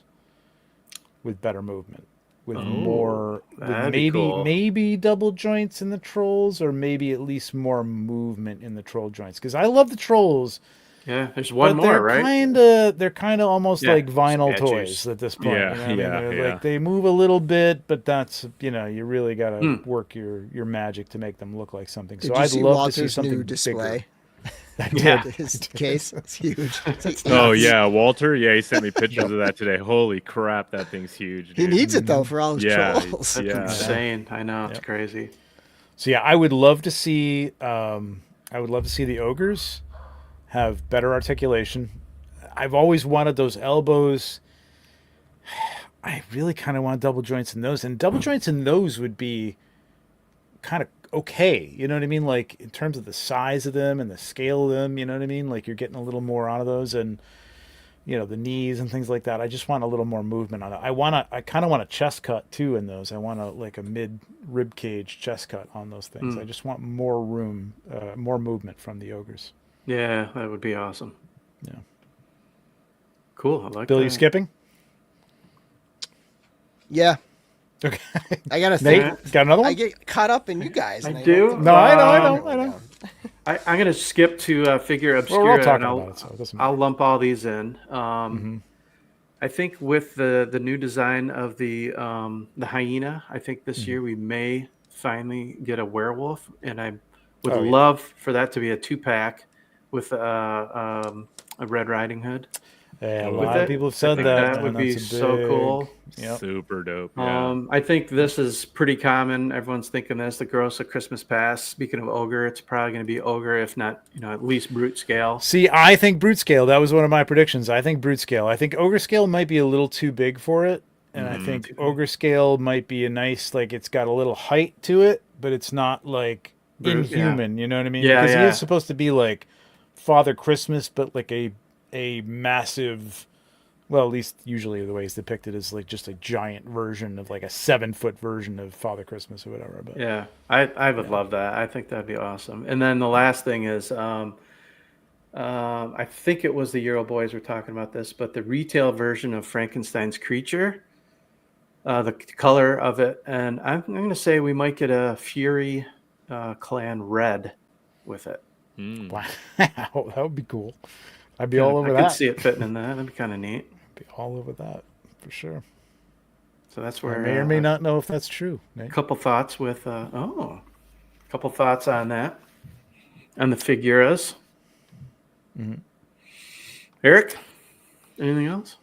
with better movement. With more, with maybe double joints in the trolls, or maybe at least more movement in the troll joints. Because I love the trolls. Yeah, there's one more, right? They're kind of almost like vinyl toys at this point. Yeah, you know what I mean? Like they move a little bit, but that's you really got to work your magic to make them look like something. Did so you I'd see love Walter's to see something new display? bigger. Yeah, his case. It's huge. Oh yeah, Walter. Yeah, he sent me pictures of that today. Holy crap, that thing's huge. Dude. He needs it though for all his trolls. That's insane. I know, it's crazy. So yeah, I would love to see. I would love to see the ogres have better articulation. I've always wanted those elbows. I really kind of want double joints in those, and double joints in those would be kind of okay. You know what I mean? Like in terms of the size of them and the scale of them, you know what I mean? Like you're getting a little more out of those, and the knees and things like that. I just want a little more movement on it. I kind of want a chest cut too in those. I want a mid rib cage chest cut on those things. I just want more room, more movement from the ogres. Yeah, that would be awesome. Yeah. Cool. I like Bill, that. you skipping? Yeah. Okay. I gotta Nate, think. got another one? I get caught up in you guys. I and do? don't No, I think- know. I'm gonna skip to figure obscura. Well, we're all talking and I'll, about it, so it doesn't matter. I'll lump all these in. I think with the new design of the hyena, I think this year we may finally get a werewolf, and I would love for that to be a 2-pack with a Red Riding Hood. Yeah, a lot of people have said that. That would be so cool. Yep. Super dope. Yeah. I think this is pretty common. Everyone's thinking this. The Gross of Christmas Past. Speaking of ogre, it's probably going to be ogre, if not, at least brute scale. See, I think brute scale. That was one of my predictions. I think brute scale. I think ogre scale might be a little too big for it, and I think ogre scale might be a nice, like it's got a little height to it, but it's not like inhuman. You know what I mean? Yeah, because he is supposed to be like Father Christmas, but like a massive. Well, at least usually the way it's depicted is like just a giant version of like a 7-foot version of Father Christmas or whatever. But yeah, I would love that. I think that'd be awesome. And then the last thing is, I think it was the Euro Boys were talking about this, but the retail version of Frankenstein's creature, the color of it, and I'm going to say we might get a Fury Clan red with it. Wow, that would be cool. I'd be all over that. I could see it fitting in that. That'd be kind of neat. Be all over that for sure. So that's where I may or may not know if that's true. A couple thoughts with couple thoughts on that, on the figuras. Eric, anything else?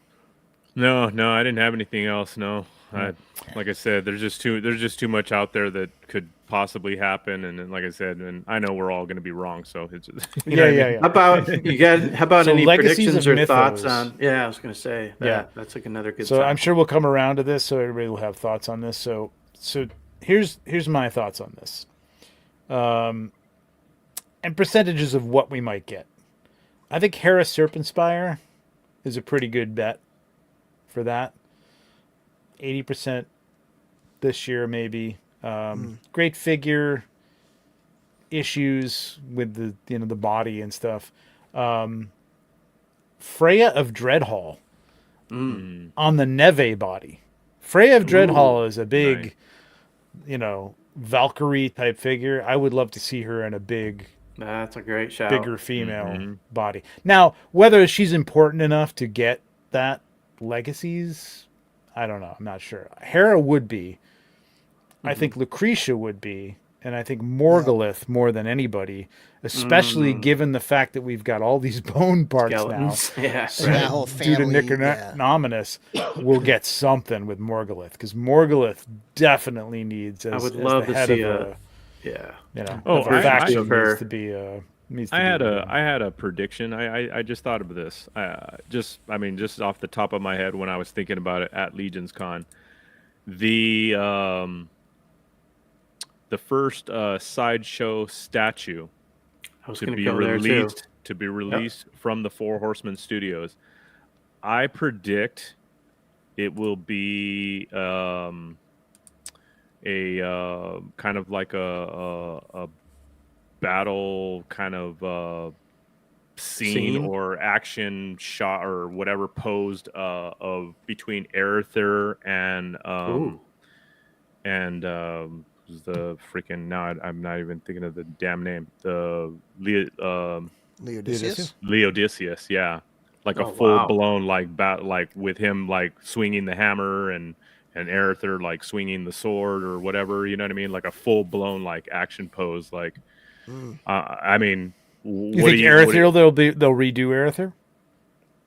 No, I didn't have anything else. No, like I said, there's just too much out there that could possibly happen, and then, like I said, and I know we're all going to be wrong. So it's just, yeah. How about So any legacies predictions of or mythos. thoughts on? Yeah, I was going to say that. Yeah. That's like another good. So topic. I'm sure we'll come around to this, so everybody will have thoughts on this. So here's my thoughts on this, and percentages of what we might get. I think Hera Serpentspire is a pretty good bet for that. 80% this year, maybe. Great figure. Issues with the body and stuff. Freya of Dreadhall on the Neve body. Freya of Dreadhall is a big, Valkyrie type figure. I would love to see her in a big. That's a great shout. Bigger female body. Now, whether she's important enough to get that legacies, I don't know. I'm not sure. Hera would be. I think Lucretia would be. And I think Morgulith more than anybody, especially given the fact that we've got all these bone parts Skeletons. now. Yeah. So that whole Due to family. Niconominus, we'll get something with Morgulith. Because Morgulith definitely needs, I as, would as love the to head see of a. Yeah. Of a faction I- needs to be. I had a prediction. I just thought of this. Just off the top of my head when I was thinking about it at Legions Con, the first sideshow statue I was to going to be go there too. released from the Four Horsemen Studios. I predict it will be kind of like a battle kind of scene or action shot or whatever posed of between Arethyr and the freaking I'm not even thinking of the damn name, the Leodicius, yeah, like a full blown like like with him like swinging the hammer and Arethyr like swinging the sword or whatever, you know what I mean, like a full blown like action pose, like I mean, you think Arethyr they'll redo Arethyr?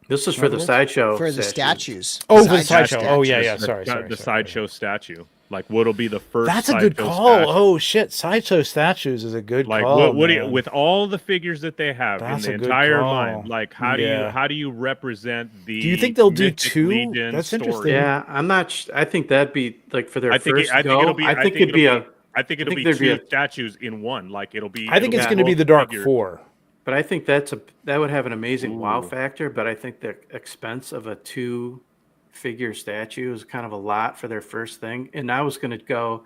This is for the sideshow for the statues. Oh, the sideshow. Oh yeah. Sorry. The sideshow statue. Like, what'll be the first? That's a good call. Statue. Oh shit, sideshow statues is a good call. What do you, with all the figures that they have in the entire line? Like, how do you represent the? Do you think they'll do two? Legion That's story? interesting. Yeah, I'm not. I think that'd be like for their first I go. I think it'd be a. I think it'll be two statues in one. Like it'll be. I think it's going to be the Dark Four. But I think that would have an amazing wow factor. But I think the expense of a 2-figure statue is kind of a lot for their first thing. And I was going to go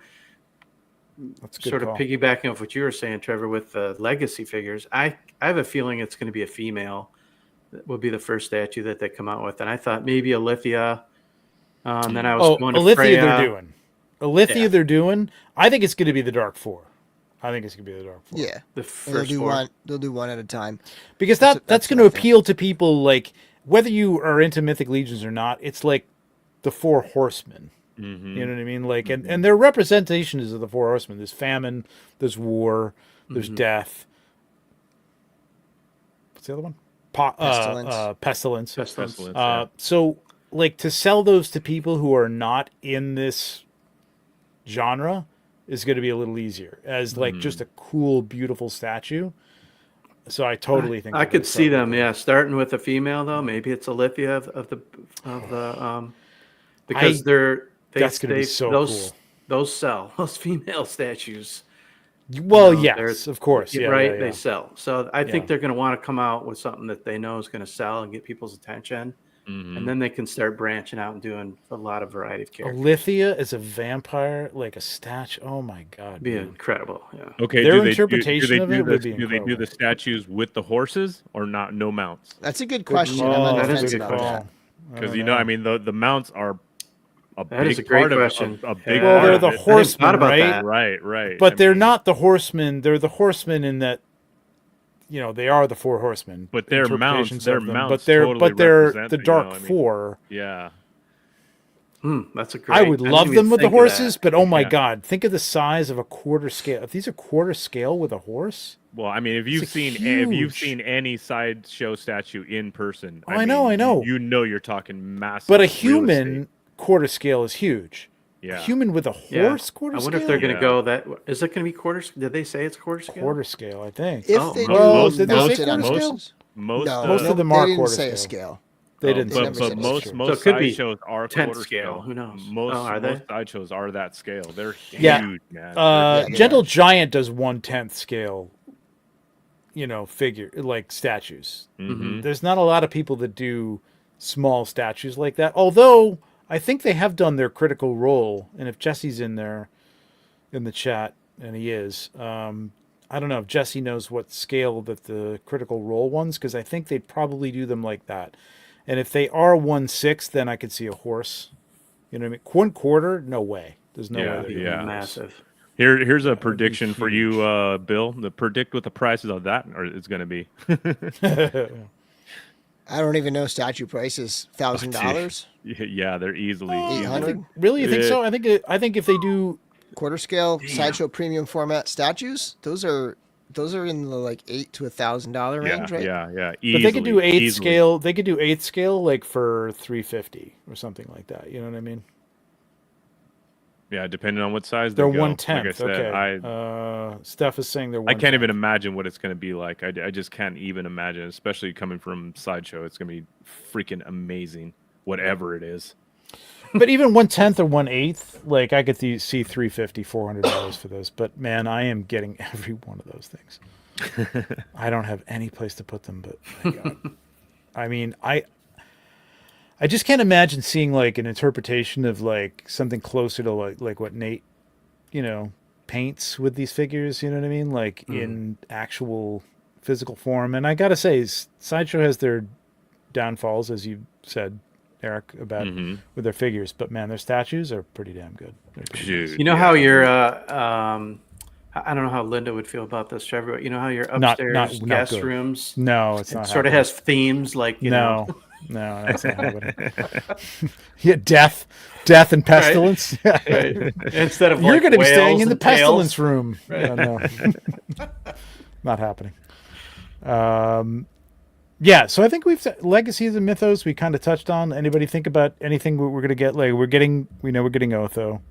sort of piggybacking off what you were saying, Trevor, with the legacy figures. I have a feeling it's going to be a female that will be the first statue that they come out with. And I thought maybe Alithia. And then I was going to Alithia Freya. They're doing. I think it's going to be the Dark Four. I think it's gonna be the Dark Four. Yeah, the first they'll do one at a time because that's going to appeal to people like whether you are into Mythic Legions or not. It's like the 4 Horsemen. Mm-hmm. You know what I mean? Like, and their representation is of the 4 Horsemen. There's famine, there's war, there's death. What's the other one? Pestilence. So, like, to sell those to people who are not in this genre is going to be a little easier as like just a cool, beautiful statue. So I totally think I could see them, starting with a female though. Maybe it's Alithia of the because that's going to be so cool. Those sell, those female statues. Well, yes, of course, right. They sell. So I think they're going to want to come out with something that they know is going to sell and get people's attention. And then they can start branching out and doing a lot of variety of characters. Alithia is a vampire, like a statue. Oh my god, be incredible. Yeah. Okay. Their interpretation of it would be incredible. Do they do the statues with the horses or not? No mounts. That's a good question. That is a good question. Because I mean, the mounts are a that big is a great part question. of a big well, part they're of the it. Horsemen, right? Right. But they're not the Horsemen. They're the Horsemen in that. You know, they are the 4 Horsemen, but their mounts, but they're totally the Dark Four. Yeah, that's a great. I would love them with the horses, but oh my god, think of the size of a quarter scale. If these are quarter scale with a horse. Well, I mean, if you've seen any sideshow statue in person, I know. You know, you're talking massive. But a human quarter scale is huge. Yeah. A human with a horse quarter scale? I wonder if they're going to go that... Is it going to be quarter... Did they say it's quarter scale? Quarter scale, I think. If they did they say quarter scale? Most of them are quarter scale. They didn't say a scale. They didn't say but most so it could be sideshows are 10 quarter scale. Who knows? Most sideshows are that scale. They're huge, man. Gentle Giant does 1/10 scale, figure, like statues. Mm-hmm. There's not a lot of people that do small statues like that, although... I think they have done their Critical Role, and if Jesse's in there in the chat, and he is, I don't know if Jesse knows what scale that the Critical Role ones, because I think they'd probably do them like that. And if they are 1/6, then I could see a horse. You know what I mean? 1/4, no way. There's no way. Yeah, massive. Here's a prediction for you, Bill. Predict what the prices of that is going to be. I don't even know statue prices. $1,000. Yeah, they're easily 800. Really, you think so? I think if they do quarter scale sideshow premium format statues, those are in the like $800 to $1,000 range, right? Yeah. But they could do 8th scale. They could do 8th scale like for $350 or something like that. You know what I mean? Yeah, depending on what size they're 1/10. Like okay. Steph is saying they're 1/10. I can't even imagine what it's going to be like. I just can't even imagine, especially coming from Sideshow. It's going to be freaking amazing, whatever it is. But even 1/10 or 1/8, like I could see $350, $400 for those. But man, I am getting every one of those things. I don't have any place to put them. But my God. I mean, I just can't imagine seeing like an interpretation of like something closer to like what Nate paints with these figures. You know what I mean? Like in actual physical form. And I gotta say, Sideshow has their downfalls, as you said, Eric, about with their figures. But man, their statues are pretty damn good. Dude, you know how your I don't know how Linda would feel about this, Trevor. But you know how your upstairs not guest good. rooms? No, it's not. Sort of has themes like no, that's not happening. Yeah, death and pestilence. Right. Instead of you're like going to be staying in the tails. pestilence room. Right. Yeah, no, not happening. Yeah, so I think we've legacies and mythos we kind of touched on. Anybody think about anything we're going to get? Like we know we're getting Otho.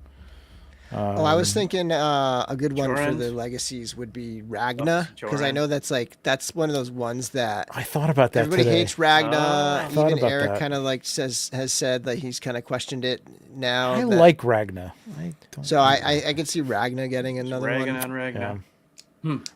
I was thinking a good one for Jorans. the legacies would be Ragna, because I know that's one of those ones that I thought about that. Everybody today. hates Ragna. Even about Eric that. kind of like has said that he's kind of questioned it now. I like Ragna. So I could see Ragna getting another Ragna one. on Ragna.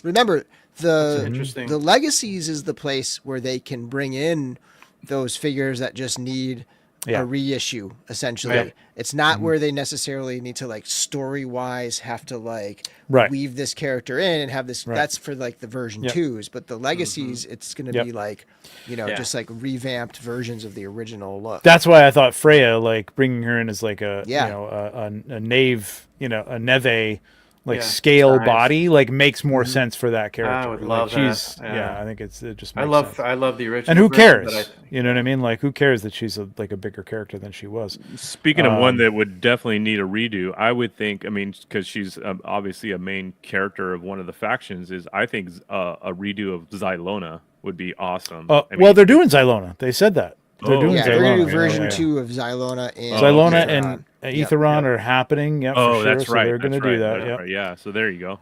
Remember, interesting. the legacies is the place where they can bring in those figures that just need a reissue, essentially. Right. It's not where they necessarily need to like story wise have to like weave this character in and have this. That's for like the version 2s, but the legacies, it's going to be like, just like revamped versions of the original look. That's why I thought Freya, like bringing her in as like a knave, a neve, like scale body, like makes more sense for that character. I would love that. Yeah. I think it just. I makes sense. love the original. And who version, cares? You know what I mean? Like, who cares that she's a bigger character than she was? Speaking of one that would definitely need a redo, I would think. I mean, because she's obviously a main character of one of the factions. I think a redo of Xylona would be awesome. Well, they're doing Xylona. They said that. They're doing Xylona. They're going to do version 2 of Xylona and Xylona and Aetheron are happening. Yeah, for sure. That's right. So they're going to do that. Right. Yeah. So there you go.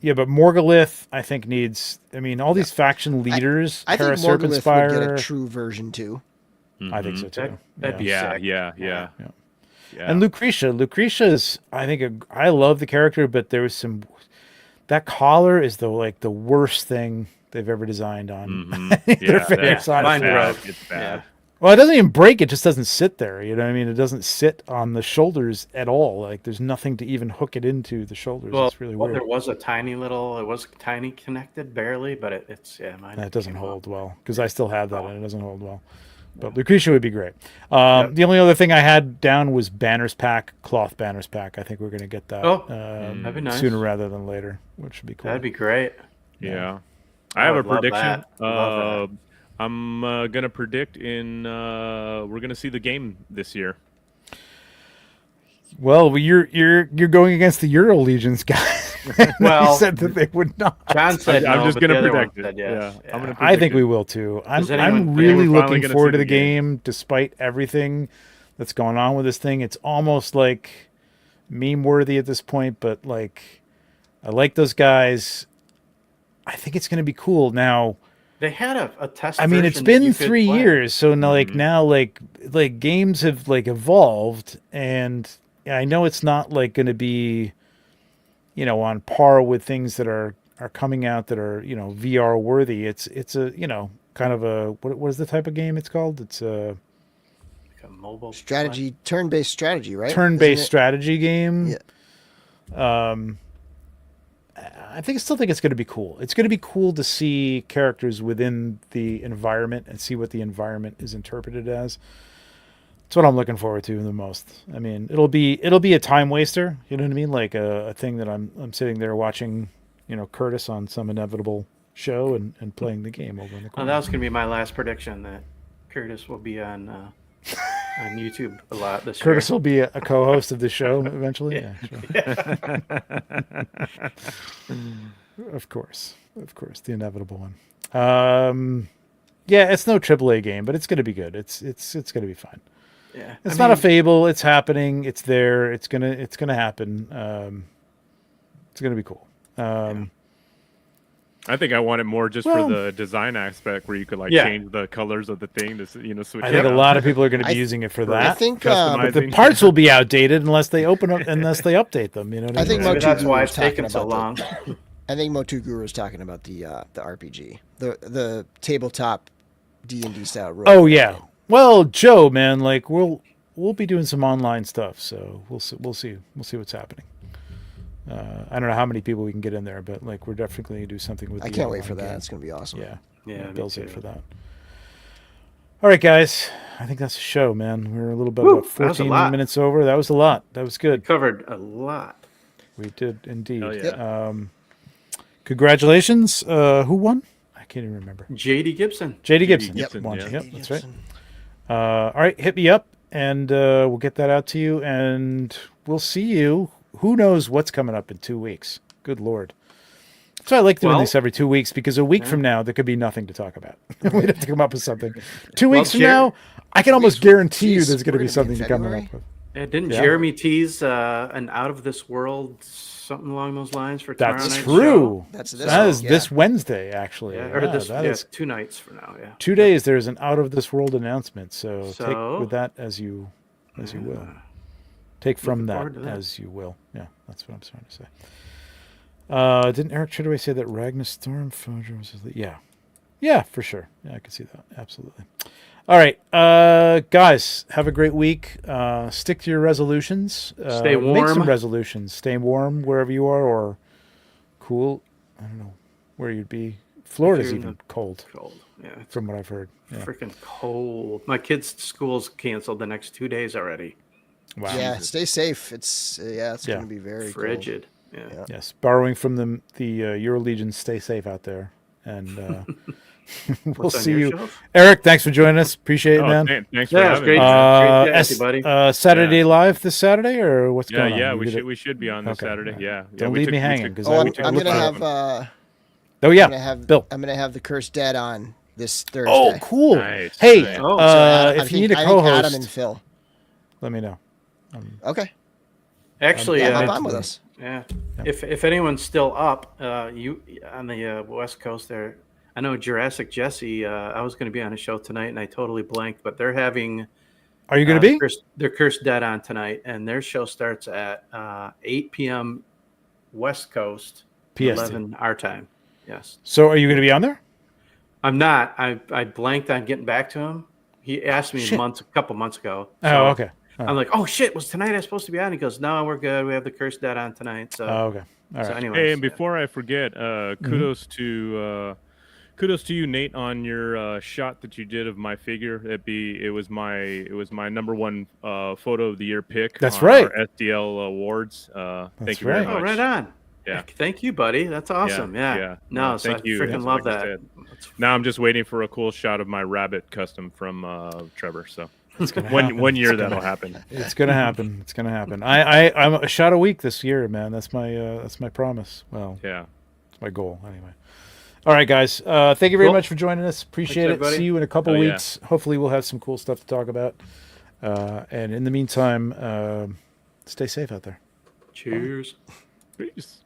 Yeah, but Morgulith, I think needs. I mean, all these faction leaders. I think Morgulith would get a true version 2. I think so too. That'd be sick. Yeah. And Lucretia is. I think I love the character, but there was some. That collar is the worst thing they've ever designed on their figures. It's bad. Well, it doesn't even break. It just doesn't sit there. You know what I mean? It doesn't sit on the shoulders at all. Like there's nothing to even hook it into the shoulders. It's really weird. There was it was tiny connected, barely, but it's mine. That doesn't hold well because I still have that and it doesn't hold well. But Lucretia would be great. The only other thing I had down was Banners Pack, cloth Banners Pack. I think we're going to get that that'd be nice. sooner rather than later, which would be cool. That'd be great. Yeah. I have a prediction. Love that. I'm gonna predict we're gonna see the game this year. Well, you're going against the Reso-Legions guys. Well, you said that they would not. John said I'm no, just but gonna the other predict one it. said yes. Yeah. I'm gonna I think predict we it. will too. Does I'm anyone- really we're finally looking gonna forward see to the the game. game, despite everything that's going on with this thing. It's almost like meme worthy at this point, but like I like those guys. I think it's going to be cool. Now, They had a test. I mean, it's version that been you could 3 play. years, so now like games have like evolved, and I know it's not like going to be, on par with things that are coming out that are VR worthy. It's a kind of a what is the type of game it's called? It's a Like a mobile Strategy, turn-based strategy, right? turn-based strategy game. Yeah. I still think it's going to be cool. It's going to be cool to see characters within the environment and see what the environment is interpreted as. That's what I'm looking forward to the most. I mean, it'll be a time waster. You know what I mean? Like a thing that I'm sitting there watching, Curtis on some inevitable show and playing the game over in the Oh, corner. that was going to be my last prediction, that Curtis will be on YouTube a lot this Curtis year. will be a co-host of the show eventually. Yeah, sure. Of course, the inevitable one. Yeah, it's no AAA game, but it's going to be good. It's going to be fun. Yeah, It's not a fable. It's happening. It's there. It's gonna happen. It's gonna be cool. I think I want it more just for the design aspect, where you could change the colors of the thing to switch. I think a lot of people are going to be using it for that. I think but the parts will be outdated unless they unless they update them. You know what I mean? think Maybe Motu that's why Guru it's was talking taken so about long. I think Motu Guru is talking about the RPG, the tabletop D&D style role. Oh yeah. Well, Joe, man, like we'll be doing some online stuff. So we'll see what's happening. I don't know how many people we can get in there, but like we're definitely gonna do something with. I can't wait for that. Game. It's gonna be awesome. Yeah. Bill's it for that. All right, guys. I think that's a show, man. We're a little bit about 14 minutes over. That was a lot. That was good. We covered a lot. We did indeed. Oh, yeah. Congratulations. Who won? I can't even remember. JD Gibson. JD Gibson. Yep, won. yeah. Yep, that's right. All right, hit me up, and we'll get that out to you, and we'll see you. Who knows what's coming up in 2 weeks? Good Lord. So I like doing this every 2 weeks because a week from now, there could be nothing to talk about. We'd have to come up with something. 2 weeks from now, I can almost guarantee you there's going to be something to come up with. Yeah, didn't Jeremy tease an out-of-this-world something along those lines for tomorrow night's true. Show? That is this Wednesday, actually. Yeah, or that is 2 nights from now, 2 days, there's an out-of-this-world announcement. So take with that as you will. Take from that as you will. Yeah, that's what I'm trying to say. Didn't Eric Treadaway say that Ragnar Storm Foger was his lead? Yeah, for sure. Yeah, I can see that. Absolutely. All right, guys, have a great week. Stick to your resolutions. Stay warm. Make some resolutions. Stay warm wherever you are, or cool. I don't know where you'd be. Florida's even cold. Cold, yeah. From what I've heard. Yeah. Freaking cold. My kids' school's canceled the next 2 days already. Wow. Yeah, stay safe. It's going to be very frigid. Cold. Yeah. Yes, borrowing from the Reso-Legions, stay safe out there, and we'll see you, shelf? Eric. Thanks for joining us. Appreciate it, man. Thanks for having me. Great buddy. Saturday live this Saturday, or what's going on? Yeah, we should be on this Saturday. Yeah, don't leave me hanging because I'm gonna have. Bill. I'm gonna have the Cursed Dead on this Thursday. Oh, cool. Nice. Hey, if you need a co-host, Adam and Phil. Let me know. Okay. Actually, hop on with us. Yeah. If anyone's still up, you on the West Coast there, I know Jurassic Jesse. I was going to be on a show tonight, and I totally blanked. But they're having. Are you going to be? They're Cursed Dead on tonight, and their show starts at 8 p.m. West Coast, PST. 11 our time. Yes. So, are you going to be on there? I'm not. I blanked on getting back to him. He asked me a couple months ago. So okay. I'm like, oh shit, was tonight I supposed to be on? He goes, no, we're good. We have the Cursed Dead on tonight. So, okay. All right. So anyways, hey, and before I forget, kudos to you, Nate, on your shot that you did of my figure. It was my number one photo of the year pick. That's on right. Our SDL awards. Thank you very much. Oh, right on. Yeah. Thank you, buddy. That's awesome. Yeah. No, so thank you. I freaking love that. Now I'm just waiting for a cool shot of my rabbit custom from Trevor. So. One year that'll happen. It's gonna happen. It's gonna happen. I'm a shot a week this year, man. That's my promise. Well, yeah, it's my goal anyway. All right, guys. Thank you very much for joining us. Appreciate it. Everybody. See you in a couple weeks. Yeah. Hopefully, we'll have some cool stuff to talk about. And in the meantime, stay safe out there. Cheers. Peace.